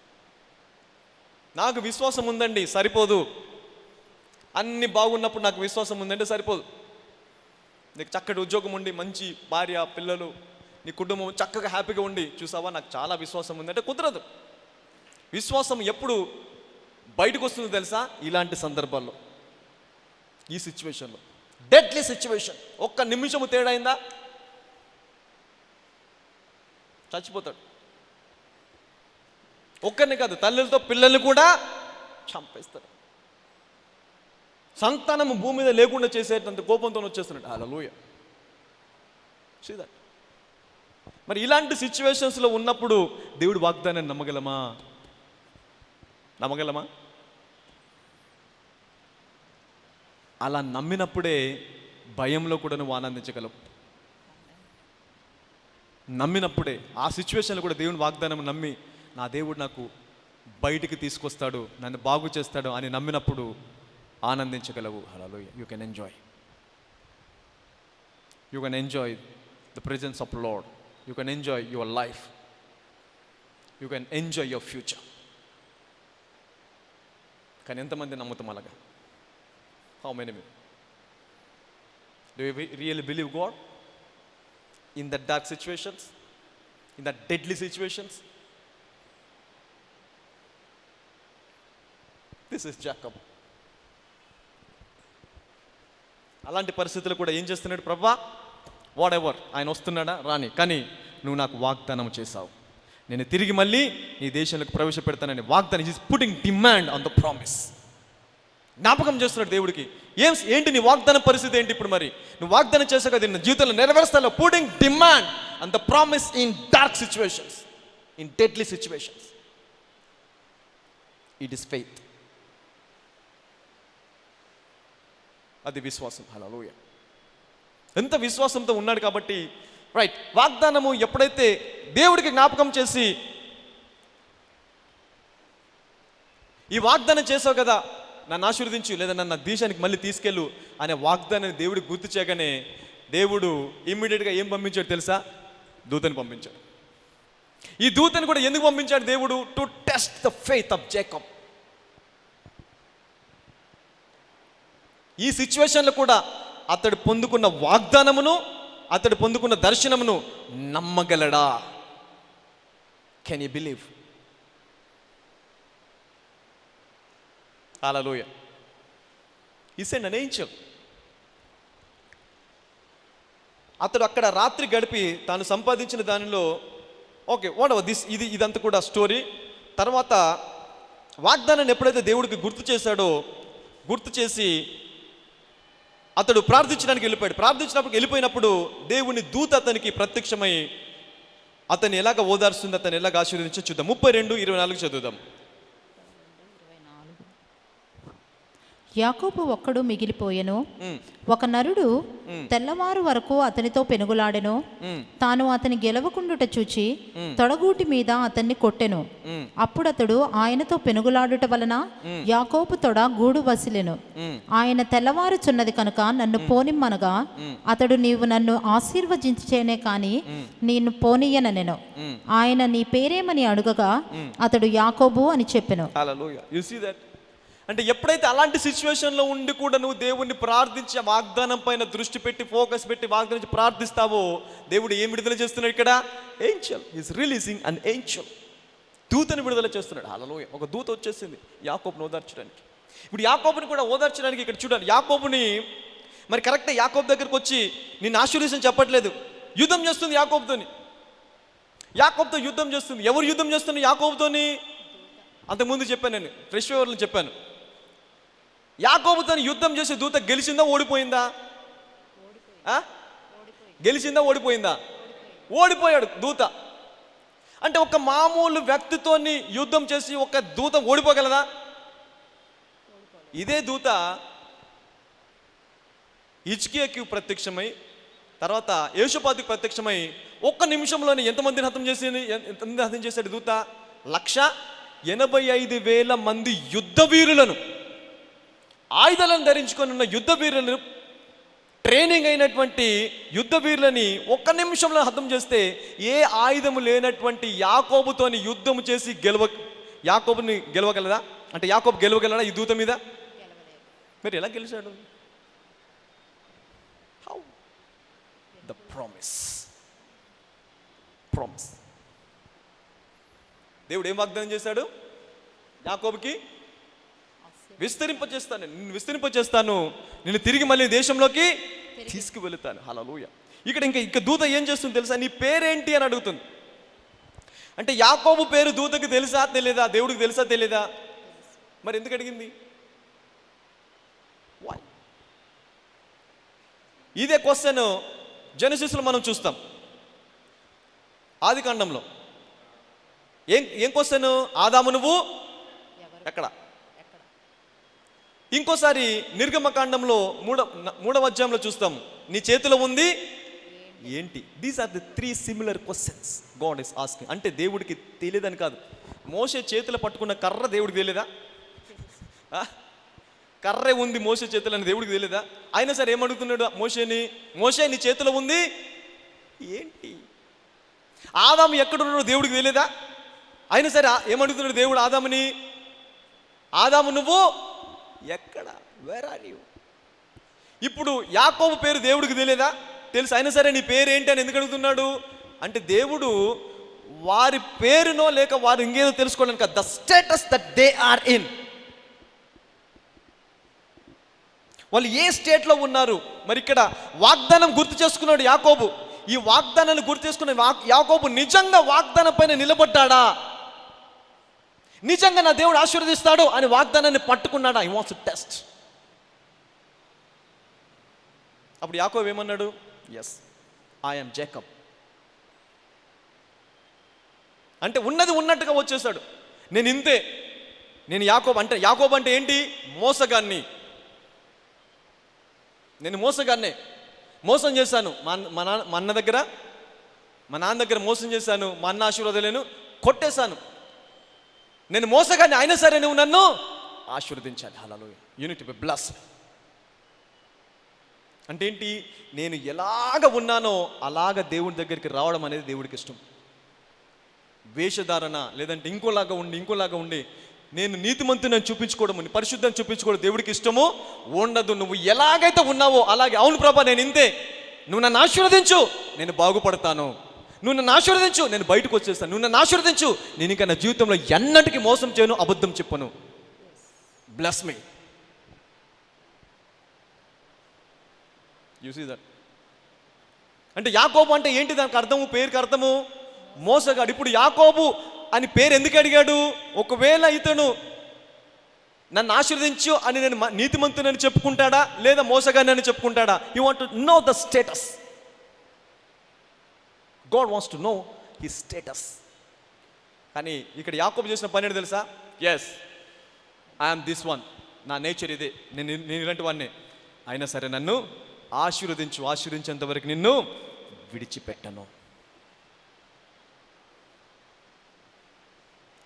నాకు విశ్వాసం ఉందండి సరిపోదు. అన్ని బాగున్నప్పుడు నాకు విశ్వాసం ఉందంటే సరిపోదు. నీకు చక్కటి ఉద్యోగం ఉండి, మంచి భార్య, పిల్లలు, నీ కుటుంబం చక్కగా హ్యాపీగా ఉండి, చూసావా నాకు చాలా విశ్వాసం ఉందంటే కుదరదు. విశ్వాసం ఎప్పుడు బయటకు వస్తుందో తెలుసా? ఇలాంటి సందర్భాల్లో, ఈ సిచ్యువేషన్లో, డెడ్లీ సిచ్యువేషన్. ఒక్క నిమిషము తేడా అయిందా చచ్చిపోతాడు. ఒక్కరిని కాదు, తల్లులతో పిల్లల్ని కూడా చంపేస్తాడు. సంతానము భూమి మీద లేకుండా చేసేటంత కోపంతో వచ్చేస్తున్నాడు. హల్లెలూయా. See that. మరి ఇలాంటి సిచ్యువేషన్స్లో ఉన్నప్పుడు దేవుడు వాగ్దానాన్ని నమ్మగలమా? అలా నమ్మినప్పుడే భయంలో కూడా నువ్వు ఆనందించగలవు. నమ్మినప్పుడే ఆ సిచ్యువేషన్లో కూడా దేవుని వాగ్దానం నమ్మి, నా దేవుడు నాకు బయటికి తీసుకొస్తాడు, నన్ను బాగు చేస్తాడు అని నమ్మినప్పుడు ఆనందించగలవు. Hallelujah. You can enjoy the presence of Lord. You can enjoy your life. You can enjoy your future. కానీ ఎంతమంది నమ్ముతాం అలాగా? How many me do you really believe God in the dark situations, in the deadly situations? This is Jacob. అలాంటి పరిస్థితులు కూడా ఏం చేస్తున్నాడు? ప్రభువా, వాట్ ఎవర్, ఆయన వస్తున్నాడా రాని, కానీ నువ్వు నాకు వాగ్దానం చేశావు, నేను తిరిగి మళ్ళీ నీ దేశంలోకి ప్రవేశపెడతానని వాగ్దానం. Is putting demand on the promise. జ్ఞాపకం చేస్తున్నాడు దేవుడికి. ఏంటి నీ వాగ్దాన పరిస్థితి ఏంటి ఇప్పుడు? మరి నువ్వు వాగ్దానం చేసావు కదా, నా జీవితంలో నెరవేరుస్తాను. Putting demand on the promise in dark situations, in deadly situations. It is faith. అది విశ్వాసం. హల్లెలూయా. ఎంత విశ్వాసంతో ఉన్నాడు కాబట్టి, రైట్, వాగ్దానము ఎప్పుడైతే దేవుడికి జ్ఞాపకం చేసి ఈ వాగ్దానం చేసావు కదా, నన్ను ఆశీర్వదించు, లేదా నన్ను దేశానికి మళ్ళీ తీసుకెళ్ళు అనే వాగ్దానాన్ని దేవుడికి గుర్తు చేయగానే దేవుడు ఇమ్మీడియట్గా ఏం పంపించాడు తెలుసా? దూతని పంపించాడు. ఈ దూతని కూడా ఎందుకు పంపించాడు దేవుడు? To test the faith of Jacob. ఈ సిచ్యువేషన్లో కూడా అతడు పొందుకున్న వాగ్దానమును, అతడు పొందుకున్న దర్శనమును నమ్మగలడా? Can you believe? Hallelujah. He sent an angel. అతడు అక్కడ రాత్రి గడిపి తాను సంపాదించిన దానిలో, ఓకే, వాట్ ఎవర్ దిస్, ఇదంతా కూడా స్టోరీ. తర్వాత వాగ్దానాన్ని ఎప్పుడైతే దేవుడికి గుర్తు చేశాడో, గుర్తు చేసి అతడు ప్రార్థించడానికి వెళ్ళిపోయినప్పుడు దేవుని దూత అతనికి ప్రత్యక్షమై అతన్ని ఎలాగ ఓదార్స్తుంది, అతన్ని ఎలాగ ఆశీర్వదించి చూద్దాం. 32:24 చదువుదాం. యాకోబు ఒక్కడు మిగిలిపోయెను. ఒక నరుడు తెల్లవారు వరకు అతనితో పెనుగులాడెను. తాను అతని గెలవకుండుట చూచి తొడగూటి మీద అతన్ని కొట్టెను. అప్పుడు అతడు ఆయనతో పెనుగులాడుట వలన యాకోబు తొడ గూడు వసిలెను. ఆయన తెల్లవారుచున్నది కనుక నన్ను పోనిమ్మనగా అతడు, నీవు నన్ను ఆశీర్వదించేనే కాని నేను పోనీయనెను. ఆయన, నీ పేరేమని అడుగగా అతడు యాకోబు అని చెప్పెను. హల్లెలూయా. You see that. అంటే ఎప్పుడైతే అలాంటి సిచ్యువేషన్లో ఉండి కూడా నువ్వు దేవుణ్ణి ప్రార్థించి వాగ్దానం పైన దృష్టి పెట్టి, ఫోకస్ పెట్టి వాగ్దానం ప్రార్థిస్తావో, దేవుడు ఏం విడుదల చేస్తున్నాడు ఇక్కడ? Angel is releasing an angel. దూతని విడుదల చేస్తున్నాడు. హల్లెలూయా. ఒక దూత వచ్చేసింది యాకోబుని ఓదార్చడానికి. ఇప్పుడు యాకోబుని కూడా ఓదార్చడానికి ఇక్కడ చూడండి, యాకోబుని మరి కరెక్ట్ యాకోబు దగ్గరకు వచ్చి నిన్ను ఆశీర్వదించని చెప్పట్లేదు, యుద్ధం చేస్తుంది యాకోబుతోని. యాకోబుతో యుద్ధం చేస్తుంది. ఎవరు యుద్ధం చేస్తున్నారు యాకోబుతోని? అంతకుముందు చెప్పాను, నేను ఫ్రెష్ ఫీవర్లో చెప్పాను. యాకోబుతో యుద్ధం చేసే దూత గెలిచిందా ఓడిపోయిందా? గెలిచిందా ఓడిపోయిందా? ఓడిపోయాడు దూత. అంటే ఒక మామూలు వ్యక్తితోని యుద్ధం చేసి ఒక దూత ఓడిపోగలదా? ఇదే దూత హిజ్కియాకి ప్రత్యక్షమై, తర్వాత యేషోపాతుకి ప్రత్యక్షమై ఒక్క నిమిషంలోనే ఎంతమందిని హతం చేశాడు దూత? 185,000 మంది యుద్ధ వీరులను, ఆయుధాలను ధరించుకొని ఉన్న యుద్ధ వీరులను, ట్రైనింగ్ అయినటువంటి యుద్ధ వీరులని ఒక్క నిమిషంలో హతం చేస్తే ఏ ఆయుధము లేనటువంటి యాకోబుతోని యుద్ధము చేసి యాకోబుని గెలవగలదా? అంటే యాకోబు గెలవగలడా ఈ దూత మీద? మరి ఎలా గెలిచాడు? హౌ? The promise. దేవుడు ఏం వాగ్దానం చేశాడు? యాకోబుకి విస్తరింపచేస్తాను, నిన్ను తిరిగి మళ్ళీ దేశంలోకి తీసుకువెళుతాను. హల్లెలూయా. ఇక్కడ దూత ఏం చేస్తుంది తెలుసా? నీ పేరేంటి అని అడుగుతుంది. అంటే యాకోబు పేరు దూతకి తెలుసా తెలియదా? దేవుడికి తెలుసా తెలియదా? మరి ఎందుకు అడిగింది? వై? ఇదే క్వశ్చన్ జెనసిస్లో మనం చూస్తాం. ఆది కాండంలో ఏం క్వశ్చన్? ఆదాము నువ్వు ఎక్కడ? ఇంకోసారి నిర్గమకాండంలో మూడవ అధ్యాయంలో చూస్తాం, నీ చేతిలో ఉంది ఏంటి? These are the 3 similar questions God is asking. అంటే దేవుడికి తెలియదని కాదు. మోషే చేతిలో పట్టుకున్న కర్ర దేవుడికి తెలియదా? కర్రే ఉంది మోషే చేతిలో అని దేవుడికి తెలియదా? అయినా సరే ఏమడుగుతున్నాడు మోషేని? మోషే నీ చేతిలో ఉంది ఏంటి? ఆదాము ఎక్కడున్నాడో దేవుడికి తెలియదా? అయినా సరే ఏమడుగుతున్నాడు దేవుడు ఆదాముని? ఆదాము నువ్వు ఎక్కడ? Where are you? ఇప్పుడు యాకోబు పేరు దేవుడికి తెలియదా? తెలుసు. అయినా సరే నీ పేరు ఏంటి అని ఎందుకు అడుగుతున్నాడు? అంటే దేవుడు వారి పేరునో లేక వారు ఇంకేదో తెలుసుకోవడానికి, the status that they are in, వాళ్ళు ఏ స్టేట్లో ఉన్నారు. మరి ఇక్కడ వాగ్దానం గుర్తు చేసుకున్నాడు యాకోబు. ఈ వాగ్దానాన్ని గుర్తు చేసుకున్న యాకోబు నిజంగా వాగ్దానం పైన నిలబడ్డాడా? నిజంగా నా దేవుడు ఆశీర్వదిస్తాడు అని వాగ్దానాన్ని పట్టుకున్నాడా? I wants to test. అప్పుడు యాకోబు ఏమన్నాడు? Yes, I am Jacob. అంటే ఉన్నది ఉన్నట్టుగా వచ్చేసాడు. నేను ఇంతే, నేను యాకోబు. అంటే యాకోబు అంటే ఏంటి? మోసగాన్ని. నేను మోసగాన్నే, మోసం చేశాను. మా నాన్న దగ్గర మోసం చేశాను. మా అన్న ఆశీర్వాదాలను కొట్టేశాను. నేను మోసగాన్ని, అయినా సరే నువ్వు నన్ను ఆశీర్వదించాలి. హల్లెలూయా, యూనిట్ బి బ్లెస్. అంటే ఏంటి? నేను ఎలాగ ఉన్నానో అలాగ దేవుడి దగ్గరికి రావడం అనేది దేవుడికి ఇష్టం. వేషధారణ లేదంటే ఇంకోలాగా ఉండి నేను నీతిమంతుని చూపించుకోవడం, పరిశుద్ధం చూపించుకోవడం దేవుడికి ఇష్టము ఉండదు. నువ్వు ఎలాగైతే ఉన్నావో అలాగే. అవును ప్రభా, నేను ఇంతే, నువ్వు నన్ను ఆశీర్వదించు, నేను బాగుపడతాను. నువ్వు నన్ను ఆశీర్వదించు, నేను బయటకు వచ్చేస్తాను. నువ్వు నన్ను ఆశీర్వదించు, నేను ఇంకా నా జీవితంలో ఎన్నటికీ మోసం చేయను, అబద్ధం చెప్పను. Bless me. You see that? అంటే యాకోబు అంటే ఏంటి? దానికి అర్థము, పేరుకి అర్థము మోసగాడు. ఇప్పుడు యాకోబు అని పేరు ఎందుకు అడిగాడు? ఒకవేళ ఇతను నన్ను ఆశీర్వదించు అని నేను నీతిమంతునని చెప్పుకుంటాడా లేదా మోసగాన్ని అని చెప్పుకుంటాడా? You want to know the status. God wants to know his status. కానీ ఇక్కడ యాకోబు చేసిన పని ఏంటి తెలుసా? ఎస్, ఐఎమ్ దిస్ వన్, నా నేచర్ ఇదే, నేను ఇలాంటి వాడిని. అయినా సరే నన్ను ఆశీర్వదించేంత వరకు నిన్ను విడిచిపెట్టను.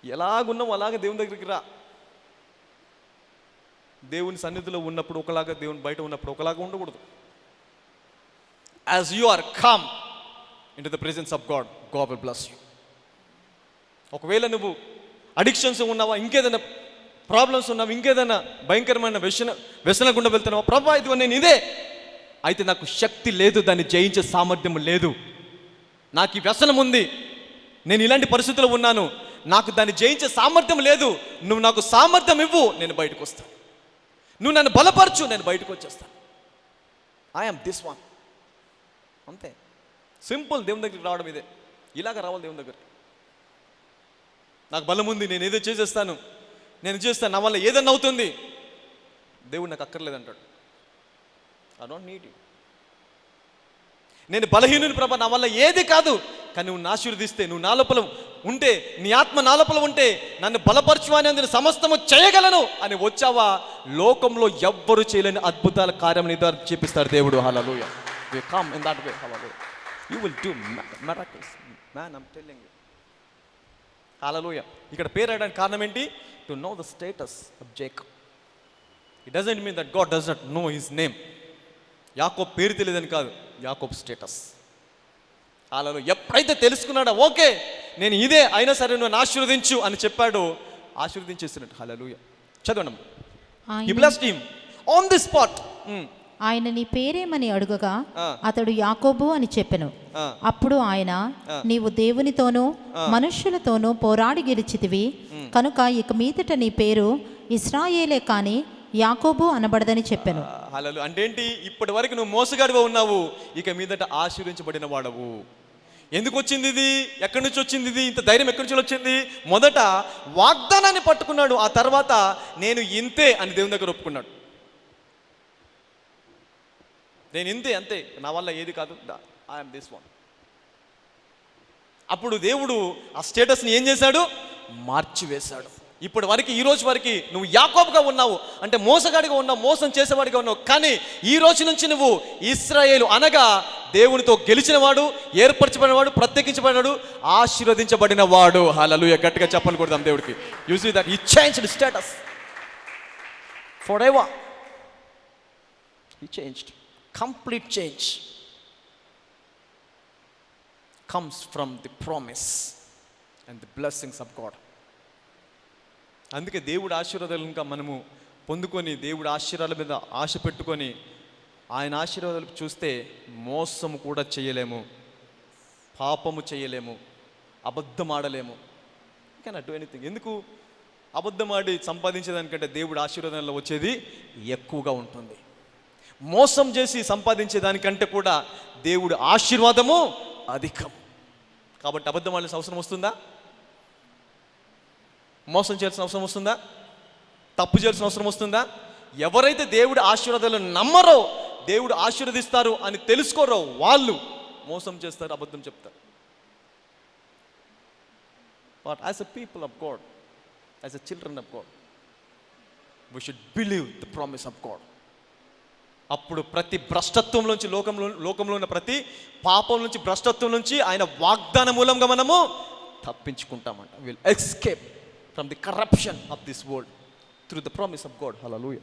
ఎలాగున్నావు అలాగే దేవుని దగ్గరికి రా. దేవుని సన్నిధిలో ఉన్నప్పుడు ఒకలాగా, దేవుని బయట ఉన్నప్పుడు ఒకలాగా ఉండకూడదు. As you are come in to the presence of God, God will bless you. ఒకవేళ నువ్వు అడిక్షన్స్ ఉన్నావా, ఇంకేదైనా ప్రాబ్లమ్స్ ఉన్నావా, ఇంకేదైనా భయంకరమైన వ్యసన గుండా వెళ్తున్నావా, ప్రభా ఇదిగో నేను ఇదే, అయితే నాకు శక్తి లేదు, దాన్ని జయించే సామర్థ్యం లేదు, నాకు ఈ వ్యసనం ఉంది, నేను ఇలాంటి పరిస్థితుల్లో ఉన్నాను, నాకు దాన్ని జయించే సామర్థ్యం లేదు, నువ్వు నాకు సామర్థ్యం ఇవ్వు, నేను బయటకు వస్తాను. నువ్వు నన్ను బలపరచు, నేను బయటకు వచ్చేస్తాను. I'm this one. అంతే సింపుల్. దేవుని దగ్గరికి రావడం ఇదే, ఇలాగ రావాలి దేవుని దగ్గరికి. నాకు బలం ఉంది, నేను ఏదో చేసేస్తాను, నేను చేస్తాను, నా వల్ల ఏదన్నా అవుతుంది. దేవుడు నాకు అక్కర్లేదంటాడు. I don't need you. నేను బలహీనుని ప్రభా, నా వల్ల ఏది కాదు, కానీ నువ్వు ఆశీర్వదిస్తే, నువ్వు నా లోపల ఉంటే, నీ ఆత్మ నా లోపల ఉంటే, నన్ను బలపరచు అని నేను సమస్తము చేయగలను అని వచ్చావా, లోకంలో ఎవ్వరు చేయలేని అద్భుతాల కార్యం నీ ద్వారా చేపిస్తాడు దేవుడు. Hallelujah. We come in that way. Hallelujah. You will do miracles man, I am telling you. Hallelujah. ఇక్కడ పేరు రాయడానికి కారణం ఏంటి? To know the status of Jacob. It doesn't mean that God does not know his name. యాకోబ్ పేరు తెలియదని కాదు, యాకోబ్ status. అలా ఎప్పుడైతే తెలుసుకున్నాడో, ఓకే నేను ఇదే, అయినా సరే నువ్వు ఆశీర్వదించు అని చెప్పాడు, ఆశీర్వదించేస్తున్నట్టు. హల్లెలూయా. చదవండి. He blessed him on the spot. ఆయన నీ పేరేమని అడుగగా అతడు యాకోబు అని చెప్పెను. అప్పుడు ఆయన, నీవు దేవునితోనూ మనుష్యులతోనూ పోరాడి గెలిచితివి కనుక ఇక మీదట నీ పేరు ఇశ్రాయేలే కాని యాకోబు అనబడదని చెప్పెను. హల్లెలూయా. అంటే ఏంటి? ఇప్పటి వరకు నువ్వు మోసగాడిగా ఉన్నావు, ఇక మీదట ఆశీర్వించబడిన వాడవు. ఎందుకు వచ్చింది ఇది? ఎక్కడి నుంచి వచ్చింది ఇది? ఇంత ధైర్యం ఎక్కడి నుంచి వచ్చింది? మొదట వాగ్దానాన్ని పట్టుకున్నాడు, ఆ తర్వాత నేను ఇంతే అని దేవుని దగ్గర ఒప్పుకున్నాడు. నేను ఇంతే, అంతే, నా వల్ల ఏది కాదు, ఐఎమ్ దిస్ వన్. అప్పుడు దేవుడు ఆ స్టేటస్ని ఏం చేశాడు? మార్చివేశాడు. ఇప్పటి వరకు, ఈ రోజు వరకు నువ్వు యాకోబుగా ఉన్నావు అంటే మోసగాడిగా ఉన్నావు, మోసం చేసేవాడిగా ఉన్నావు. కానీ ఈ రోజు నుంచి నువ్వు ఇశ్రాయేలు అనగా దేవునితో గెలిచినవాడు, ఏర్పరచబడినవాడు, ప్రత్యేకించబడినాడు, ఆశీర్వదించబడిన వాడు. హల్లెలూయా, గట్టిగా చెప్పని కొడదాం దేవుడికి. You see that he changed status forever. He changed. Complete change comes from the promise and the blessings of God. అందుకే దేవుడి ఆశీర్వాదాలు ఇంకా మనము పొందుకొని, దేవుడి ఆశీర్వాదాల మీద ఆశ పెట్టుకొని ఆయన ఆశీర్వాదాలు చూస్తే మోసము కూడా చేయలేము, పాపము చేయలేము, అబద్ధం ఆడలేము. Cannot do anything. ఎందుకు? అబద్ధం ఆడి సంపాదించేదానికంటే దేవుడి ఆశీర్వాదంలో వచ్చేది ఎక్కువగా ఉంటుంది. మోసం చేసి సంపాదించేదానికంటే కూడా దేవుడి ఆశీర్వాదము అధికం. కాబట్టి అబద్ధం ఆడాల్సిన అవసరం వస్తుందా? మోసం చేయాల్సిన అవసరం వస్తుందా? తప్పు చేయాల్సిన అవసరం వస్తుందా? ఎవరైతే దేవుడి ఆశీర్వాదాలను నమ్మరో, దేవుడు ఆశీర్వదిస్తారు అని తెలుసుకోరో, వాళ్ళు మోసం చేస్తారు, అబద్ధం చెప్తారు. But as a people of God, as a children of God, we should believe the promise of God. అప్పుడు ప్రతి భ్రష్టత్వం నుంచి, లోకంలో ఉన్న ప్రతి పాపం నుంచి, భ్రష్టత్వం నుంచి ఆయన వాగ్దాన మూలంగా మనము తప్పించుకుంటామంట. Will escape from the corruption of this world through the promise of God. Hallelujah.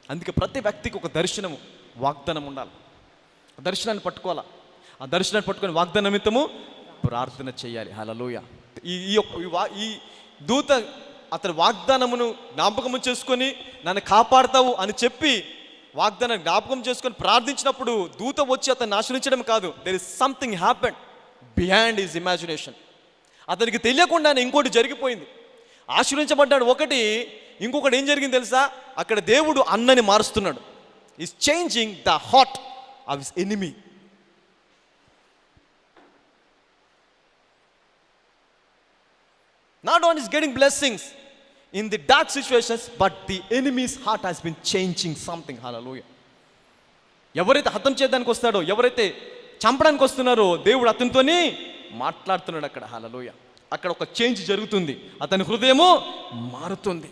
అందుకే ప్రతి వ్యక్తికి ఒక దర్శనము, వాగ్దానం ఉండాలి. ఆ దర్శనాన్ని పట్టుకోవాలా. ఆ దర్శనాన్ని పట్టుకొని వాగ్దానం నిమిత్తము ప్రార్థన చేయాలి. హల్లెలూయా. ఈ దూత అతని వాగ్దానమును జ్ఞాపకము చేసుకొని నన్ను కాపాడతావు అని చెప్పి వాగ్దానం జ్ఞాపకం చేసుకొని ప్రార్థించినప్పుడు దూత వచ్చి అతన్ని ఆశ్రయించడం కాదు, there is something happened behind his imagination. అతనికి తెలియకుండానే ఇంకోటి జరిగిపోయింది. ఆశ్రయించబడ్డాడు ఒకటి, ఇంకొకటి ఏం జరిగింది తెలుసా? అక్కడ దేవుడు అన్నని మారుస్తున్నాడు. Is changing the heart of his enemy. Not only is getting blessings in the dark situations, but the enemy's heart has been changing something. Hallelujah. ఎవరైతే హతం చేయడానికి వస్తాడో, ఎవరైతే చంపడానికి వస్తున్నారో, దేవుడు అతనితోనే మాట్లాడుతున్నాడు అక్కడ. హల్లెలూయా. అక్కడ ఒక చేంజ్ జరుగుతుంది, అతని హృదయము మారుతుంది.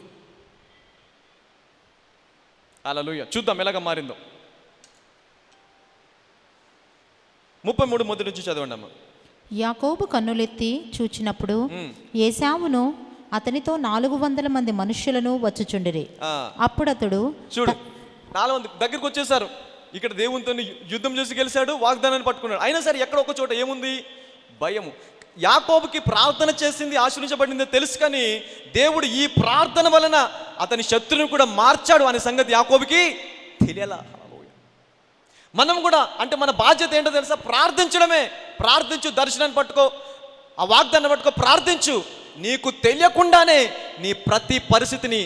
హల్లెలూయా. చూద్దాం ఎలాగ మారిందో. 33 మొదటి నుంచి చదవండి అమ్మ. యాకోబు కన్నులెత్తి చూచినప్పుడు ఏశావును అతనితో 400 మంది మనుష్యులను వచ్చుచుండిరి. అప్పుడు అతడు చూడు, 400 దగ్గరికి వచ్చేసారు. ఇక్కడ దేవునితో యుద్ధం చేసి గెలిచాడు, వాగ్దానాన్ని పట్టుకున్నాడు. అయినా సరే ఎక్కడ ఒక చోట ఏముంది? భయము. యాకోబుకి ప్రార్థన చేసింది, ఆశీర్వదించబడింది తెలుసు, కానీ దేవుడు ఈ ప్రార్థన వలన అతని శత్రువుని కూడా మార్చాడు అనే సంగతి యాకోబుకి తెలియలా. మనం కూడా అంటే మన బాధ్యత ఏంటో తెలుసా? ప్రార్థించడమే. ప్రార్థించు, దర్శనాన్ని పట్టుకో, ఆ వాగ్దానం పట్టుకో, ప్రార్థించు. నీకు తెలియకుండానే నీ ప్రతి పరిస్థితిని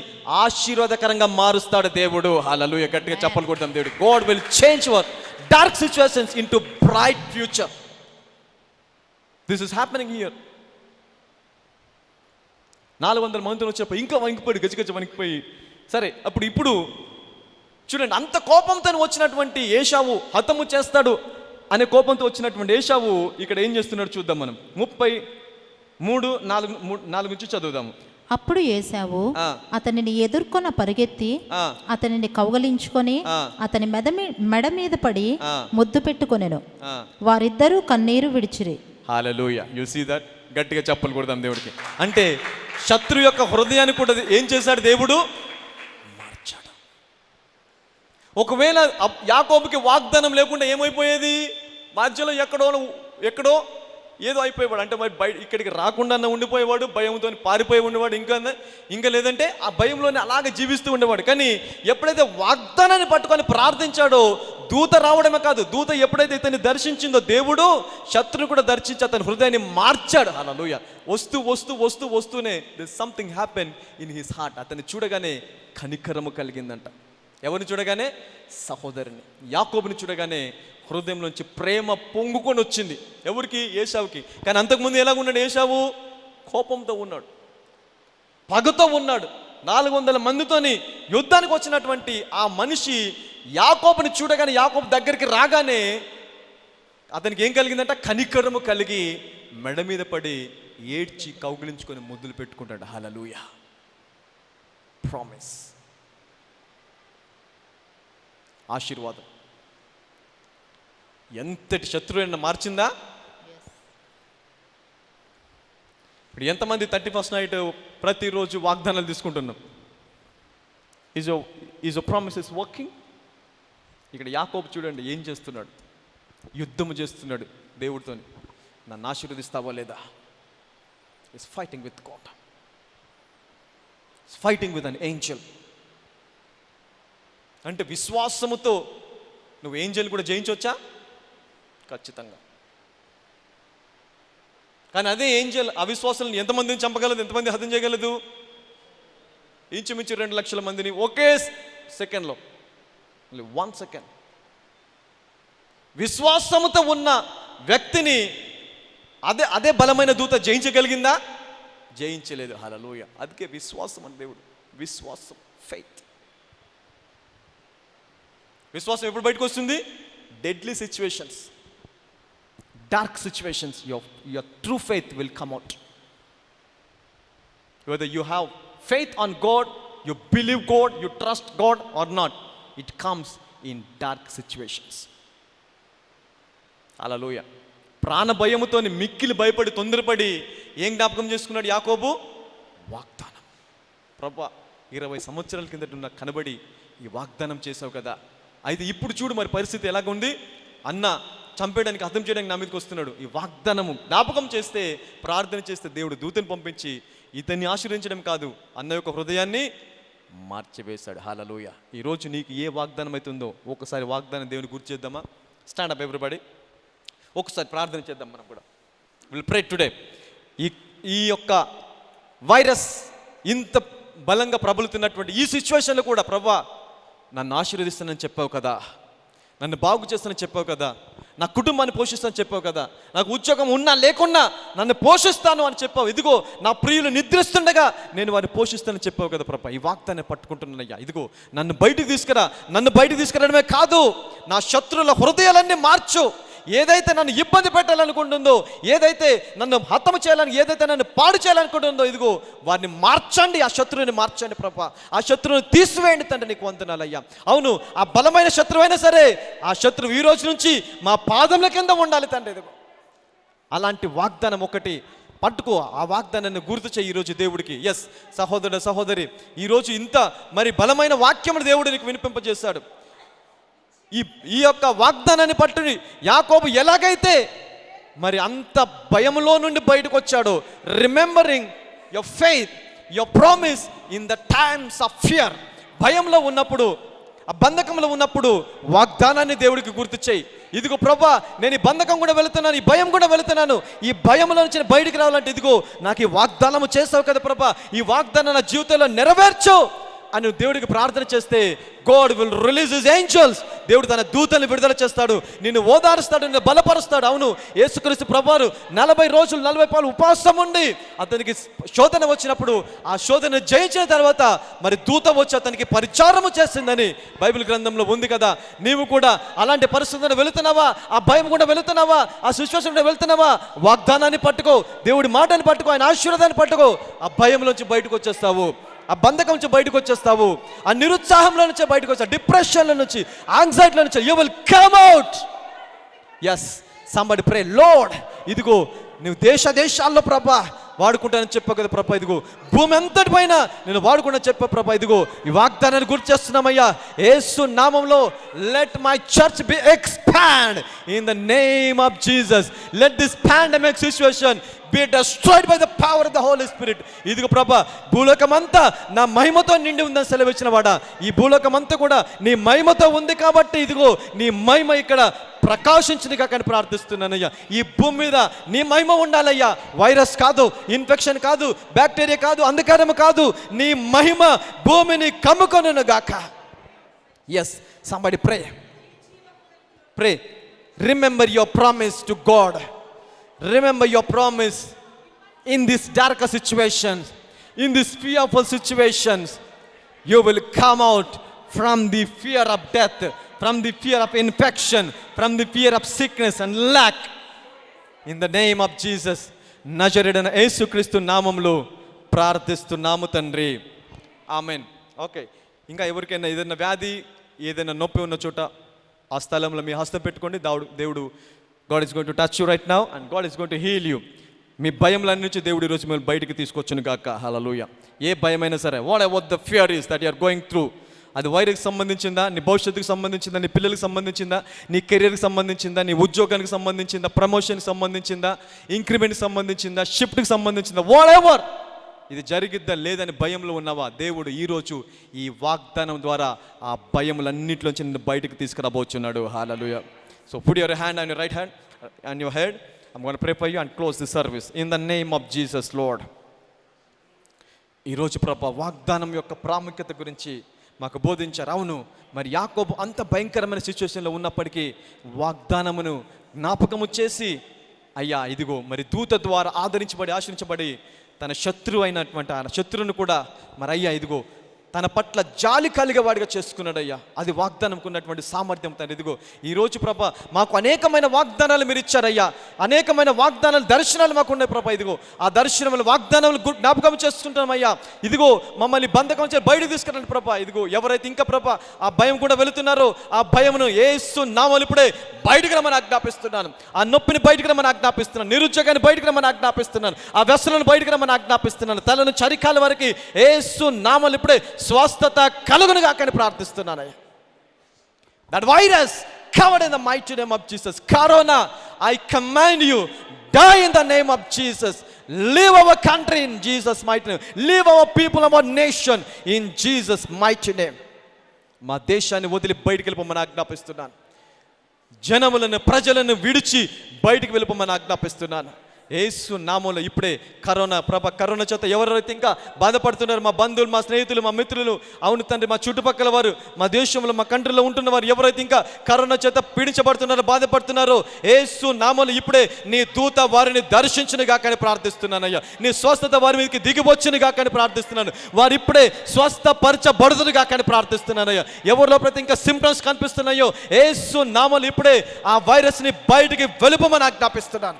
ఆశీర్వాదకరంగా మారుస్తాడు దేవుడు. హల్లెలూయా. గట్టిగా చెప్పలు కొడతాం దేవుడు. God will change your dark situations into bright future. This is happening here. 400 మందితో వచ్చేప్పుడు ఇంకా వణికిపోయి, గజగజ వణికిపోయి, సరే ఇప్పుడు చూడండి, అంత కోపంతో వచ్చినటువంటి ఏశావు హతము చేస్తాడు అనే కోపంతో వచ్చినటువంటి ఏశావు ఇక్కడ ఏం చేస్తున్నాడు చూద్దాం మనం. 33:4 నుంచి చదువుదాము. అప్పుడు ఏశావు అతనిని ఎదుర్కొన్న పరిగెత్తి అతనిని కౌగలించుకొని అతని మెడ మీద పడి ముద్దు పెట్టుకొనెను. వారిద్దరూ కన్నీరు విడిచిరి. హల్లెలూయా. You see that. గట్టిగా చెప్పలు కొడదాం దేవుడికి. అంటే శత్రు యొక్క హృదయాన్ని కూడా ఏం చేశాడు దేవుడు? మార్చాడు. ఒకవేళ యాకోబుకి వాగ్దానం లేకుండా ఏమైపోయేది? మధ్యలో ఎక్కడో ఏదో అయిపోయేవాడు. అంటే మరి బయట ఇక్కడికి రాకుండా ఉండిపోయేవాడు, భయంతో పారిపోయి ఉండేవాడు, ఇంకా లేదంటే ఆ భయంలోనే అలాగే జీవిస్తూ ఉండేవాడు. కానీ ఎప్పుడైతే వాగ్దానాన్ని పట్టుకొని ప్రార్థించాడో, దూత రావడమే కాదు, దూత ఎప్పుడైతే ఇతన్ని దర్శించిందో దేవుడు శత్రుని కూడా దర్శించి అతని హృదయాన్ని మార్చాడు. హల్లెలూయా. వస్తూనే this something happen in his heart. అతన్ని చూడగానే కనికరము కలిగిందంట. ఎవరిని చూడగానే? సహోదరుని యాకోబుని చూడగానే హృదయంలోంచి ప్రేమ పొంగుకొని వచ్చింది. ఎవరికి? ఏశావుకి. కానీ అంతకుముందు ఎలాగున్నాడు ఏశావు? కోపంతో ఉన్నాడు, పగతో ఉన్నాడు. 400 మందితోని యుద్ధానికి వచ్చినటువంటి ఆ మనిషి యాకోబుని చూడగానే, యాకోబు దగ్గరికి రాగానే అతనికి ఏం కలిగిందంట? కనికరము కలిగి మెడ మీద పడి ఏడ్చి కౌగిలించుకొని ముద్దులు పెట్టుకుంటాడు. హల్లెలూయా. ప్రామిస్, ఆశీర్వాదం ఎంతటి శత్రువుని మార్చిందా? ఇప్పుడు ఎంతమంది 31st నైట్ ప్రతిరోజు వాగ్దానాలు తీసుకుంటున్నాం? Is promise is working. ఇక్కడ యాకోబు చూడండి ఏం చేస్తున్నాడు, యుద్ధము చేస్తున్నాడు దేవుడితో. నన్ను ఆశీర్వదిస్తావా లేదా? Is fighting with God, is fighting with an angel. అంటే విశ్వాసముతో నువ్వు ఏంజెల్ కూడా జయించవచ్చా? ఖచ్చితంగా. కానీ అదే ఏంజెల్ అవిశ్వాసాలను ఎంతమందిని చంపగలదు, ఎంతమంది హతం చేయగలదు? ఇంచుమించు 2 లక్షల మందిని ఒకే సెకండ్లో, 1 సెకండ్. విశ్వాసముతో ఉన్న వ్యక్తిని అదే బలమైన దూత జయించగలిగిందా? జయించలేదు. హల్లెలూయా. అందుకే విశ్వాసం అని దేవుడు, విశ్వాసం, ఫెయిత్. విశ్వాసం ఎప్పుడు బయటకు వస్తుంది? Deadly situations, dark situations, your true faith will come out. Whether you have faith on God, you believe God, you trust God or not, it comes in dark situations. హల్లెలూయా. ప్రాణ భయముతోని మిక్కిలి భయపడి తొందరపడి ఏం జ్ఞాపకం చేసుకున్నాడు యాకోబు? వాగ్దానం. ప్రభువా 20 సంవత్సరాల కిందట ఉన్న కనబడి ఈ వాగ్దానం చేసావు కదా, అయితే ఇప్పుడు చూడు మరి పరిస్థితి ఎలాగుంది, అన్న చంపేయడానికి, హతం చేయడానికి నా మీదకి వస్తున్నాడు. ఈ వాగ్దానము జ్ఞాపకం చేస్తే, ప్రార్థన చేస్తే దేవుడు దూతను పంపించి ఇతన్ని ఆశీర్వదించడం కాదు, అన్న యొక్క హృదయాన్ని మార్చివేశాడు. హల్లెలూయా. ఈరోజు నీకు ఏ వాగ్దానం అవుతుందో ఒకసారి వాగ్దానం దేవుని గుర్తు చేద్దామా? Stand up everybody. ఒకసారి ప్రార్థన చేద్దాం మనం కూడా. Will pray today. ఈ యొక్క వైరస్ ఇంత బలంగా ప్రబలుతున్నటువంటి ఈ సిచ్యువేషన్లో కూడా ప్రభువా నన్ను ఆశీర్వదిస్తానని చెప్పావు కదా, నన్ను బాగు చేస్తానని చెప్పావు కదా, నా కుటుంబాన్ని పోషిస్తానని చెప్పావు కదా, నాకు ఉద్యోగం ఉన్నా లేకున్నా నన్ను పోషిస్తాను అని చెప్పావు. ఇదిగో నా ప్రియులు నిద్రిస్తుండగా నేను వారిని పోషిస్తానని చెప్పావు కదా ప్రభా. ఈ వాగ్దాన్ని పట్టుకుంటున్నానయ్యా. ఇదిగో నన్ను బయటికి తీసుకురా. నన్ను బయటికి తీసుకురావడమే కాదు, నా శత్రువుల హృదయాలన్నీ మార్చు. ఏదైతే నన్ను ఇబ్బంది పెట్టాలనుకుంటుందో, ఏదైతే నన్ను హతము చేయాలని, ఏదైతే నన్ను పాడు చేయాలనుకుంటుందో, ఇదిగో వారిని మార్చండి, ఆ శత్రువుని మార్చండి ప్రభా. ఆ శత్రువుని తీసివేయండి తండ్రి, నీకు వందనాలయ్యా. అవును, ఆ బలమైన శత్రువు అయినా సరే ఆ శత్రువు ఈ రోజు నుంచి మా పాదముల కింద ఉండాలి తండ్రి. ఇదిగో అలాంటి వాగ్దానం ఒకటి పట్టుకో, ఆ వాగ్దానాన్ని గుర్తు చేయి ఈరోజు దేవుడికి. ఎస్ సహోదరుడు సహోదరి, ఈరోజు ఇంత మరి బలమైన వాక్యమును దేవుడు నీకు వినిపింపజేశాడు. ఈ యొక్క వాగ్దానాన్ని పట్టుని యాకోబు ఎలాగైతే మరి అంత భయములో నుండి బయటకు వచ్చాడో, remembering your faith, your promise in the times of fear. భయంలో ఉన్నప్పుడు, ఆ బంధకంలో ఉన్నప్పుడు వాగ్దానాన్ని దేవుడికి గుర్తు చేయి. ఇదిగో ప్రభా, నేను ఈ బంధకం కూడా వెళుతున్నాను, ఈ భయం కూడా వెళుతున్నాను, ఈ భయంలో నుంచి బయటికి రావాలంటే ఇదిగో నాకు ఈ వాగ్దానము చేసావు కదా ప్రభా, ఈ వాగ్దానం నా జీవితంలో నెరవేర్చు అని దేవుడికి ప్రార్థన చేస్తే God will release his angels. దేవుడు తన దూతల్ని విడుదల చేస్తాడు, నిన్ను ఓదారుస్తాడు, నిన్ను బలపరుస్తాడు. అవును, యేసుక్రీస్తు ప్రభువారు 40 రోజులు 40 పాలు ఉపవాసం ఉండి అతనికి శోధన వచ్చినప్పుడు ఆ శోధన జయించిన తర్వాత మరి దూత వచ్చి అతనికి పరిచారము చేసిందని బైబిల్ గ్రంథంలో ఉంది కదా. నీవు కూడా అలాంటి పరిస్థితుల్లో వెళుతున్నావా? ఆ భయం కూడా వెళుతున్నావా? ఆ సిచ్యువేషన్ కూడా వెళుతున్నావా? వాగ్దానాన్ని పట్టుకో, దేవుడి మాటని పట్టుకో, ఆయన ఆశీర్వాదాన్ని పట్టుకో. ఆ భయంలోంచి బయటకు వచ్చేస్తావు, ఆ బంధకం నుంచి బయటకు వచ్చేస్తావు, ఆ నిరుత్సాహంలో నుంచి బయటకు వచ్చావు, డిప్రెషన్ల నుంచి, యాంగ్జైటీలో నుంచి you will come out. Yes somebody pray Lord, ఇదిగో నువ్వు దేశాల్లో ప్రభా వాడుకుంటానని చెప్పావు కదా ప్రభా, ఇదిగో భూమి అంతటి పైన నేను వాడుకుంటా చెప్పా ప్రభా. ఇదిగో ఈ వాగ్దానాన్ని గుర్తు చేస్తున్నామయ్యా, యేసు నామంలో let my church be expand in the name of Jesus. Let this pandemic situation be destroyed by the power of the Holy Spirit. ఇదిగో ప్రభా, భూలోకమంతా నా మహిమతో నిండి ఉందని సెలవిచ్చిన వాడా, ఈ భూలోకమంతా కూడా నీ మహిమతో ఉంది కాబట్టి ఇదిగో నీ మహిమ ఇక్కడ ప్రకాశించిందిగా కానీ ప్రార్థిస్తున్నానయ్యా. ఈ భూమి మీద నీ మహిమ ఉండాలయ్యా. వైరస్ కాదు, ఇన్ఫెక్షన్ కాదు, బ్యాక్టీరియా కాదు, అంధకారము కాదు, నీ మహిమ భూమిని కమ్ముకొనును గాక. Yes somebody pray. Remember your promise to God. Remember your promise in this darker situations, in these fearful situations. You will come out from the fear of death, from the fear of infection, from the fear of sickness and lack. In the name of Jesus, నజరేయుడైన యేసుక్రీస్తు నామములో ప్రార్థిస్తున్నాము తండ్రి, amen. Okay, ఇంకా ఎవరికైనా ఏదైనా వ్యాధి, ఏదైనా నొప్పి ఉన్న చోట ఆ స్థలంలో మీ హస్తం పెట్టుకోండి. దేవుడు God is going to touch you right now and God is going to heal you. మీ భయములన్నీ నుంచి దేవుడు ఈరోజు మిమ్మల్ని బయటికి తీసుకొచ్చును గాక. హల్లెలూయా. ఏ భయమైనా సరే, whatever the fear is that you are going through, అది వైరస్కి సంబంధించిందా, నీ భవిష్యత్తుకు సంబంధించిందా, నీ పిల్లలకు సంబంధించిందా, నీ కెరీర్కి సంబంధించిందా, నీ ఉద్యోగానికి సంబంధించిందా, ప్రమోషన్కి సంబంధించిందా, ఇంక్రిమెంట్కి సంబంధించిందా, షిఫ్ట్కి సంబంధించిందా, వాట్ ఎవర్ ఇది జరిగిద్దా లేదని భయంలో ఉన్నావా, దేవుడు ఈరోజు ఈ వాగ్దానం ద్వారా ఆ భయములన్నింటిలోంచి నిన్ను బయటకు తీసుకురాబోచున్నాడు. హల్లెలూయా. So put your hand on your right hand on your head. I'm going to pray for you and close the service in the name of Jesus, Lord. ఈరోజు ప్రభా వాగ్దానం యొక్క ప్రాముఖ్యత గురించి మాకు బోధించారు. అవును, మరి యాకోబు అంత భయంకరమైన సిచ్యువేషన్లో ఉన్నప్పటికీ వాగ్దానమును జ్ఞాపకము చేసి, అయ్యా ఇదిగో మరి దూత ద్వారా ఆశ్రయించబడి తన శత్రువు అయినటువంటి ఆ శత్రువును కూడా మరి అయ్యా ఇదిగో తన పట్ల జాలి కలిగేవాడిగా చేసుకున్నాడు. అయ్యా అది వాగ్దానంకు ఉన్నటువంటి సామర్థ్యం. తను ఇదిగో ఈరోజు ప్రభా మాకు అనేకమైన వాగ్దానాలు మీరు ఇచ్చారయ్యా, అనేకమైన వాగ్దానాలు, దర్శనాలు మాకు ఉన్నాయి ప్రభా. ఇదిగో ఆ దర్శనములు, వాగ్దానాలు జ్ఞాపకం చేసుకుంటామయ్యా. ఇదిగో మమ్మల్ని బంధకం చేసి బయటకు తీసుకురండి ప్రభా. ఇదిగో ఎవరైతే ఇంకా ప్రభా ఆ భయం కూడా వెళుతున్నారో ఆ భయమును యేసు నామములో ఇప్పుడే బయటకు రమ్మని ఆజ్ఞాపిస్తున్నాను. ఆ నొప్పిని బయటకు రమ్మని ఆజ్ఞాపిస్తున్నాను. నిరుద్యోగాన్ని బయటకు రమ్మని ఆజ్ఞాపిస్తున్నాను. ఆ వ్యసనాలను బయటకు రమ్మని ఆజ్ఞాపిస్తున్నాను. తలను చరికాల వరకు యేసు నామములో ఇప్పుడే స్వస్థత కలుగునుగా కానీ ప్రార్థిస్తున్నానయ్యా. That virus covered in the mighty name of Jesus. Corona, I command you, die in the name of Jesus. Leave our country in Jesus' mighty name. Leave our people, our nation in Jesus' mighty name. మా దేశాన్ని వదిలి బయటికి వెళ్ళిపోమని ఆజ్ఞాపిస్తున్నాను. జనములను, ప్రజలను విడిచి బయటికి వెళ్ళిపోమని ఆజ్ఞాపిస్తున్నాను. యేసు నామములో ఇప్పుడే కరోనా చేత ఎవరైతే ఇంకా బాధపడుతున్నారు, మా బంధువులు, మా స్నేహితులు, మా మిత్రులు, అవును తండ్రి మా చుట్టుపక్కల వారు, మా దేశంలో, మా కంట్రీలో ఉంటున్న వారు ఎవరైతే ఇంకా కరోనా చేత పీడించబడుతున్నారో, బాధపడుతున్నారో, యేసు నామములో ఇప్పుడే నీ దూత వారిని దర్శించునుగా కానీ ప్రార్థిస్తున్నానయ్యా. నీ స్వస్థత వారి మీదకి దిగివచ్చునుగా కానీ ప్రార్థిస్తున్నాను. వారు ఇప్పుడే స్వస్థపరచబడుదురుగా కానీ ప్రార్థిస్తున్నానయ్యా. ఎవరిలో ప్రతి ఇంకా సింప్టమ్స్ కనిపిస్తున్నాయో యేసు నామములో ఇప్పుడే ఆ వైరస్ని బయటికి వెలుపమని ఆజ్ఞాపిస్తున్నాను.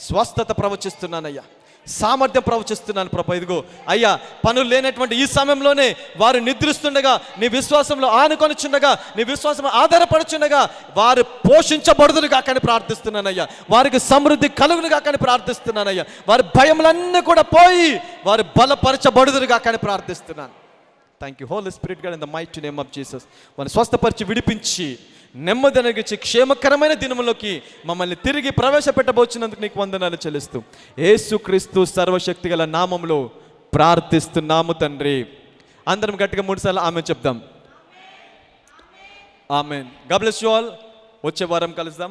స్వస్థత ప్రవచిస్తున్నానయ్యా, సామర్థ్యం ప్రవచిస్తున్నాను ప్రభా. ఇదిగో అయ్యా పనులు లేనటువంటి ఈ సమయంలోనే వారు నిద్రిస్తుండగా, నీ విశ్వాసంలో ఆనుకొనిచుండగా, నీ విశ్వాసం ఆధారపడుచుండగా వారు పోషించబడుదురుగా కానీ ప్రార్థిస్తున్నానయ్యా. వారికి సమృద్ధి కలుగునుగా కానీ ప్రార్థిస్తున్నానయ్యా. వారి భయములన్నీ కూడా పోయి వారు బలపరచబడుదురుగా కానీ ప్రార్థిస్తున్నాను. Thank you Holy Spirit God in the mighty name of Jesus. వారిని స్వస్థపరిచి విడిపించి నెమ్మదినిచ్చి క్షేమకరమైన దినములోకి మమ్మల్ని తిరిగి ప్రవేశపెట్టబోచినందుకు నీకు వందనాలు చెల్లిస్తూ యేసుక్రీస్తు సర్వశక్తి గల నామములో ప్రార్థిస్తున్నాము తండ్రి. అందరం గట్టిగా 3 సార్లు ఆమేన్ చెప్దాం. Amen. God bless you all. వచ్చే వారం కలుద్దాం.